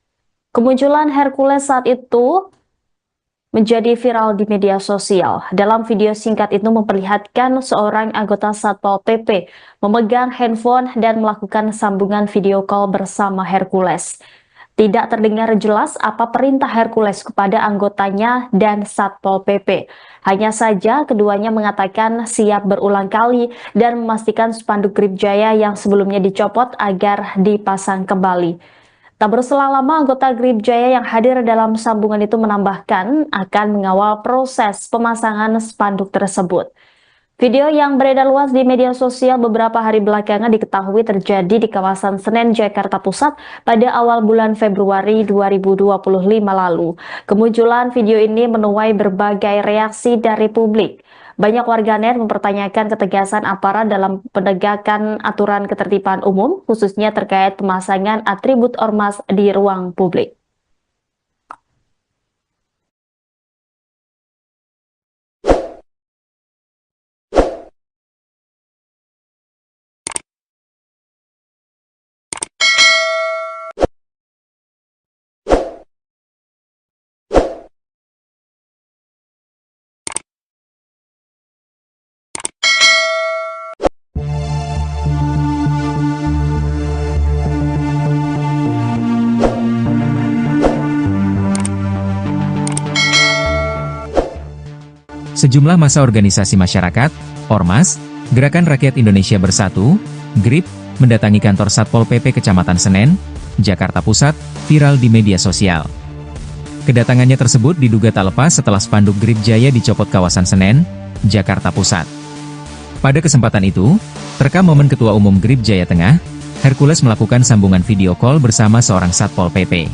Speaker 4: Kemunculan Hercules saat itu menjadi viral di media sosial. Dalam video singkat itu memperlihatkan seorang anggota Satpol PP memegang handphone dan melakukan sambungan video call bersama Hercules. Tidak terdengar jelas apa perintah Hercules kepada anggotanya dan Satpol PP. Hanya saja keduanya mengatakan siap berulang kali dan memastikan spanduk Grip Jaya yang sebelumnya dicopot agar dipasang kembali. Tak berselang lama, anggota Grip Jaya yang hadir dalam sambungan itu menambahkan akan mengawal proses pemasangan spanduk tersebut. Video yang beredar luas di media sosial beberapa hari belakangan diketahui terjadi di kawasan Senen, Jakarta Pusat pada awal bulan Februari 2025 lalu. Kemunculan video ini menuai berbagai reaksi dari publik. Banyak warganet mempertanyakan ketegasan aparat dalam penegakan aturan ketertiban umum, khususnya terkait pemasangan atribut ormas di ruang publik.
Speaker 1: Sejumlah massa organisasi masyarakat, Ormas, Gerakan Rakyat Indonesia Bersatu, GRIP, mendatangi kantor Satpol PP Kecamatan Senen, Jakarta Pusat, viral di media sosial. Kedatangannya tersebut diduga tak lepas setelah spanduk GRIP Jaya dicopot kawasan Senen, Jakarta Pusat. Pada kesempatan itu, terekam momen Ketua Umum GRIP Jaya Tengah, Hercules melakukan sambungan video call bersama seorang Satpol PP.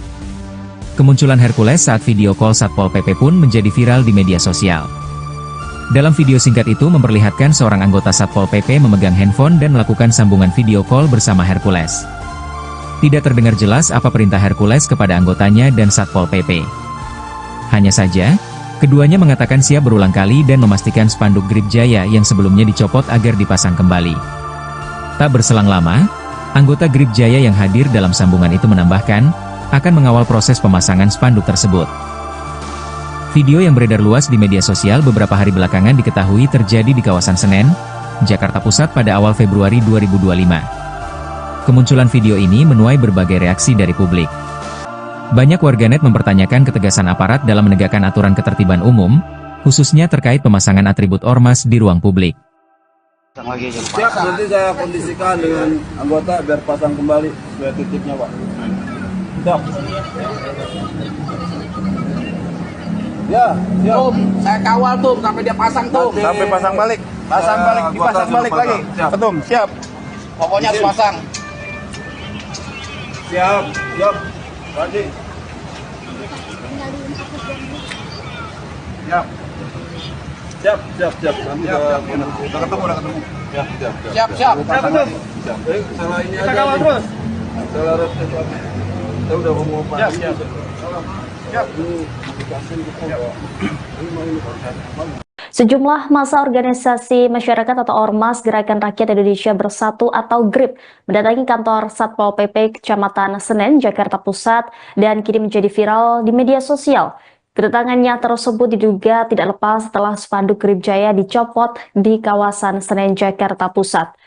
Speaker 1: Kemunculan Hercules saat video call Satpol PP pun menjadi viral di media sosial. Dalam video singkat itu memperlihatkan seorang anggota Satpol PP memegang handphone dan melakukan sambungan video call bersama Hercules. Tidak terdengar jelas apa perintah Hercules kepada anggotanya dan Satpol PP. Hanya saja, keduanya mengatakan siap berulang kali dan memastikan spanduk GRIP Jaya yang sebelumnya dicopot agar dipasang kembali. Tak berselang lama, anggota GRIP Jaya yang hadir dalam sambungan itu menambahkan, akan mengawal proses pemasangan spanduk tersebut. Video yang beredar luas di media sosial beberapa hari belakangan diketahui terjadi di kawasan Senen, Jakarta Pusat pada awal Februari 2025. Kemunculan video ini menuai berbagai reaksi dari publik. Banyak warganet mempertanyakan ketegasan aparat dalam menegakkan aturan ketertiban umum, khususnya terkait pemasangan atribut ormas di ruang publik.
Speaker 2: Siap, nanti saya kondisikan dengan anggota biar pasang kembali sesuai titiknya, Pak. Siap. Ya, siap.
Speaker 3: Tum, saya kawal tuh sampai dia pasang tuh.
Speaker 2: Sampai pasang balik.
Speaker 3: Pasang balik, dipasang balik lagi.
Speaker 2: Siap.
Speaker 3: Betul, siap. Pokoknya harus pasang.
Speaker 2: Siap, siap. Lagi. Siap. Siap, siap, siap. Nanti udah ketemu. Siap, siap, siap.
Speaker 3: Siap, siap.
Speaker 2: Siap. Salah ini aja. Kita kawal terus. Salah resep. Saya udah ngomong apa?
Speaker 3: Siap, siap.
Speaker 2: Siap.
Speaker 4: Sejumlah massa organisasi masyarakat atau Ormas Gerakan Rakyat Indonesia Bersatu atau GRIP mendatangi kantor Satpol PP Kecamatan Senen, Jakarta Pusat dan kini menjadi viral di media sosial. Kedatangannya tersebut diduga tidak lepas setelah spanduk GRIP Jaya dicopot di kawasan Senen, Jakarta Pusat.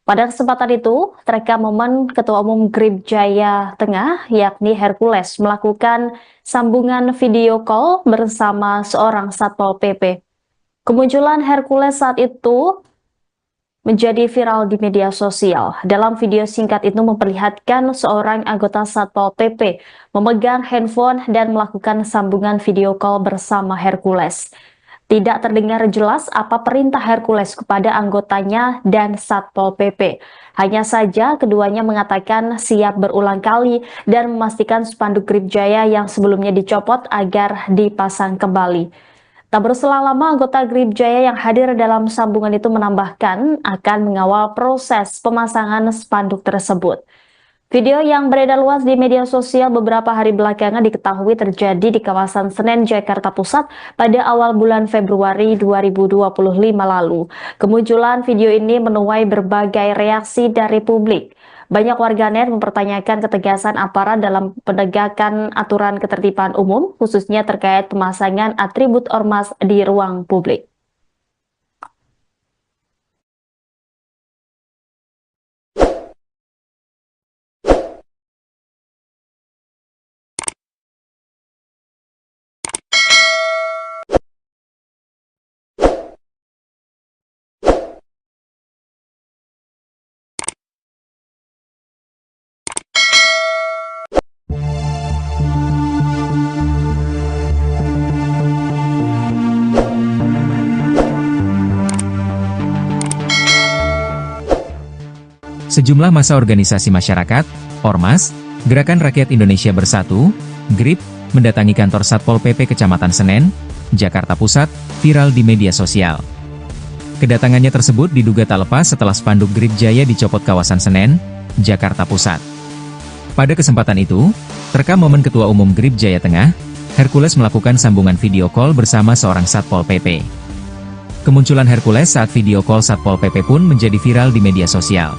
Speaker 4: Pada kesempatan itu, terekam momen Ketua Umum GRIP Jaya Tengah, yakni Hercules, melakukan sambungan video call bersama seorang Satpol PP. Kemunculan Hercules saat itu menjadi viral di media sosial. Dalam video singkat itu memperlihatkan seorang anggota Satpol PP memegang handphone dan melakukan sambungan video call bersama Hercules. Tidak terdengar jelas apa perintah Hercules kepada anggotanya dan Satpol PP. Hanya saja keduanya mengatakan siap berulang kali dan memastikan spanduk GRIP Jaya yang sebelumnya dicopot agar dipasang kembali. Tak berselang lama, anggota GRIP Jaya yang hadir dalam sambungan itu menambahkan akan mengawal proses pemasangan spanduk tersebut. Video yang beredar luas di media sosial beberapa hari belakangan diketahui terjadi di kawasan Senen, Jakarta Pusat pada awal bulan Februari 2025 lalu. Kemunculan video ini menuai berbagai reaksi dari publik. Banyak warganet mempertanyakan ketegasan aparat dalam penegakan aturan ketertiban umum, khususnya terkait pemasangan atribut ormas di ruang publik.
Speaker 1: Sejumlah massa organisasi masyarakat, Ormas, Gerakan Rakyat Indonesia Bersatu, GRIP, mendatangi kantor Satpol PP Kecamatan Senen, Jakarta Pusat, viral di media sosial. Kedatangannya tersebut diduga tak lepas setelah spanduk GRIP Jaya dicopot kawasan Senen, Jakarta Pusat. Pada kesempatan itu, terekam momen Ketua Umum GRIP Jaya Tengah, Hercules melakukan sambungan video call bersama seorang Satpol PP. Kemunculan Hercules saat video call Satpol PP pun menjadi viral di media sosial.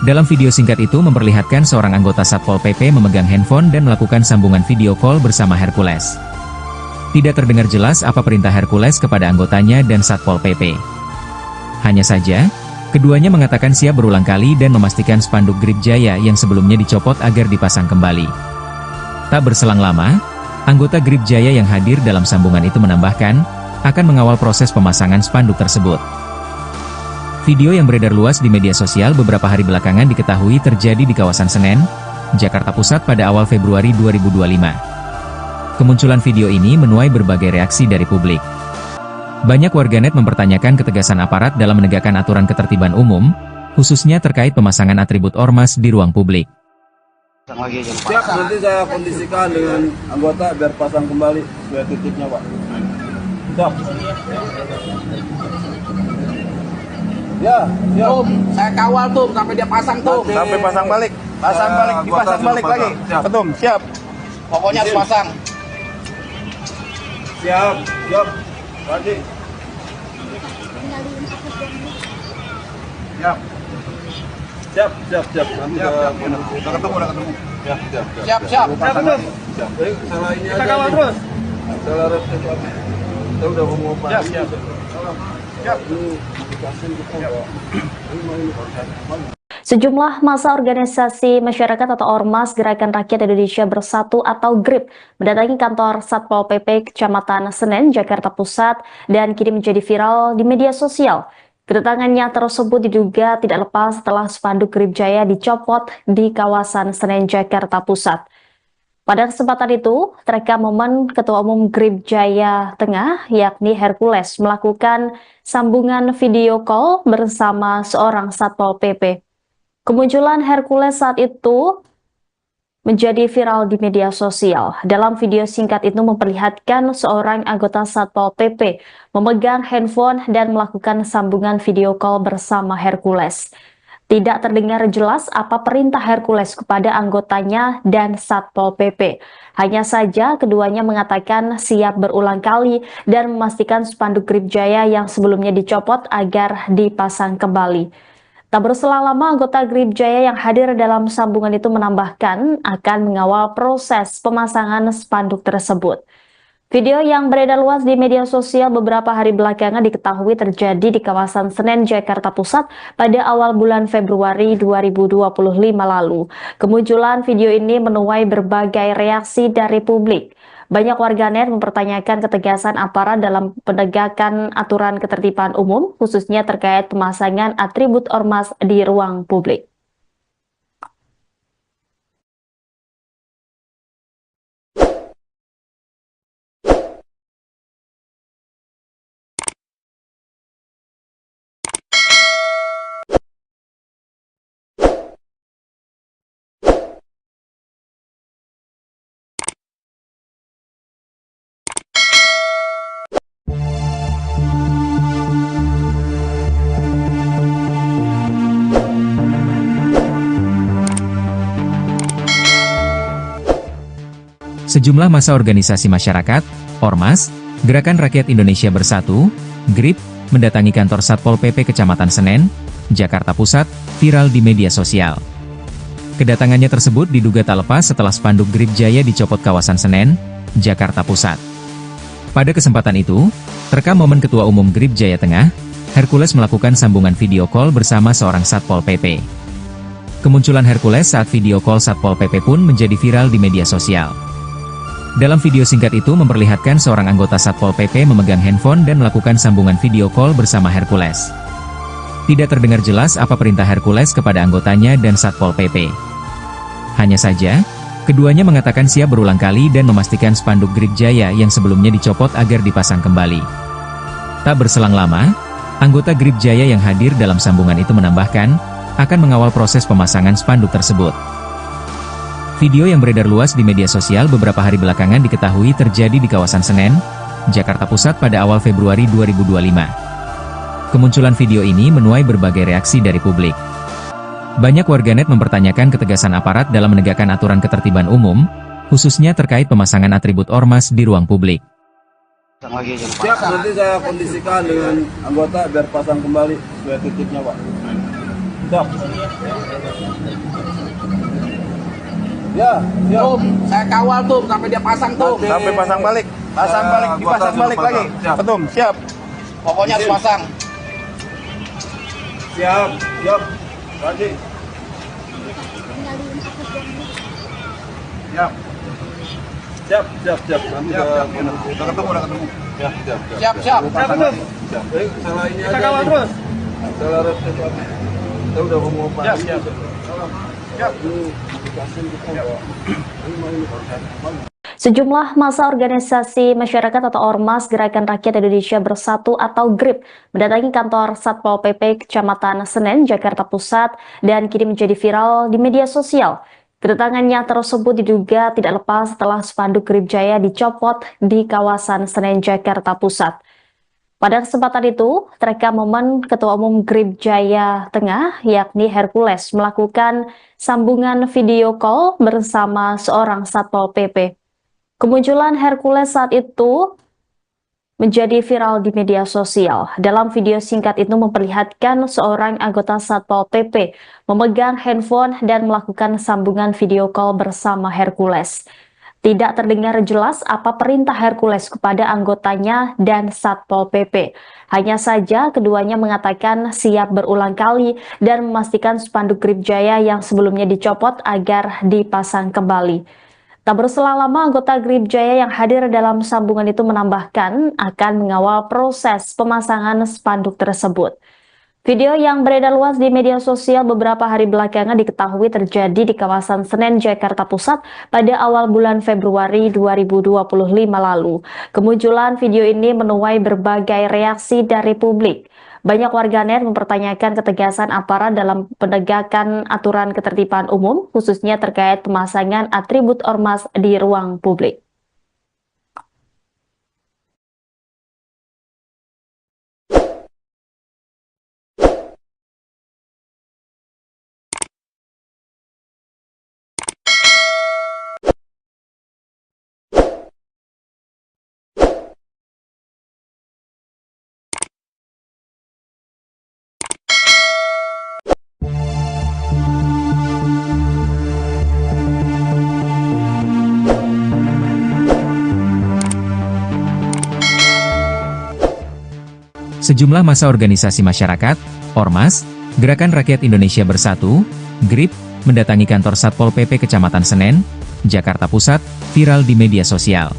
Speaker 1: Dalam video singkat itu memperlihatkan seorang anggota Satpol PP memegang handphone dan melakukan sambungan video call bersama Hercules. Tidak terdengar jelas apa perintah Hercules kepada anggotanya dan Satpol PP. Hanya saja, keduanya mengatakan siap berulang kali dan memastikan spanduk GRIP Jaya yang sebelumnya dicopot agar dipasang kembali. Tak berselang lama, anggota GRIP Jaya yang hadir dalam sambungan itu menambahkan, akan mengawal proses pemasangan spanduk tersebut. Video yang beredar luas di media sosial beberapa hari belakangan diketahui terjadi di kawasan Senen, Jakarta Pusat pada awal Februari 2025. Kemunculan video ini menuai berbagai reaksi dari publik. Banyak warganet mempertanyakan ketegasan aparat dalam menegakkan aturan ketertiban umum, khususnya terkait pemasangan atribut ormas di ruang publik.
Speaker 2: Siap, nanti saya kondisikan dengan anggota biar pasang kembali sesuai titiknya, Pak. Siap. Ya, siap.
Speaker 3: Tuh, saya kawal tuh sampai dia pasang tuh.
Speaker 2: Sampai pasang balik.
Speaker 3: Pasang balik, dipasang balik lagi.
Speaker 2: Siap.
Speaker 3: Betul, siap. Pokoknya harus pasang.
Speaker 2: Siap, siap. Lagi. Siap. Siap, siap, siap. Nanti udah ketemu. Siap, siap.
Speaker 3: Siap, siap.
Speaker 2: Siap. Salah ini aja. Kita kawal terus. Salah resep lagi. Kita udah mau
Speaker 3: Siap, siap.
Speaker 2: Siap.
Speaker 4: Sejumlah massa organisasi masyarakat atau Ormas Gerakan Rakyat Indonesia Bersatu atau GRIP mendatangi kantor Satpol PP Kecamatan Senen, Jakarta Pusat dan kini menjadi viral di media sosial. Kedatangannya tersebut diduga tidak lepas setelah spanduk GRIP Jaya dicopot di kawasan Senen, Jakarta Pusat. Pada kesempatan itu, terekam momen Ketua Umum GRIP Jaya Tengah, yakni Hercules, melakukan sambungan video call bersama seorang Satpol PP. Kemunculan Hercules saat itu menjadi viral di media sosial. Dalam video singkat itu memperlihatkan seorang anggota Satpol PP memegang handphone dan melakukan sambungan video call bersama Hercules. Tidak terdengar jelas apa perintah Hercules kepada anggotanya dan Satpol PP. Hanya saja keduanya mengatakan siap berulang kali dan memastikan spanduk GRIP Jaya yang sebelumnya dicopot agar dipasang kembali. Tak berselang lama, anggota GRIP Jaya yang hadir dalam sambungan itu menambahkan akan mengawal proses pemasangan spanduk tersebut. Video yang beredar luas di media sosial beberapa hari belakangan diketahui terjadi di kawasan Senen, Jakarta Pusat pada awal bulan Februari 2025 lalu. Kemunculan video ini menuai berbagai reaksi dari publik. Banyak warganet mempertanyakan ketegasan aparat dalam penegakan aturan ketertiban umum, khususnya terkait pemasangan atribut ormas di ruang publik.
Speaker 1: Sejumlah massa organisasi masyarakat, Ormas, Gerakan Rakyat Indonesia Bersatu, GRIP, mendatangi kantor Satpol PP Kecamatan Senen, Jakarta Pusat, viral di media sosial. Kedatangannya tersebut diduga tak lepas setelah spanduk GRIP Jaya dicopot kawasan Senen, Jakarta Pusat. Pada kesempatan itu, terekam momen Ketua Umum GRIP Jaya Tengah, Hercules melakukan sambungan video call bersama seorang Satpol PP. Kemunculan Hercules saat video call Satpol PP pun menjadi viral di media sosial. Dalam video singkat itu memperlihatkan seorang anggota Satpol PP memegang handphone dan melakukan sambungan video call bersama Hercules. Tidak terdengar jelas apa perintah Hercules kepada anggotanya dan Satpol PP. Hanya saja, keduanya mengatakan siap berulang kali dan memastikan spanduk GRIP Jaya yang sebelumnya dicopot agar dipasang kembali. Tak berselang lama, anggota GRIP Jaya yang hadir dalam sambungan itu menambahkan, akan mengawal proses pemasangan spanduk tersebut. Video yang beredar luas di media sosial beberapa hari belakangan diketahui terjadi di kawasan Senen, Jakarta Pusat pada awal Februari 2025. Kemunculan video ini menuai berbagai reaksi dari publik. Banyak warganet mempertanyakan ketegasan aparat dalam menegakkan aturan ketertiban umum, khususnya terkait pemasangan atribut ormas di ruang publik.
Speaker 2: Siap, nanti saya kondisikan dengan anggota biar pasang kembali sesuai titiknya, Pak. Siap. Ya, siap.
Speaker 3: Tuh, saya kawal tuh sampai dia pasang tuh.
Speaker 2: Sampai pasang balik.
Speaker 3: Pasang balik, dipasang balik lagi.
Speaker 2: Siap.
Speaker 3: Betul, siap. Pokoknya harus pasang.
Speaker 2: Siap, siap. Lagi. Siap. Siap. Nanti udah ketemu. Ya,
Speaker 3: Siap, siap.
Speaker 2: salah ini aja. Kawal terus. Salah resep. Kita udah ngomong apa? Siap.
Speaker 4: Sejumlah massa organisasi masyarakat atau Ormas Gerakan Rakyat Indonesia Bersatu atau GRIP mendatangi kantor Satpol PP Kecamatan Senen, Jakarta Pusat dan kini menjadi viral di media sosial. Kedatangannya tersebut diduga tidak lepas setelah spanduk GRIP Jaya dicopot di kawasan Senen, Jakarta Pusat. Pada kesempatan itu, terekam momen Ketua Umum GRIP Jaya Tengah, yakni Hercules, melakukan sambungan video call bersama seorang Satpol PP. Kemunculan Hercules saat itu menjadi viral di media sosial. Dalam video singkat itu memperlihatkan seorang anggota Satpol PP memegang handphone dan melakukan sambungan video call bersama Hercules. Tidak terdengar jelas apa perintah Hercules kepada anggotanya dan Satpol PP. Hanya saja keduanya mengatakan siap berulang kali dan memastikan spanduk GRIP Jaya yang sebelumnya dicopot agar dipasang kembali. Tak berselang lama, anggota GRIP Jaya yang hadir dalam sambungan itu menambahkan akan mengawal proses pemasangan spanduk tersebut. Video yang beredar luas di media sosial beberapa hari belakangan diketahui terjadi di kawasan Senen, Jakarta Pusat pada awal bulan Februari 2025 lalu. Kemunculan video ini menuai berbagai reaksi dari publik. Banyak warganet mempertanyakan ketegasan aparat dalam penegakan aturan ketertiban umum, khususnya terkait pemasangan atribut ormas di ruang publik.
Speaker 1: Sejumlah massa organisasi masyarakat, Ormas, Gerakan Rakyat Indonesia Bersatu, GRIP, mendatangi kantor Satpol PP Kecamatan Senen, Jakarta Pusat, viral di media sosial.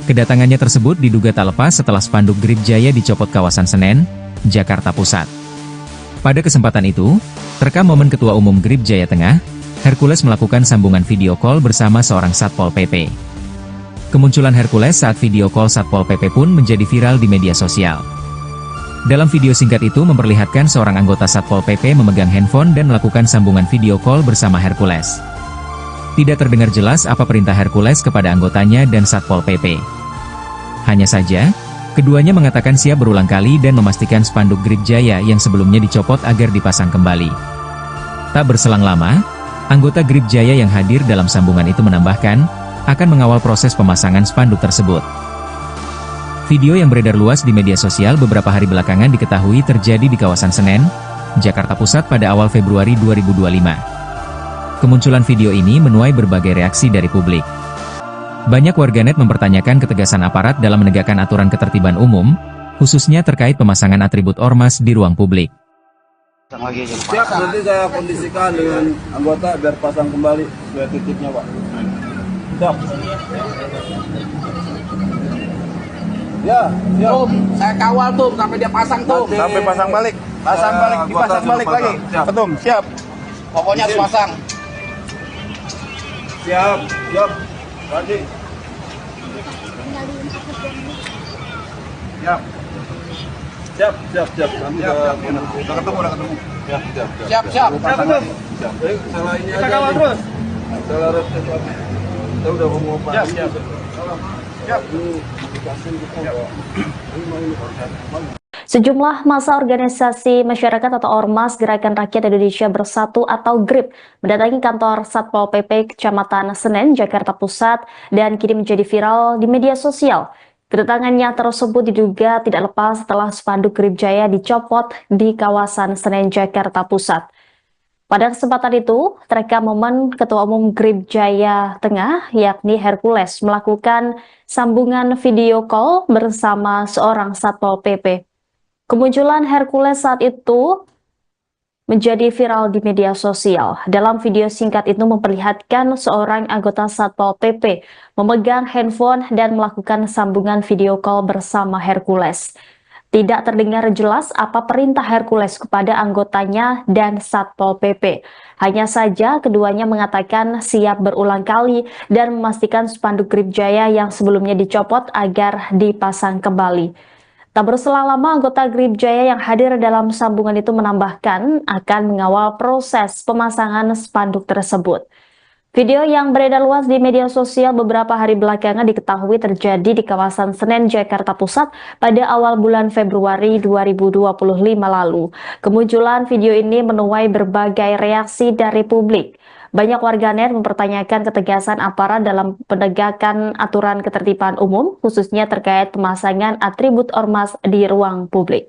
Speaker 1: Kedatangannya tersebut diduga tak lepas setelah spanduk GRIP Jaya dicopot kawasan Senen, Jakarta Pusat. Pada kesempatan itu, terekam momen Ketua Umum GRIP Jaya Tengah, Hercules melakukan sambungan video call bersama seorang Satpol PP. Kemunculan Hercules saat video call Satpol PP pun menjadi viral di media sosial. Dalam video singkat itu memperlihatkan seorang anggota Satpol PP memegang handphone dan melakukan sambungan video call bersama Hercules. Tidak terdengar jelas apa perintah Hercules kepada anggotanya dan Satpol PP. Hanya saja, keduanya mengatakan siap berulang kali dan memastikan spanduk GRIP Jaya yang sebelumnya dicopot agar dipasang kembali. Tak berselang lama, anggota GRIP Jaya yang hadir dalam sambungan itu menambahkan, akan mengawal proses pemasangan spanduk tersebut. Video yang beredar luas di media sosial beberapa hari belakangan diketahui terjadi di kawasan Senen, Jakarta Pusat pada awal Februari 2025. Kemunculan video ini menuai berbagai reaksi dari publik. Banyak warganet mempertanyakan ketegasan aparat dalam menegakkan aturan ketertiban umum, khususnya terkait pemasangan atribut ormas di ruang publik.
Speaker 2: Siap, nanti saya kondisikan dengan anggota biar pasang kembali sesuai titiknya, Pak. Siap. Ya,
Speaker 3: Tum, saya kawal tuh sampai dia pasang tuh.
Speaker 2: Sampai pasang balik.
Speaker 3: Pasang balik, dipasang balik lagi.
Speaker 2: Siap.
Speaker 3: Betul, siap. Pokoknya harus pasang.
Speaker 2: Siap. Lagi. Siap. Nanti udah ketemu. Ya,
Speaker 3: Siap.
Speaker 2: salah ini aja. Kawal terus. Salah resep. Kita udah ngomong apa? Siap.
Speaker 4: Sejumlah massa organisasi masyarakat atau Ormas Gerakan Rakyat Indonesia Bersatu atau GRIP mendatangi kantor Satpol PP Kecamatan Senen, Jakarta Pusat dan kini menjadi viral di media sosial. Kedatangannya tersebut diduga tidak lepas setelah spanduk GRIP Jaya dicopot di kawasan Senen, Jakarta Pusat. Pada kesempatan itu, terekam momen Ketua Umum GRIP Jaya Tengah, yakni Hercules, melakukan sambungan video call bersama seorang Satpol PP. Kemunculan Hercules saat itu menjadi viral di media sosial. Dalam video singkat itu memperlihatkan seorang anggota Satpol PP memegang handphone dan melakukan sambungan video call bersama Hercules. Tidak terdengar jelas apa perintah Hercules kepada anggotanya dan Satpol PP. Hanya saja keduanya mengatakan siap berulang kali dan memastikan spanduk Grip Jaya yang sebelumnya dicopot agar dipasang kembali. Tak berselang lama, anggota Grip Jaya yang hadir dalam sambungan itu menambahkan akan mengawal proses pemasangan spanduk tersebut. Video yang beredar luas di media sosial beberapa hari belakangan diketahui terjadi di kawasan Senen, Jakarta Pusat pada awal bulan Februari 2025 lalu. Kemunculan video ini menuai berbagai reaksi dari publik. Banyak warganet mempertanyakan ketegasan aparat dalam penegakan aturan ketertiban umum, khususnya terkait pemasangan atribut ormas di ruang publik.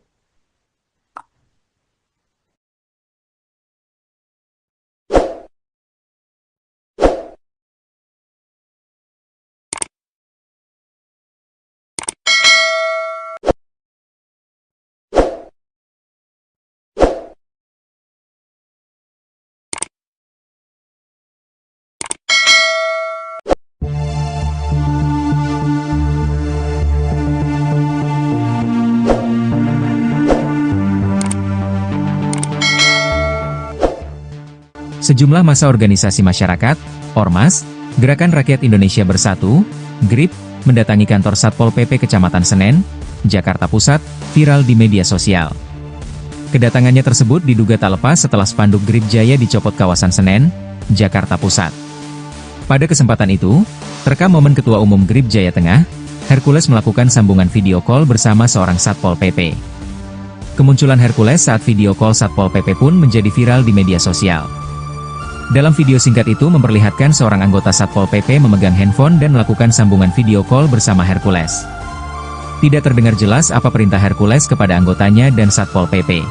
Speaker 1: Sejumlah massa organisasi masyarakat, Ormas, Gerakan Rakyat Indonesia Bersatu, GRIP, mendatangi kantor Satpol PP Kecamatan Senen, Jakarta Pusat, viral di media sosial. Kedatangannya tersebut diduga tak lepas setelah spanduk Grip Jaya dicopot kawasan Senen, Jakarta Pusat. Pada kesempatan itu, terekam momen Ketua Umum Grip Jaya Tengah, Hercules melakukan sambungan video call bersama seorang Satpol PP. Kemunculan Hercules saat video call Satpol PP pun menjadi viral di media sosial. Dalam video singkat itu memperlihatkan seorang anggota Satpol PP memegang handphone dan melakukan sambungan video call bersama Hercules. Tidak terdengar jelas apa perintah Hercules kepada anggotanya dan Satpol PP.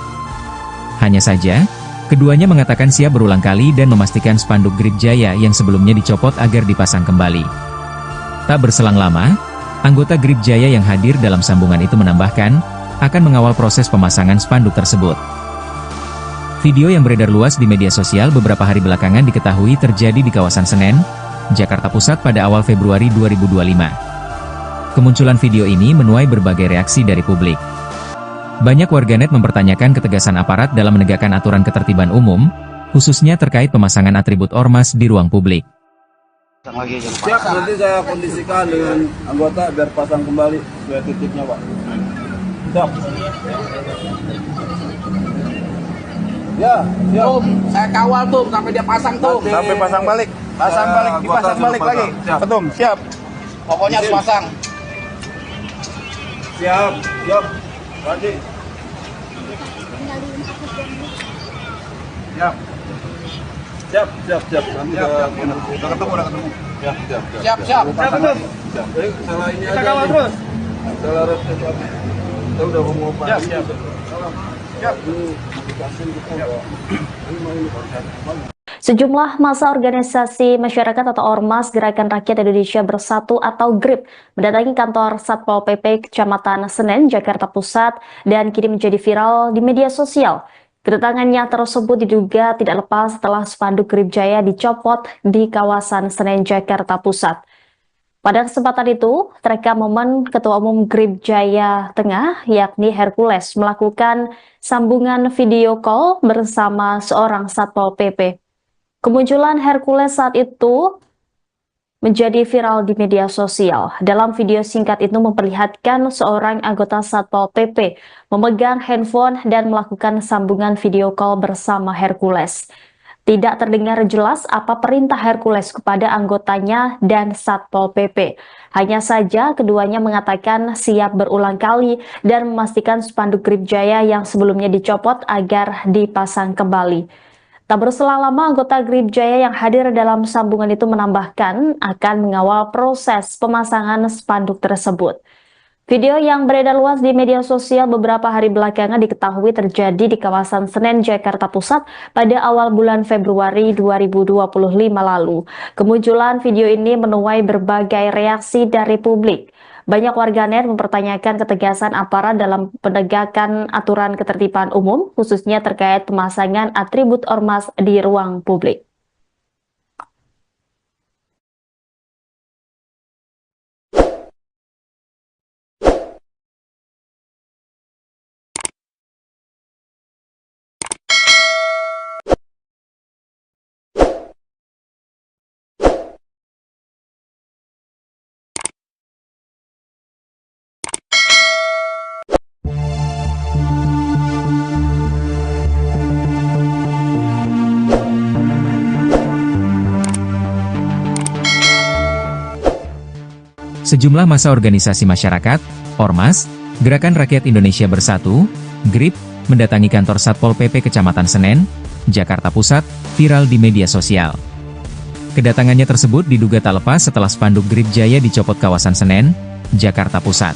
Speaker 1: Hanya saja, keduanya mengatakan siap berulang kali dan memastikan spanduk Grip Jaya yang sebelumnya dicopot agar dipasang kembali. Tak berselang lama, anggota Grip Jaya yang hadir dalam sambungan itu menambahkan, akan mengawal proses pemasangan spanduk tersebut. Video yang beredar luas di media sosial beberapa hari belakangan diketahui terjadi di kawasan Senen, Jakarta Pusat pada awal Februari 2025. Kemunculan video ini menuai berbagai reaksi dari publik. Banyak warganet mempertanyakan ketegasan aparat dalam menegakkan aturan ketertiban umum, khususnya terkait pemasangan atribut ormas di ruang publik.
Speaker 2: Siap, nanti saya kondisikan dengan anggota biar pasang kembali sesuai titiknya, Pak. Siap. Ya, siap.
Speaker 3: Tum, saya kawal tuh sampai dia pasang tuh.
Speaker 2: Sampai pasang balik.
Speaker 3: Pasang balik, dipasang balik lagi.
Speaker 2: Betul, siap.
Speaker 3: Pokoknya harus pasang.
Speaker 2: Siap, siap. Lagi. Siap. Siap, siap, siap. Nanti udah ketemu. Ya, siap,
Speaker 3: Siap, siap.
Speaker 2: Siap. Salah ini aja. Kita kawal terus. Salah resep. Kita udah ngomong apa? Siap, siap. Siap.
Speaker 4: Sejumlah massa organisasi masyarakat atau Ormas Gerakan Rakyat Indonesia Bersatu atau GRIP mendatangi kantor Satpol PP Kecamatan Senen, Jakarta Pusat dan kini menjadi viral di media sosial. Kedatangannya tersebut diduga tidak lepas setelah spanduk Grip Jaya dicopot di kawasan Senen, Jakarta Pusat. Pada kesempatan itu, terekam momen Ketua Umum Grip Jaya Tengah, yakni Hercules, melakukan sambungan video call bersama seorang Satpol PP. Kemunculan Hercules saat itu menjadi viral di media sosial. Dalam video singkat itu memperlihatkan seorang anggota Satpol PP memegang handphone dan melakukan sambungan video call bersama Hercules. Tidak terdengar jelas apa perintah Hercules kepada anggotanya dan Satpol PP. Hanya saja keduanya mengatakan siap berulang kali dan memastikan spanduk Grip Jaya yang sebelumnya dicopot agar dipasang kembali. Tak berselang lama, anggota Grip Jaya yang hadir dalam sambungan itu menambahkan akan mengawal proses pemasangan spanduk tersebut. Video yang beredar luas di media sosial beberapa hari belakangan diketahui terjadi di kawasan Senen, Jakarta Pusat pada awal bulan Februari 2025 lalu. Kemunculan video ini menuai berbagai reaksi dari publik. Banyak warganet mempertanyakan ketegasan aparat dalam penegakan aturan ketertiban umum, khususnya terkait pemasangan atribut ormas di ruang publik.
Speaker 1: Sejumlah massa organisasi masyarakat, Ormas, Gerakan Rakyat Indonesia Bersatu, GRIP, mendatangi kantor Satpol PP Kecamatan Senen, Jakarta Pusat, viral di media sosial. Kedatangannya tersebut diduga tak lepas setelah spanduk GRIP Jaya dicopot kawasan Senen, Jakarta Pusat.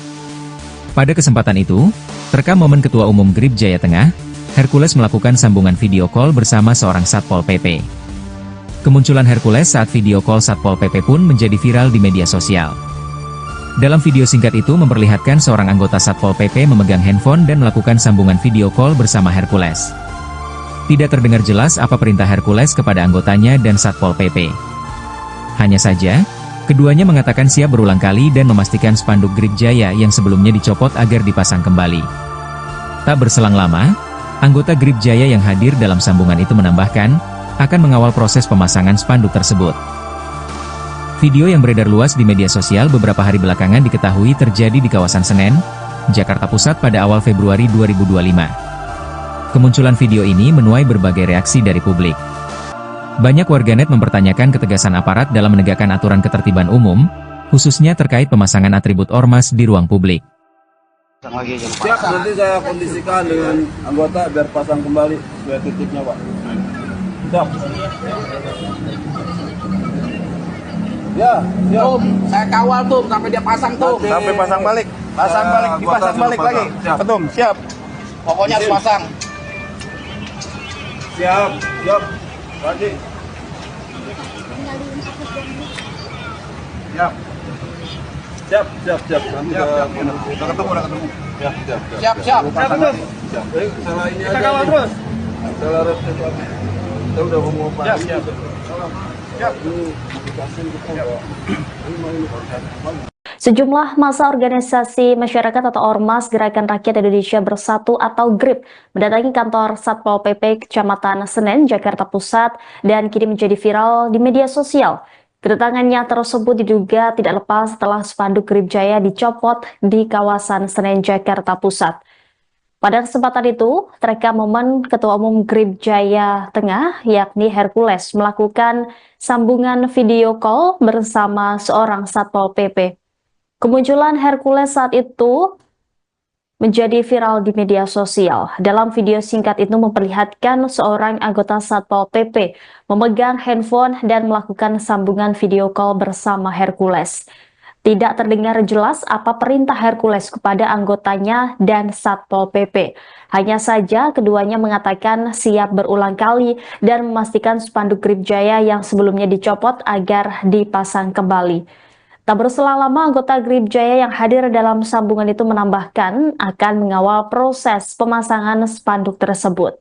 Speaker 1: Pada kesempatan itu, terekam momen Ketua Umum GRIP Jaya Tengah, Hercules melakukan sambungan video call bersama seorang Satpol PP. Kemunculan Hercules saat video call Satpol PP pun menjadi viral di media sosial. Dalam video singkat itu memperlihatkan seorang anggota Satpol PP memegang handphone dan melakukan sambungan video call bersama Hercules. Tidak terdengar jelas apa perintah Hercules kepada anggotanya dan Satpol PP. Hanya saja, keduanya mengatakan siap berulang kali dan memastikan spanduk GRIP Jaya yang sebelumnya dicopot agar dipasang kembali. Tak berselang lama, anggota GRIP Jaya yang hadir dalam sambungan itu menambahkan, akan mengawal proses pemasangan spanduk tersebut. Video yang beredar luas di media sosial beberapa hari belakangan diketahui terjadi di kawasan Senen, Jakarta Pusat pada awal Februari 2025. Kemunculan video ini menuai berbagai reaksi dari publik. Banyak warganet mempertanyakan ketegasan aparat dalam menegakkan aturan ketertiban umum, khususnya terkait pemasangan atribut ormas di ruang publik.
Speaker 2: Siap, nanti saya kondisikan dengan anggota biar pasang kembali sesuai titiknya, Pak. Siap. Ya,
Speaker 3: Tum, saya kawal tuh sampai dia pasang tuh.
Speaker 2: Sampai pasang balik.
Speaker 3: Pasang balik, dipasang balik lagi.
Speaker 2: Siap.
Speaker 3: Tum, siap. Pokoknya harus pasang.
Speaker 2: Siap, siap. Lagi. Siap. Siap, siap, siap. Nanti udah ketemu. Siap, siap.
Speaker 3: Siap, siap.
Speaker 2: Siap. Salah ini aja. Kita kawal terus. Salah resep. Saya udah mau pasang. Siap, siap.
Speaker 4: Sejumlah massa organisasi masyarakat atau Ormas Gerakan Rakyat Indonesia Bersatu atau GRIP mendatangi kantor Satpol PP Kecamatan Senen, Jakarta Pusat dan kini menjadi viral di media sosial. Kedatangannya tersebut diduga tidak lepas setelah spanduk GRIP Jaya dicopot di kawasan Senen, Jakarta Pusat. Pada kesempatan itu, terekam momen Ketua Umum GRIP Jaya Tengah, yakni Hercules, melakukan sambungan video call bersama seorang Satpol PP. Kemunculan Hercules saat itu menjadi viral di media sosial. Dalam video singkat itu memperlihatkan seorang anggota Satpol PP memegang handphone dan melakukan sambungan video call bersama Hercules. Tidak terdengar jelas apa perintah Hercules kepada anggotanya dan Satpol PP. Hanya saja keduanya mengatakan siap berulang kali dan memastikan spanduk GRIP Jaya yang sebelumnya dicopot agar dipasang kembali. Tak berselang lama anggota GRIP Jaya yang hadir dalam sambungan itu menambahkan akan mengawal proses pemasangan spanduk tersebut.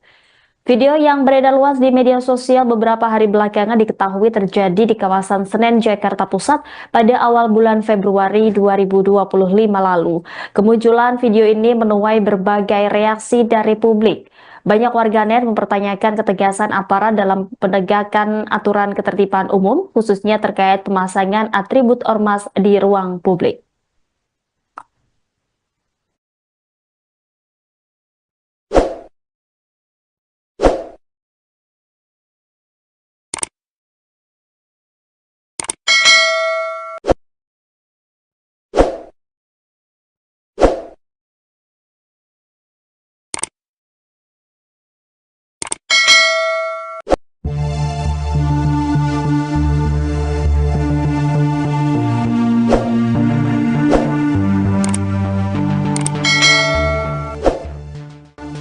Speaker 4: Video yang beredar luas di media sosial beberapa hari belakangan diketahui terjadi di kawasan Senen, Jakarta Pusat pada awal bulan Februari 2025 lalu. Kemunculan video ini menuai berbagai reaksi dari publik. Banyak warganet mempertanyakan ketegasan aparat dalam penegakan aturan ketertiban umum, khususnya terkait pemasangan atribut ormas di ruang publik.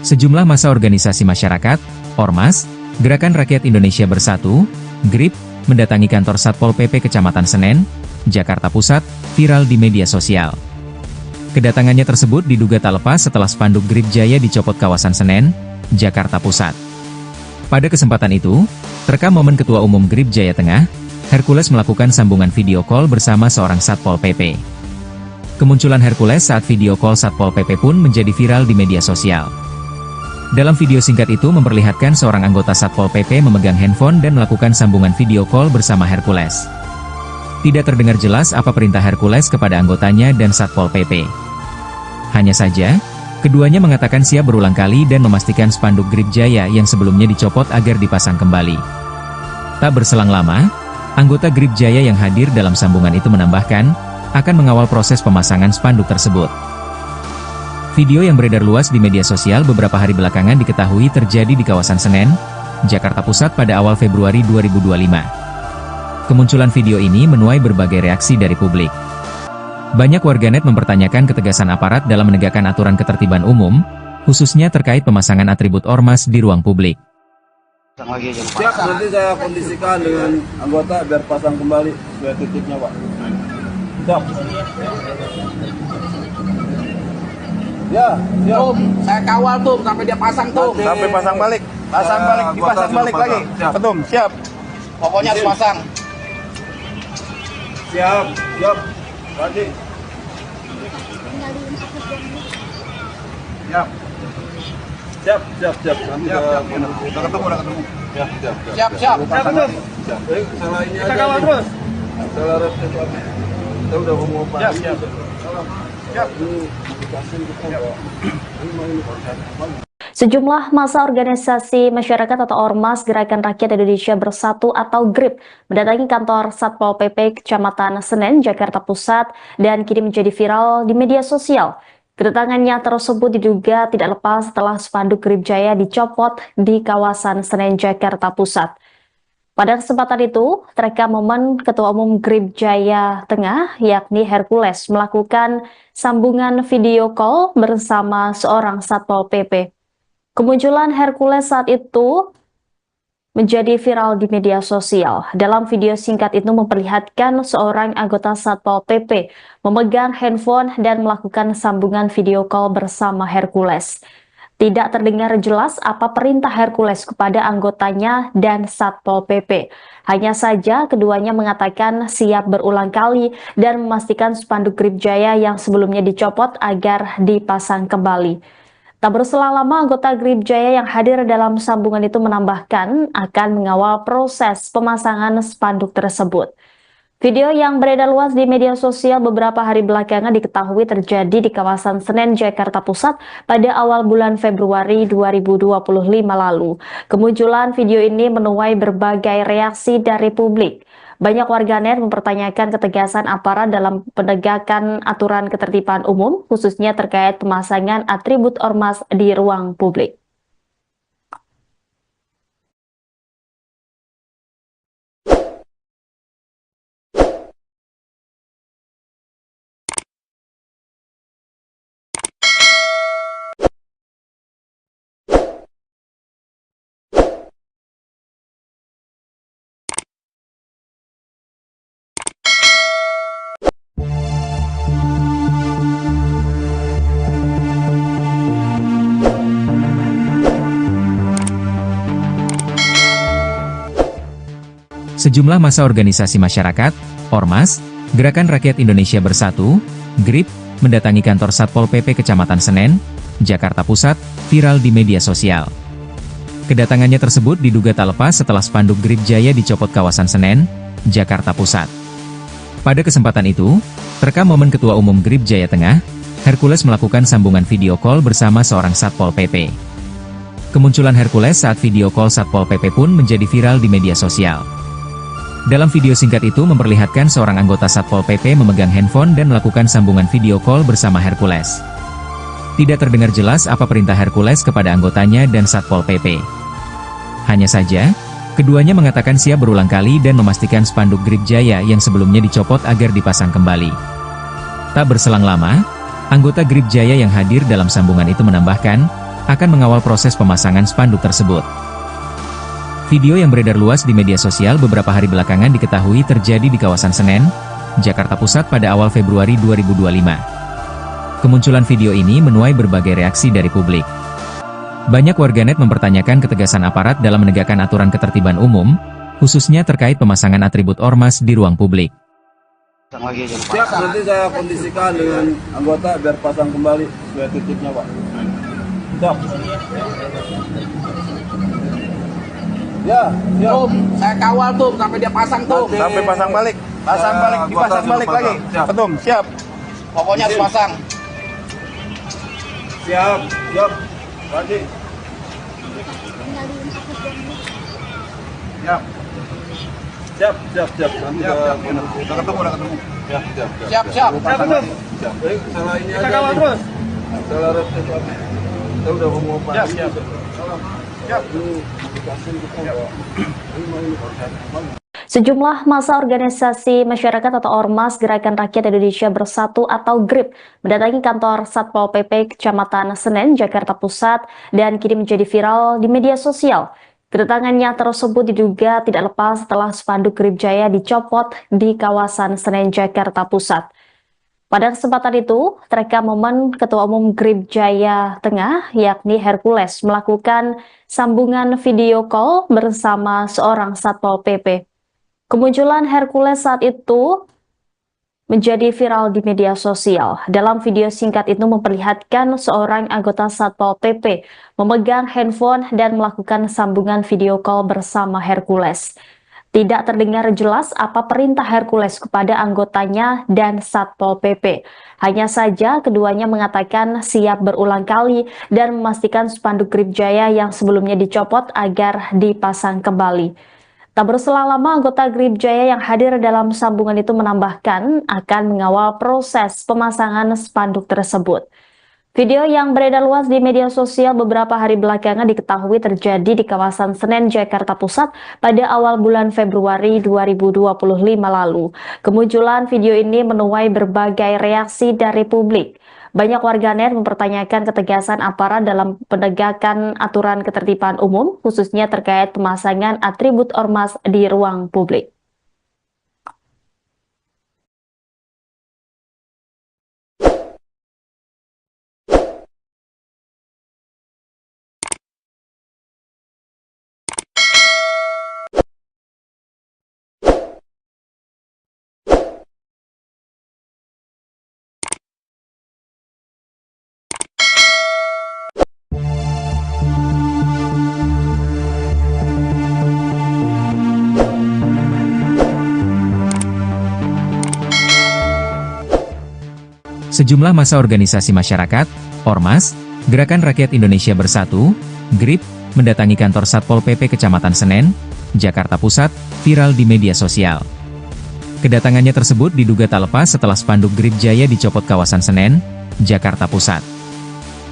Speaker 1: Sejumlah massa organisasi masyarakat, Ormas, Gerakan Rakyat Indonesia Bersatu, GRIP, mendatangi kantor Satpol PP Kecamatan Senen, Jakarta Pusat, viral di media sosial. Kedatangannya tersebut diduga tak lepas setelah spanduk Grip Jaya dicopot kawasan Senen, Jakarta Pusat. Pada kesempatan itu, terekam momen Ketua Umum Grip Jaya Tengah, Hercules melakukan sambungan video call bersama seorang Satpol PP. Kemunculan Hercules saat video call Satpol PP pun menjadi viral di media sosial. Dalam video singkat itu memperlihatkan seorang anggota Satpol PP memegang handphone dan melakukan sambungan video call bersama Hercules. Tidak terdengar jelas apa perintah Hercules kepada anggotanya dan Satpol PP. Hanya saja, keduanya mengatakan siap berulang kali dan memastikan spanduk Grip Jaya yang sebelumnya dicopot agar dipasang kembali. Tak berselang lama, anggota Grip Jaya yang hadir dalam sambungan itu menambahkan, akan mengawal proses pemasangan spanduk tersebut. Video yang beredar luas di media sosial beberapa hari belakangan diketahui terjadi di kawasan Senen, Jakarta Pusat pada awal Februari 2025. Kemunculan video ini menuai berbagai reaksi dari publik. Banyak warganet mempertanyakan ketegasan aparat dalam menegakkan aturan ketertiban umum, khususnya terkait pemasangan atribut ormas di ruang publik.
Speaker 2: Siap, nanti saya kondisikan dengan anggota biar pasang kembali sesuai titiknya, Pak. Siap. Ya, siap.
Speaker 3: Tum, saya kawal tuh sampai dia pasang tuh.
Speaker 2: Sampai pasang balik.
Speaker 3: Pasang balik, dipasang balik lagi.
Speaker 2: Betul, siap.
Speaker 3: Pokoknya harus pasang.
Speaker 2: Siap, siap. Lagi. Siap. Siap, siap, siap. Nanti udah ketemu. Ya, siap,
Speaker 3: Siap, siap.
Speaker 2: Siap. Salah ini aja. Kita kawal terus. Salah resep lagi. Kita udah ngomong apa? Siap, siap. Siap.
Speaker 4: Sejumlah massa organisasi masyarakat atau Ormas Gerakan Rakyat Indonesia Bersatu atau GRIP mendatangi kantor Satpol PP Kecamatan Senen, Jakarta Pusat dan kini menjadi viral di media sosial. Kedatangannya tersebut diduga tidak lepas setelah spanduk Grip Jaya dicopot di kawasan Senen, Jakarta Pusat. Pada kesempatan itu, terekam momen Ketua Umum Grip Jaya Tengah, yakni Hercules, melakukan sambungan video call bersama seorang Satpol PP. Kemunculan Hercules saat itu menjadi viral di media sosial. Dalam video singkat itu memperlihatkan seorang anggota Satpol PP memegang handphone dan melakukan sambungan video call bersama Hercules. Tidak terdengar jelas apa perintah Hercules kepada anggotanya dan Satpol PP. Hanya saja keduanya mengatakan siap berulang kali dan memastikan spanduk Grip Jaya yang sebelumnya dicopot agar dipasang kembali. Tak berselang lama, anggota Grip Jaya yang hadir dalam sambungan itu menambahkan akan mengawal proses pemasangan spanduk tersebut. Video yang beredar luas di media sosial beberapa hari belakangan diketahui terjadi di kawasan Senen, Jakarta Pusat pada awal bulan Februari 2025 lalu. Kemunculan video ini menuai berbagai reaksi dari publik. Banyak warganet mempertanyakan ketegasan aparat dalam penegakan aturan ketertiban umum, khususnya terkait pemasangan atribut ormas di ruang publik.
Speaker 1: Sejumlah massa organisasi masyarakat, Ormas, Gerakan Rakyat Indonesia Bersatu, GRIP, mendatangi kantor Satpol PP Kecamatan Senen, Jakarta Pusat, viral di media sosial. Kedatangannya tersebut diduga tak lepas setelah spanduk Grip Jaya dicopot kawasan Senen, Jakarta Pusat. Pada kesempatan itu, terekam momen Ketua Umum Grip Jaya Tengah, Hercules melakukan sambungan video call bersama seorang Satpol PP. Kemunculan Hercules saat video call Satpol PP pun menjadi viral di media sosial. Dalam video singkat itu memperlihatkan seorang anggota Satpol PP memegang handphone dan melakukan sambungan video call bersama Hercules. Tidak terdengar jelas apa perintah Hercules kepada anggotanya dan Satpol PP. Hanya saja, keduanya mengatakan siap berulang kali dan memastikan spanduk Grip Jaya yang sebelumnya dicopot agar dipasang kembali. Tak berselang lama, anggota Grip Jaya yang hadir dalam sambungan itu menambahkan, akan mengawal proses pemasangan spanduk tersebut. Video yang beredar luas di media sosial beberapa hari belakangan diketahui terjadi di kawasan Senen, Jakarta Pusat pada awal Februari 2025. Kemunculan video ini menuai berbagai reaksi dari publik. Banyak warganet mempertanyakan ketegasan aparat dalam menegakkan aturan ketertiban umum, khususnya terkait pemasangan atribut ormas di ruang publik.
Speaker 2: Siap, nanti saya kondisikan dengan anggota biar pasang kembali sesuai titiknya, Pak. Siap. Ya, siap.
Speaker 3: Tum, saya kawal tuh sampai dia pasang tuh.
Speaker 2: Sampai pasang balik.
Speaker 3: Pasang balik, dipasang balik lagi.
Speaker 2: Siap.
Speaker 3: Ketum, siap. Pokoknya harus pasang.
Speaker 2: Siap, siap. Lagi. Siap. Siap, siap, siap. Nanti udah ketemu. Siap, siap,
Speaker 3: Siap, siap.
Speaker 2: Siap. Salah ini aja. Kawal terus. Salah reset. Saya udah mau pasang. Siap, siap. Siap.
Speaker 4: Sejumlah massa organisasi masyarakat atau Ormas Gerakan Rakyat Indonesia Bersatu atau GRIP mendatangi kantor Satpol PP Kecamatan Senen, Jakarta Pusat dan kini menjadi viral di media sosial. Kedatangannya tersebut diduga tidak lepas setelah spanduk GRIP Jaya dicopot di kawasan Senen, Jakarta Pusat. Pada kesempatan itu, terekam momen Ketua Umum GRIP Jaya Tengah, yakni Hercules, melakukan sambungan video call bersama seorang Satpol PP. Kemunculan Hercules saat itu menjadi viral di media sosial. Dalam video singkat itu memperlihatkan seorang anggota Satpol PP memegang handphone dan melakukan sambungan video call bersama Hercules. Tidak terdengar jelas apa perintah Hercules kepada anggotanya dan Satpol PP. Hanya saja keduanya mengatakan siap berulang kali dan memastikan spanduk GRIP Jaya yang sebelumnya dicopot agar dipasang kembali. Tak berselang lama, anggota GRIP Jaya yang hadir dalam sambungan itu menambahkan akan mengawal proses pemasangan spanduk tersebut. Video yang beredar luas di media sosial beberapa hari belakangan diketahui terjadi di kawasan Senen, Jakarta Pusat pada awal bulan Februari 2025 lalu. Kemunculan video ini menuai berbagai reaksi dari publik. Banyak warganet mempertanyakan ketegasan aparat dalam penegakan aturan ketertiban umum, khususnya terkait pemasangan atribut ormas di ruang publik.
Speaker 1: Sejumlah massa organisasi masyarakat, Ormas, Gerakan Rakyat Indonesia Bersatu, GRIP, mendatangi kantor Satpol PP Kecamatan Senen, Jakarta Pusat, viral di media sosial. Kedatangannya tersebut diduga tak lepas setelah spanduk GRIP Jaya dicopot kawasan Senen, Jakarta Pusat.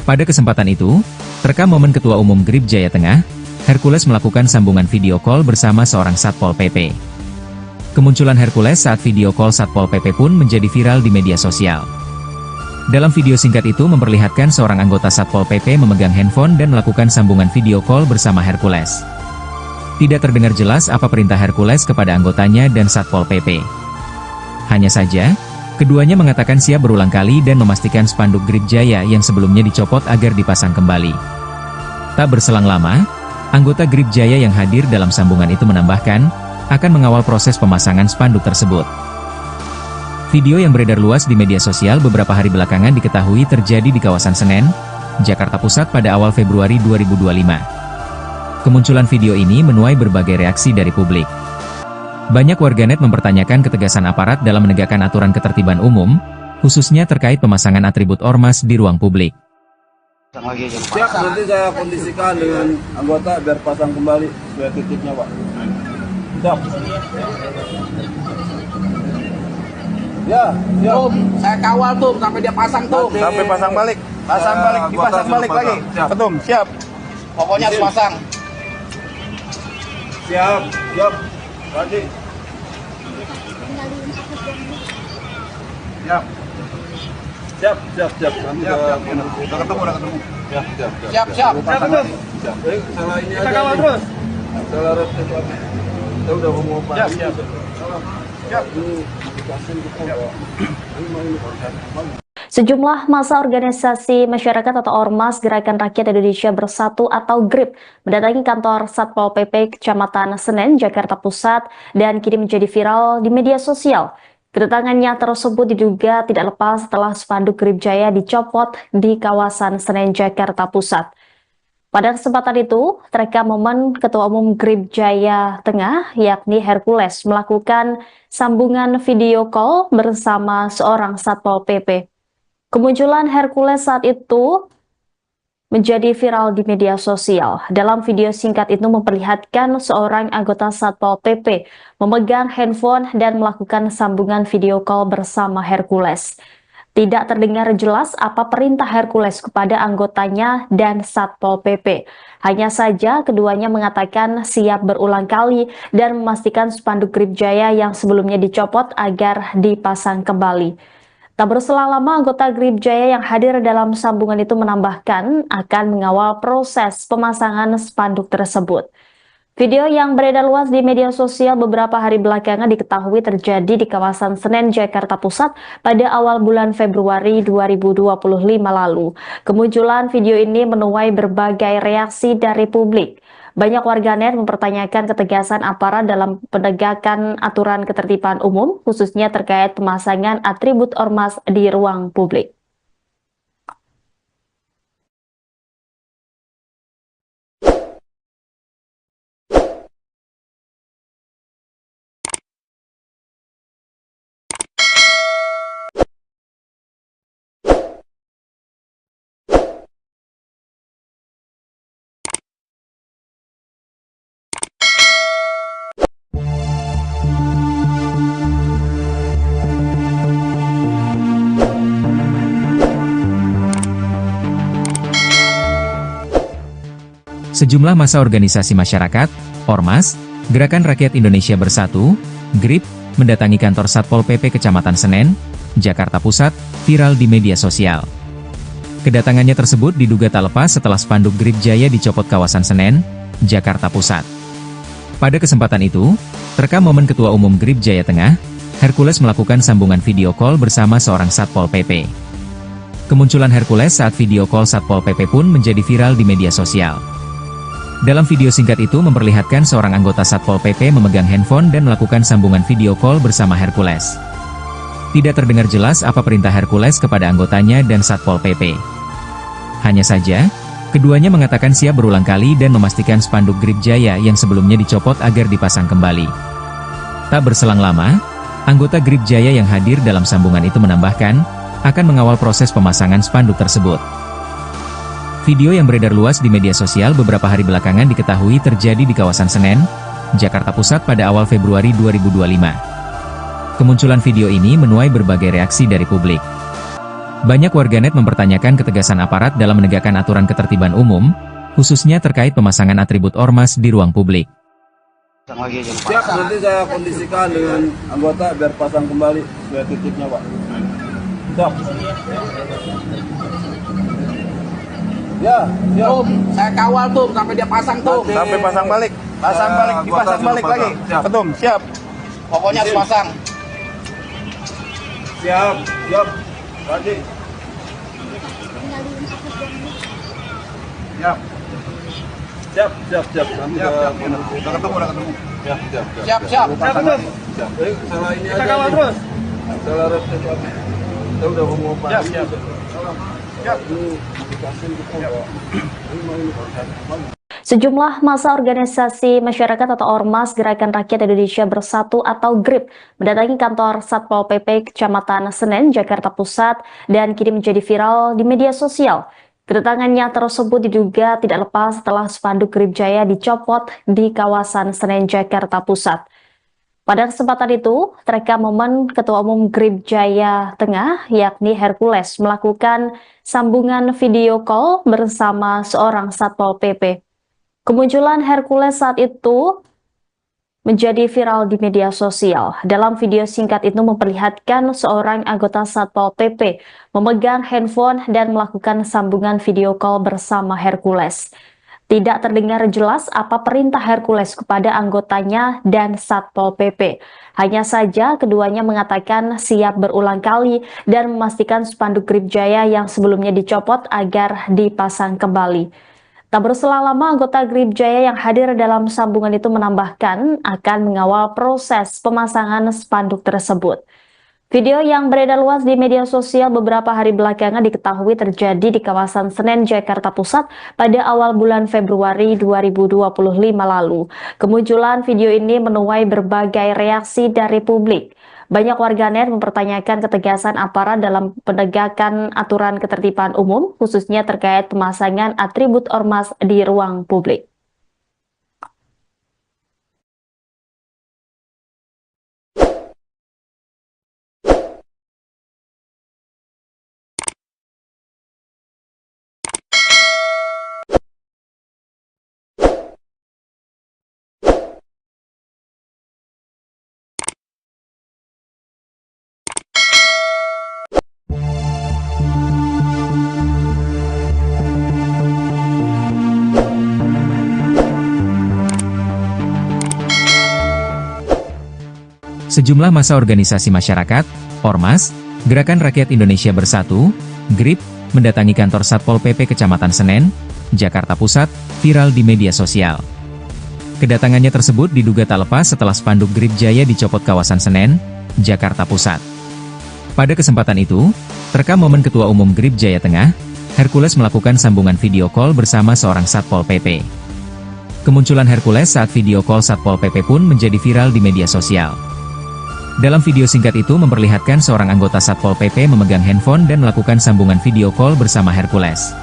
Speaker 1: Pada kesempatan itu, terekam momen Ketua Umum GRIP Jaya Tengah, Hercules melakukan sambungan video call bersama seorang Satpol PP. Kemunculan Hercules saat video call Satpol PP pun menjadi viral di media sosial. Dalam video singkat itu memperlihatkan seorang anggota Satpol PP memegang handphone dan melakukan sambungan video call bersama Hercules. Tidak terdengar jelas apa perintah Hercules kepada anggotanya dan Satpol PP. Hanya saja, keduanya mengatakan siap berulang kali dan memastikan spanduk GRIP Jaya yang sebelumnya dicopot agar dipasang kembali. Tak berselang lama, anggota GRIP Jaya yang hadir dalam sambungan itu menambahkan, akan mengawal proses pemasangan spanduk tersebut. Video yang beredar luas di media sosial beberapa hari belakangan diketahui terjadi di kawasan Senen, Jakarta Pusat pada awal Februari 2025. Kemunculan video ini menuai berbagai reaksi dari publik. Banyak warganet mempertanyakan ketegasan aparat dalam menegakkan aturan ketertiban umum, khususnya terkait pemasangan atribut ormas di ruang publik.
Speaker 2: Siap, nanti saya kondisikan dengan anggota biar pasang kembali sesuai titiknya, Pak. Siap. Ya, siap.
Speaker 3: Tum, saya kawal tuh sampai dia pasang tuh.
Speaker 2: Sampai pasang balik.
Speaker 3: Pasang balik, dipasang balik lagi.
Speaker 2: Siap.
Speaker 3: Ketum, siap. Pokoknya harus pasang.
Speaker 2: Siap, siap. Lagi. Siap. Siap, siap, siap. Nanti udah ketemu. Siap, siap.
Speaker 3: Siap, siap.
Speaker 2: Siap. Salah ini aja. Kawal terus. Salah reset. Saya udah mau pasang. Siap, siap. Siap.
Speaker 4: Sejumlah massa organisasi masyarakat atau Ormas Gerakan Rakyat Indonesia Bersatu atau GRIP mendatangi kantor Satpol PP Kecamatan Senen, Jakarta Pusat dan kini menjadi viral di media sosial. Kedatangannya tersebut diduga tidak lepas setelah spanduk GRIP Jaya dicopot di kawasan Senen, Jakarta Pusat. Pada kesempatan itu, terekam momen Ketua Umum GRIP Jaya Tengah, yakni Hercules, melakukan sambungan video call bersama seorang Satpol PP. Kemunculan Hercules saat itu menjadi viral di media sosial. Dalam video singkat itu memperlihatkan seorang anggota Satpol PP memegang handphone dan melakukan sambungan video call bersama Hercules. Tidak terdengar jelas apa perintah Hercules kepada anggotanya dan Satpol PP. Hanya saja keduanya mengatakan siap berulang kali dan memastikan spanduk GRIP Jaya yang sebelumnya dicopot agar dipasang kembali. Tak berselang lama, anggota GRIP Jaya yang hadir dalam sambungan itu menambahkan akan mengawal proses pemasangan spanduk tersebut. Video yang beredar luas di media sosial beberapa hari belakangan diketahui terjadi di kawasan Senen, Jakarta Pusat pada awal bulan Februari 2025 lalu. Kemunculan video ini menuai berbagai reaksi dari publik. Banyak warganet mempertanyakan ketegasan aparat dalam penegakan aturan ketertiban umum, khususnya terkait pemasangan atribut ormas di ruang publik.
Speaker 1: Sejumlah massa organisasi masyarakat, Ormas, Gerakan Rakyat Indonesia Bersatu, GRIP, mendatangi kantor Satpol PP Kecamatan Senen, Jakarta Pusat, viral di media sosial. Kedatangannya tersebut diduga tak lepas setelah spanduk GRIP Jaya dicopot kawasan Senen, Jakarta Pusat. Pada kesempatan itu, terekam momen Ketua Umum GRIP Jaya Tengah, Hercules melakukan sambungan video call bersama seorang Satpol PP. Kemunculan Hercules saat video call Satpol PP pun menjadi viral di media sosial. Dalam video singkat itu memperlihatkan seorang anggota Satpol PP memegang handphone dan melakukan sambungan video call bersama Hercules. Tidak terdengar jelas apa perintah Hercules kepada anggotanya dan Satpol PP. Hanya saja, keduanya mengatakan siap berulang kali dan memastikan spanduk GRIP Jaya yang sebelumnya dicopot agar dipasang kembali. Tak berselang lama, anggota GRIP Jaya yang hadir dalam sambungan itu menambahkan, akan mengawal proses pemasangan spanduk tersebut. Video yang beredar luas di media sosial beberapa hari belakangan diketahui terjadi di kawasan Senen, Jakarta Pusat pada awal Februari 2025. Kemunculan video ini menuai berbagai reaksi dari publik. Banyak warganet mempertanyakan ketegasan aparat dalam menegakkan aturan ketertiban umum, khususnya terkait pemasangan atribut ormas di ruang publik.
Speaker 2: Siap, nanti saya kondisikan dengan anggota biar pasang kembali sesuai titiknya, Pak. Siap. Ya, siap.
Speaker 3: Tuh, saya kawal tuh sampai dia pasang tuh.
Speaker 2: Sampai pasang balik.
Speaker 3: Pasang balik, dipasang balik lagi.
Speaker 2: Siap.
Speaker 3: Betul, siap. Pokoknya harus pasang.
Speaker 2: Siap, siap. Lagi. Siap. Siap, siap, siap. Nanti udah ketemu, udah ketemu. Siap, siap, siap.
Speaker 3: Siap, siap.
Speaker 2: Pasang lagi. Siap. Salah ini aja. Kita kawal terus. Salah reset lagi. Kita udah ngomong apa? Siap, siap.
Speaker 4: Sejumlah massa organisasi masyarakat atau Ormas Gerakan Rakyat Indonesia Bersatu atau GRIP mendatangi kantor Satpol PP Kecamatan Senen, Jakarta Pusat dan kini menjadi viral di media sosial. Kedatangannya tersebut diduga tidak lepas setelah spanduk GRIP Jaya dicopot di kawasan Senen, Jakarta Pusat. Pada kesempatan itu, terekam momen Ketua Umum GRIP Jaya Tengah, yakni Hercules, melakukan sambungan video call bersama seorang Satpol PP. Kemunculan Hercules saat itu menjadi viral di media sosial. Dalam video singkat itu memperlihatkan seorang anggota Satpol PP memegang handphone dan melakukan sambungan video call bersama Hercules. Tidak terdengar jelas apa perintah Hercules kepada anggotanya dan Satpol PP. Hanya saja keduanya mengatakan siap berulang kali dan memastikan spanduk Grip Jaya yang sebelumnya dicopot agar dipasang kembali. Tak berselang lama, anggota Grip Jaya yang hadir dalam sambungan itu menambahkan akan mengawal proses pemasangan spanduk tersebut. Video yang beredar luas di media sosial beberapa hari belakangan diketahui terjadi di kawasan Senen, Jakarta Pusat pada awal bulan Februari 2025 lalu. Kemunculan video ini menuai berbagai reaksi dari publik. Banyak warganet mempertanyakan ketegasan aparat dalam penegakan aturan ketertiban umum, khususnya terkait pemasangan atribut ormas di ruang publik.
Speaker 1: Sejumlah massa organisasi masyarakat, Ormas, Gerakan Rakyat Indonesia Bersatu, GRIP, mendatangi kantor Satpol PP Kecamatan Senen, Jakarta Pusat, viral di media sosial. Kedatangannya tersebut diduga tak lepas setelah spanduk Grip Jaya dicopot kawasan Senen, Jakarta Pusat. Pada kesempatan itu, terekam momen Ketua Umum Grip Jaya Tengah, Hercules melakukan sambungan video call bersama seorang Satpol PP. Kemunculan Hercules saat video call Satpol PP pun menjadi viral di media sosial. Dalam video singkat itu memperlihatkan seorang anggota Satpol PP memegang handphone dan melakukan sambungan video call bersama Hercules.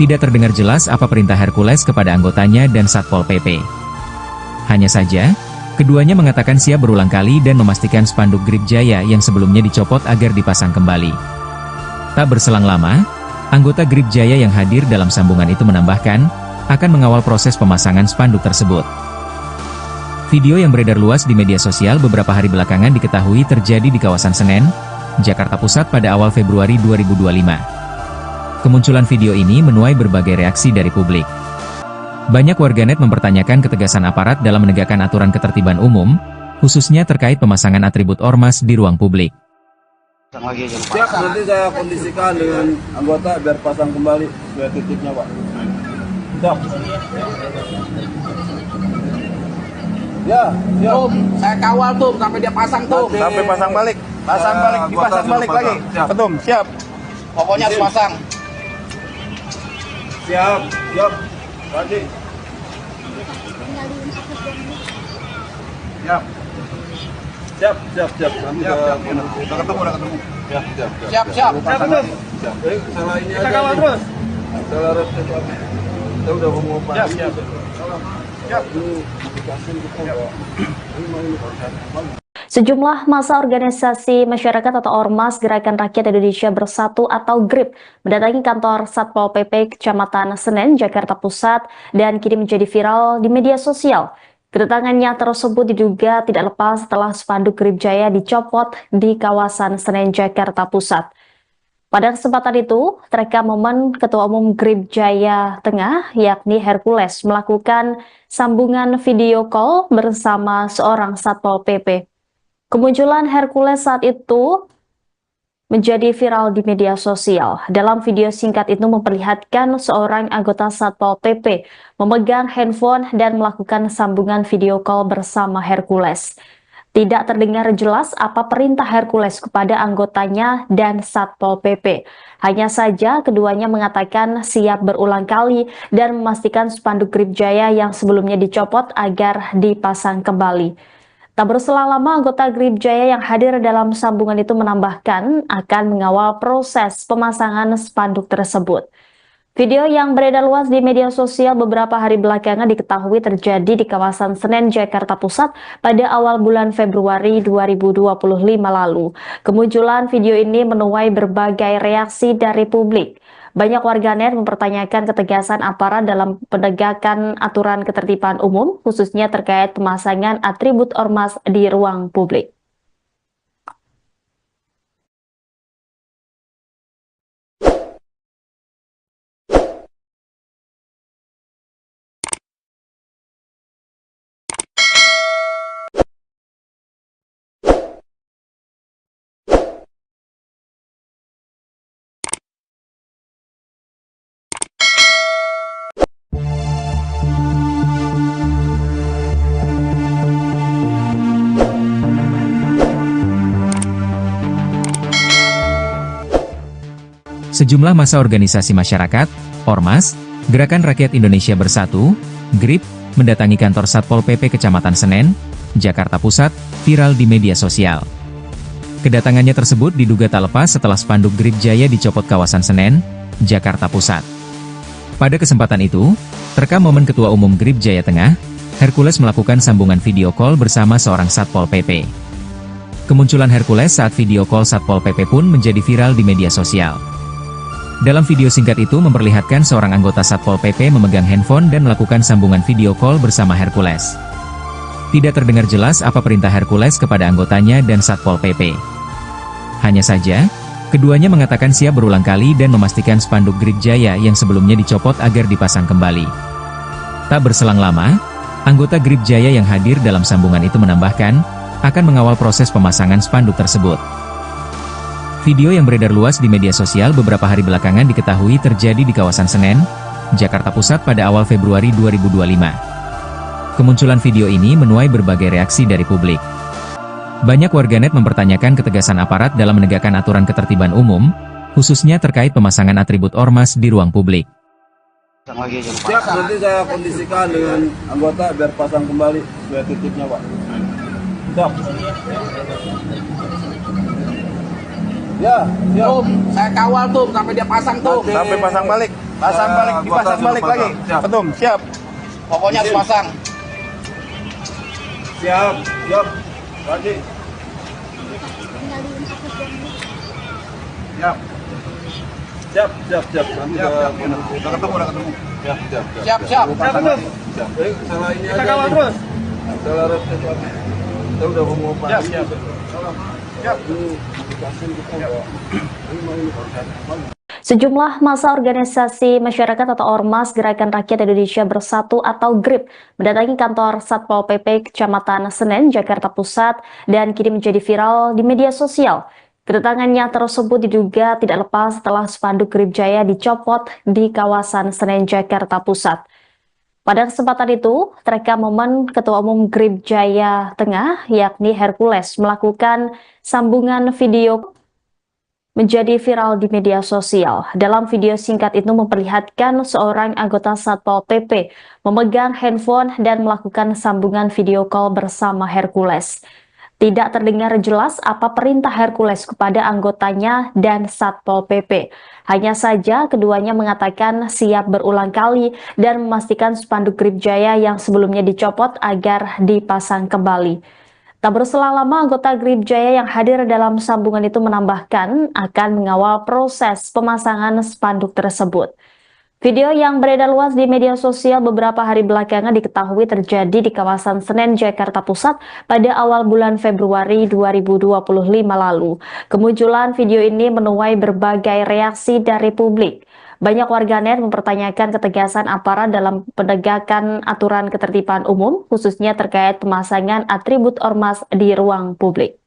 Speaker 1: Tidak terdengar jelas apa perintah Hercules kepada anggotanya dan Satpol PP. Hanya saja, keduanya mengatakan siap berulang kali dan memastikan spanduk Grip Jaya yang sebelumnya dicopot agar dipasang kembali. Tak berselang lama, anggota Grip Jaya yang hadir dalam sambungan itu menambahkan, akan mengawal proses pemasangan spanduk tersebut. Video yang beredar luas di media sosial beberapa hari belakangan diketahui terjadi di kawasan Senen, Jakarta Pusat pada awal Februari 2025. Kemunculan video ini menuai berbagai reaksi dari publik. Banyak warganet mempertanyakan ketegasan aparat dalam menegakkan aturan ketertiban umum, khususnya terkait pemasangan atribut ormas di ruang publik.
Speaker 2: Siap, nanti saya kondisikan dengan anggota biar pasang kembali sesuai titiknya, Pak. Siap. Ya, siap.
Speaker 3: Tuh, saya kawal tuh sampai dia pasang tuh.
Speaker 2: Sampai pasang balik.
Speaker 3: Pasang balik, dipasang balik lagi.
Speaker 2: Siap.
Speaker 3: Betul, siap. Pokoknya harus pasang.
Speaker 2: Siap, siap. Tadi. Siap. Siap, siap, siap. Nanti udah ketemu. Siap, siap.
Speaker 3: Siap, siap.
Speaker 2: Siap. Salah ini aja. Kawal terus. Salah resep. Kita udah mau pasang. Siap, siap. Siap.
Speaker 4: Sejumlah massa organisasi masyarakat atau Ormas Gerakan Rakyat Indonesia Bersatu atau GRIP mendatangi kantor Satpol PP Kecamatan Senen, Jakarta Pusat dan kini menjadi viral di media sosial. Kedatangannya tersebut diduga tidak lepas setelah spanduk Grip Jaya dicopot di kawasan Senen, Jakarta Pusat. Pada kesempatan itu, terekam momen Ketua Umum Grip Jaya Tengah, yakni Hercules, melakukan sambungan video call bersama seorang Satpol PP. Kemunculan Hercules saat itu menjadi viral di media sosial. Dalam video singkat itu memperlihatkan seorang anggota Satpol PP memegang handphone dan melakukan sambungan video call bersama Hercules. Tidak terdengar jelas apa perintah Hercules kepada anggotanya dan Satpol PP. Hanya saja keduanya mengatakan siap berulang kali dan memastikan spanduk Grip Jaya yang sebelumnya dicopot agar dipasang kembali. Tak berselang lama, anggota Grip Jaya yang hadir dalam sambungan itu menambahkan akan mengawal proses pemasangan spanduk tersebut. Video yang beredar luas di media sosial beberapa hari belakangan diketahui terjadi di kawasan Senen, Jakarta Pusat pada awal bulan Februari 2025 lalu. Kemunculan video ini menuai berbagai reaksi dari publik. Banyak warganet mempertanyakan ketegasan aparat dalam penegakan aturan ketertiban umum, khususnya terkait pemasangan atribut ormas di ruang publik.
Speaker 1: Sejumlah massa organisasi masyarakat, Ormas, Gerakan Rakyat Indonesia Bersatu, GRIP, mendatangi kantor Satpol PP Kecamatan Senen, Jakarta Pusat, viral di media sosial. Kedatangannya tersebut diduga tak lepas setelah spanduk GRIP Jaya dicopot kawasan Senen, Jakarta Pusat. Pada kesempatan itu, terekam momen Ketua Umum GRIP Jaya Tengah, Hercules melakukan sambungan video call bersama seorang Satpol PP. Kemunculan Hercules saat video call Satpol PP pun menjadi viral di media sosial. Dalam video singkat itu memperlihatkan seorang anggota Satpol PP memegang handphone dan melakukan sambungan video call bersama Hercules. Tidak terdengar jelas apa perintah Hercules kepada anggotanya dan Satpol PP. Hanya saja, keduanya mengatakan siap berulang kali dan memastikan spanduk GRIP Jaya yang sebelumnya dicopot agar dipasang kembali. Tak berselang lama, anggota GRIP Jaya yang hadir dalam sambungan itu menambahkan, akan mengawal proses pemasangan spanduk tersebut. Video yang beredar luas di media sosial beberapa hari belakangan diketahui terjadi di kawasan Senen, Jakarta Pusat pada awal Februari 2025. Kemunculan video ini menuai berbagai reaksi dari publik. Banyak warganet mempertanyakan ketegasan aparat dalam menegakkan aturan ketertiban umum, khususnya terkait pemasangan atribut ormas di ruang publik.
Speaker 2: Siap, nanti saya kondisikan dengan anggota biar pasang kembali sesuai titiknya, Pak. Siap. Ya, siap.
Speaker 3: Tuh, saya kawal tuh sampai dia pasang tuh.
Speaker 2: Sampai pasang balik.
Speaker 3: Pasang balik, dipasang balik lagi.
Speaker 2: Siap.
Speaker 3: Betul, siap. Pokoknya harus pasang.
Speaker 2: Siap, siap. Lagi. Siap. Siap, siap, siap. Nanti udah ketemu. Siap, siap, siap.
Speaker 3: Siap, siap.
Speaker 2: Siap. Salah ini aja. Kita kawal terus. Salah reset lagi. Kita udah mau pasang. Siap, siap. Siap.
Speaker 4: Sejumlah massa organisasi masyarakat atau Ormas Gerakan Rakyat Indonesia Bersatu atau GRIP mendatangi kantor Satpol PP Kecamatan Senen, Jakarta Pusat dan kini menjadi viral di media sosial. Kedatangannya tersebut diduga tidak lepas setelah spanduk GRIP Jaya dicopot di kawasan Senen, Jakarta Pusat. Pada kesempatan itu, terekam momen Ketua Umum GRIP Jaya Tengah, yakni Hercules, melakukan sambungan video menjadi viral di media sosial. Dalam video singkat itu memperlihatkan seorang anggota Satpol PP memegang handphone dan melakukan sambungan video call bersama Hercules. Tidak terdengar jelas apa perintah Hercules kepada anggotanya dan Satpol PP. Hanya saja keduanya mengatakan siap berulang kali dan memastikan spanduk GRIP Jaya yang sebelumnya dicopot agar dipasang kembali. Tak berselang lama anggota GRIP Jaya yang hadir dalam sambungan itu menambahkan akan mengawal proses pemasangan spanduk tersebut. Video yang beredar luas di media sosial beberapa hari belakangan diketahui terjadi di kawasan Senen, Jakarta Pusat pada awal bulan Februari 2025 lalu. Kemunculan video ini menuai berbagai reaksi dari publik. Banyak warganet mempertanyakan ketegasan aparat dalam penegakan aturan ketertiban umum, khususnya terkait pemasangan atribut ormas di ruang publik.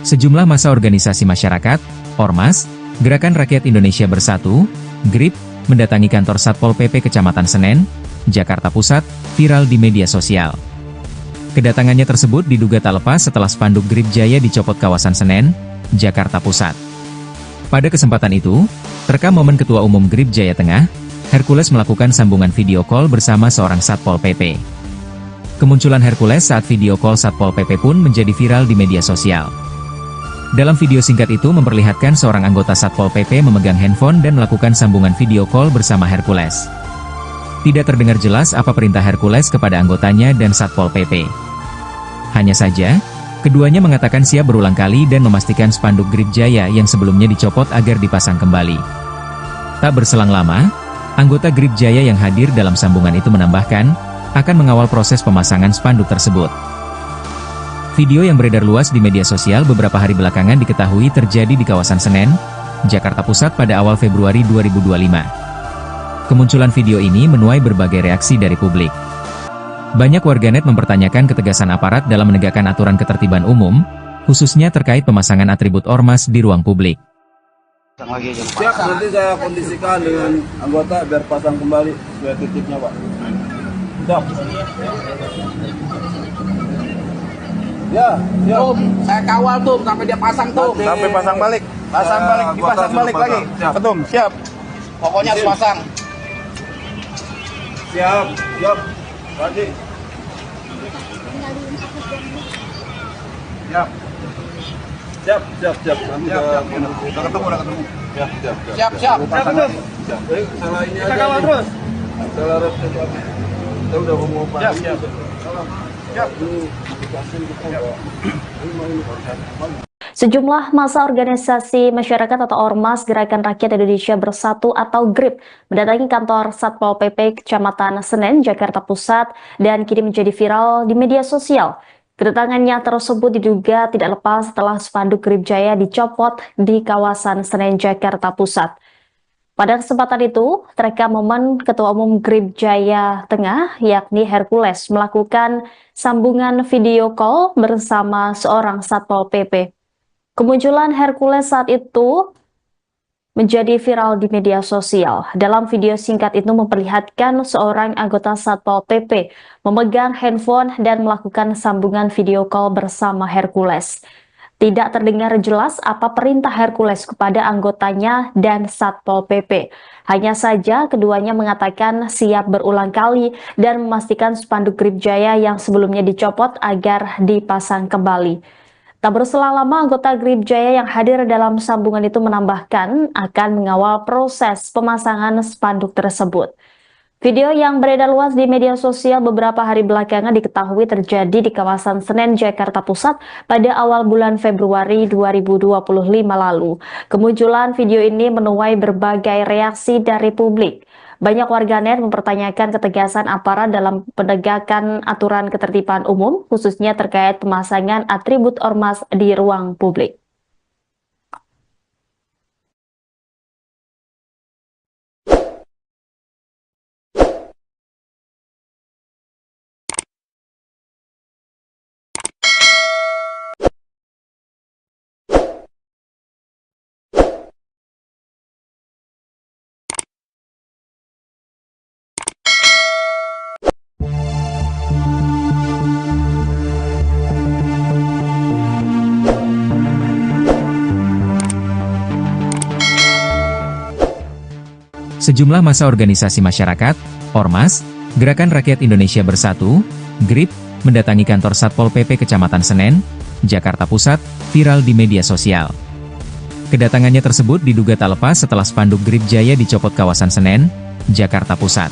Speaker 1: Sejumlah massa organisasi masyarakat, Ormas, Gerakan Rakyat Indonesia Bersatu, GRIP, mendatangi kantor Satpol PP Kecamatan Senen, Jakarta Pusat, viral di media sosial. Kedatangannya tersebut diduga tak lepas setelah spanduk GRIP Jaya dicopot kawasan Senen, Jakarta Pusat. Pada kesempatan itu, terekam momen Ketua Umum GRIP Jaya Tengah, Hercules melakukan sambungan video call bersama seorang Satpol PP. Kemunculan Hercules saat video call Satpol PP pun menjadi viral di media sosial. Dalam video singkat itu memperlihatkan seorang anggota Satpol PP memegang handphone dan melakukan sambungan video call bersama Hercules. Tidak terdengar jelas apa perintah Hercules kepada anggotanya dan Satpol PP. Hanya saja, keduanya mengatakan siap berulang kali dan memastikan spanduk GRIP Jaya yang sebelumnya dicopot agar dipasang kembali. Tak berselang lama, anggota GRIP Jaya yang hadir dalam sambungan itu menambahkan, akan mengawal proses pemasangan spanduk tersebut. Video yang beredar luas di media sosial beberapa hari belakangan diketahui terjadi di kawasan Senen, Jakarta Pusat pada awal Februari 2025. Kemunculan video ini menuai berbagai reaksi dari publik. Banyak warganet mempertanyakan ketegasan aparat dalam menegakkan aturan ketertiban umum, khususnya terkait pemasangan atribut ormas di ruang publik.
Speaker 3: Pasang lagi aja.
Speaker 2: Siap, nanti saya kondisikan dengan anggota biar pasang kembali sesuai titiknya, Pak. Siap. Ya, siap.
Speaker 3: Tum, saya kawal tuh sampai dia pasang tuh.
Speaker 2: Nanti-
Speaker 3: Sampai pasang balik. Pasang balik, dipasang balik lagi.
Speaker 2: Siap.
Speaker 3: Tum, siap. Pokoknya harus pasang.
Speaker 2: Siap, siap. Lagi. Siap. Siap, siap, siap. Nanti
Speaker 3: Siap,
Speaker 2: udah ketemu. Siap, siap,
Speaker 3: Siap, siap.
Speaker 2: Pasang lagi. Siap. Salah ini aja. Kawal terus. Salah red itu aja. Kita udah mau pasang.
Speaker 3: Siap, siap.
Speaker 2: Siap.
Speaker 4: Sejumlah massa organisasi masyarakat atau Ormas Gerakan Rakyat Indonesia Bersatu atau GRIP mendatangi kantor Satpol PP Kecamatan Senen, Jakarta Pusat dan kini menjadi viral di media sosial. Kedatangannya tersebut diduga tidak lepas setelah spanduk GRIP Jaya dicopot di kawasan Senen, Jakarta Pusat. Pada kesempatan itu, terekam momen Ketua Umum GRIP Jaya Tengah, yakni Hercules, melakukan sambungan video call bersama seorang Satpol PP. Kemunculan Hercules saat itu menjadi viral di media sosial. Dalam video singkat itu memperlihatkan seorang anggota Satpol PP memegang handphone dan melakukan sambungan video call bersama Hercules. Tidak terdengar jelas apa perintah Hercules kepada anggotanya dan Satpol PP. Hanya saja keduanya mengatakan siap berulang kali dan memastikan spanduk GRIP Jaya yang sebelumnya dicopot agar dipasang kembali. Tak berselang lama, anggota GRIP Jaya yang hadir dalam sambungan itu menambahkan akan mengawal proses pemasangan spanduk tersebut. Video yang beredar luas di media sosial beberapa hari belakangan diketahui terjadi di kawasan Senen, Jakarta Pusat pada awal bulan Februari 2025 lalu. Kemunculan video ini menuai berbagai reaksi dari publik. Banyak warganet mempertanyakan ketegasan aparat dalam penegakan aturan ketertiban umum, khususnya terkait pemasangan atribut ormas di ruang publik.
Speaker 1: Sejumlah massa organisasi masyarakat, Ormas, Gerakan Rakyat Indonesia Bersatu, GRIP, mendatangi kantor Satpol PP Kecamatan Senen, Jakarta Pusat, viral di media sosial. Kedatangannya tersebut diduga tak lepas setelah spanduk GRIP Jaya dicopot kawasan Senen, Jakarta Pusat.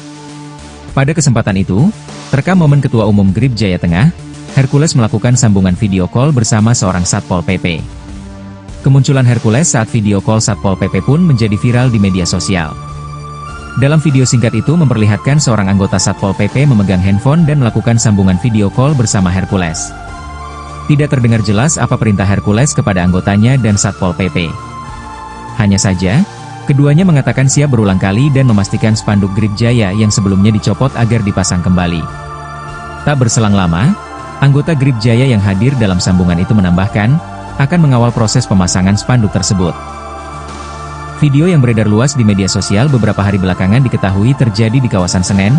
Speaker 1: Pada kesempatan itu, terekam momen Ketua Umum GRIP Jaya Tengah, Hercules melakukan sambungan video call bersama seorang Satpol PP. Kemunculan Hercules saat video call Satpol PP pun menjadi viral di media sosial. Dalam video singkat itu memperlihatkan seorang anggota Satpol PP memegang handphone dan melakukan sambungan video call bersama Hercules. Tidak terdengar jelas apa perintah Hercules kepada anggotanya dan Satpol PP. Hanya saja, keduanya mengatakan siap berulang kali dan memastikan spanduk GRIP Jaya yang sebelumnya dicopot agar dipasang kembali. Tak berselang lama, anggota GRIP Jaya yang hadir dalam sambungan itu menambahkan, akan mengawal proses pemasangan spanduk tersebut. Video yang beredar luas di media sosial beberapa hari belakangan diketahui terjadi di kawasan Senen,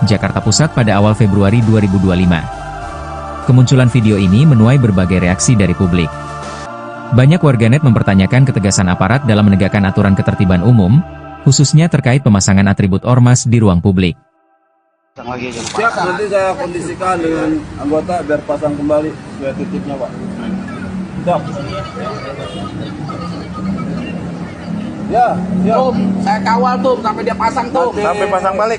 Speaker 1: Jakarta Pusat pada awal Februari 2025. Kemunculan video ini menuai berbagai reaksi dari publik. Banyak warganet mempertanyakan ketegasan aparat dalam menegakkan aturan ketertiban umum, khususnya terkait pemasangan atribut ormas di ruang publik.
Speaker 3: Pasang lagi aja.
Speaker 2: Siap, nanti saya kondisikan dengan anggota biar pasang kembali sesuai titiknya, Pak. Siap. Ya, siap.
Speaker 3: Tum, saya kawal tuh sampai dia pasang tuh.
Speaker 2: Sampai pasang balik.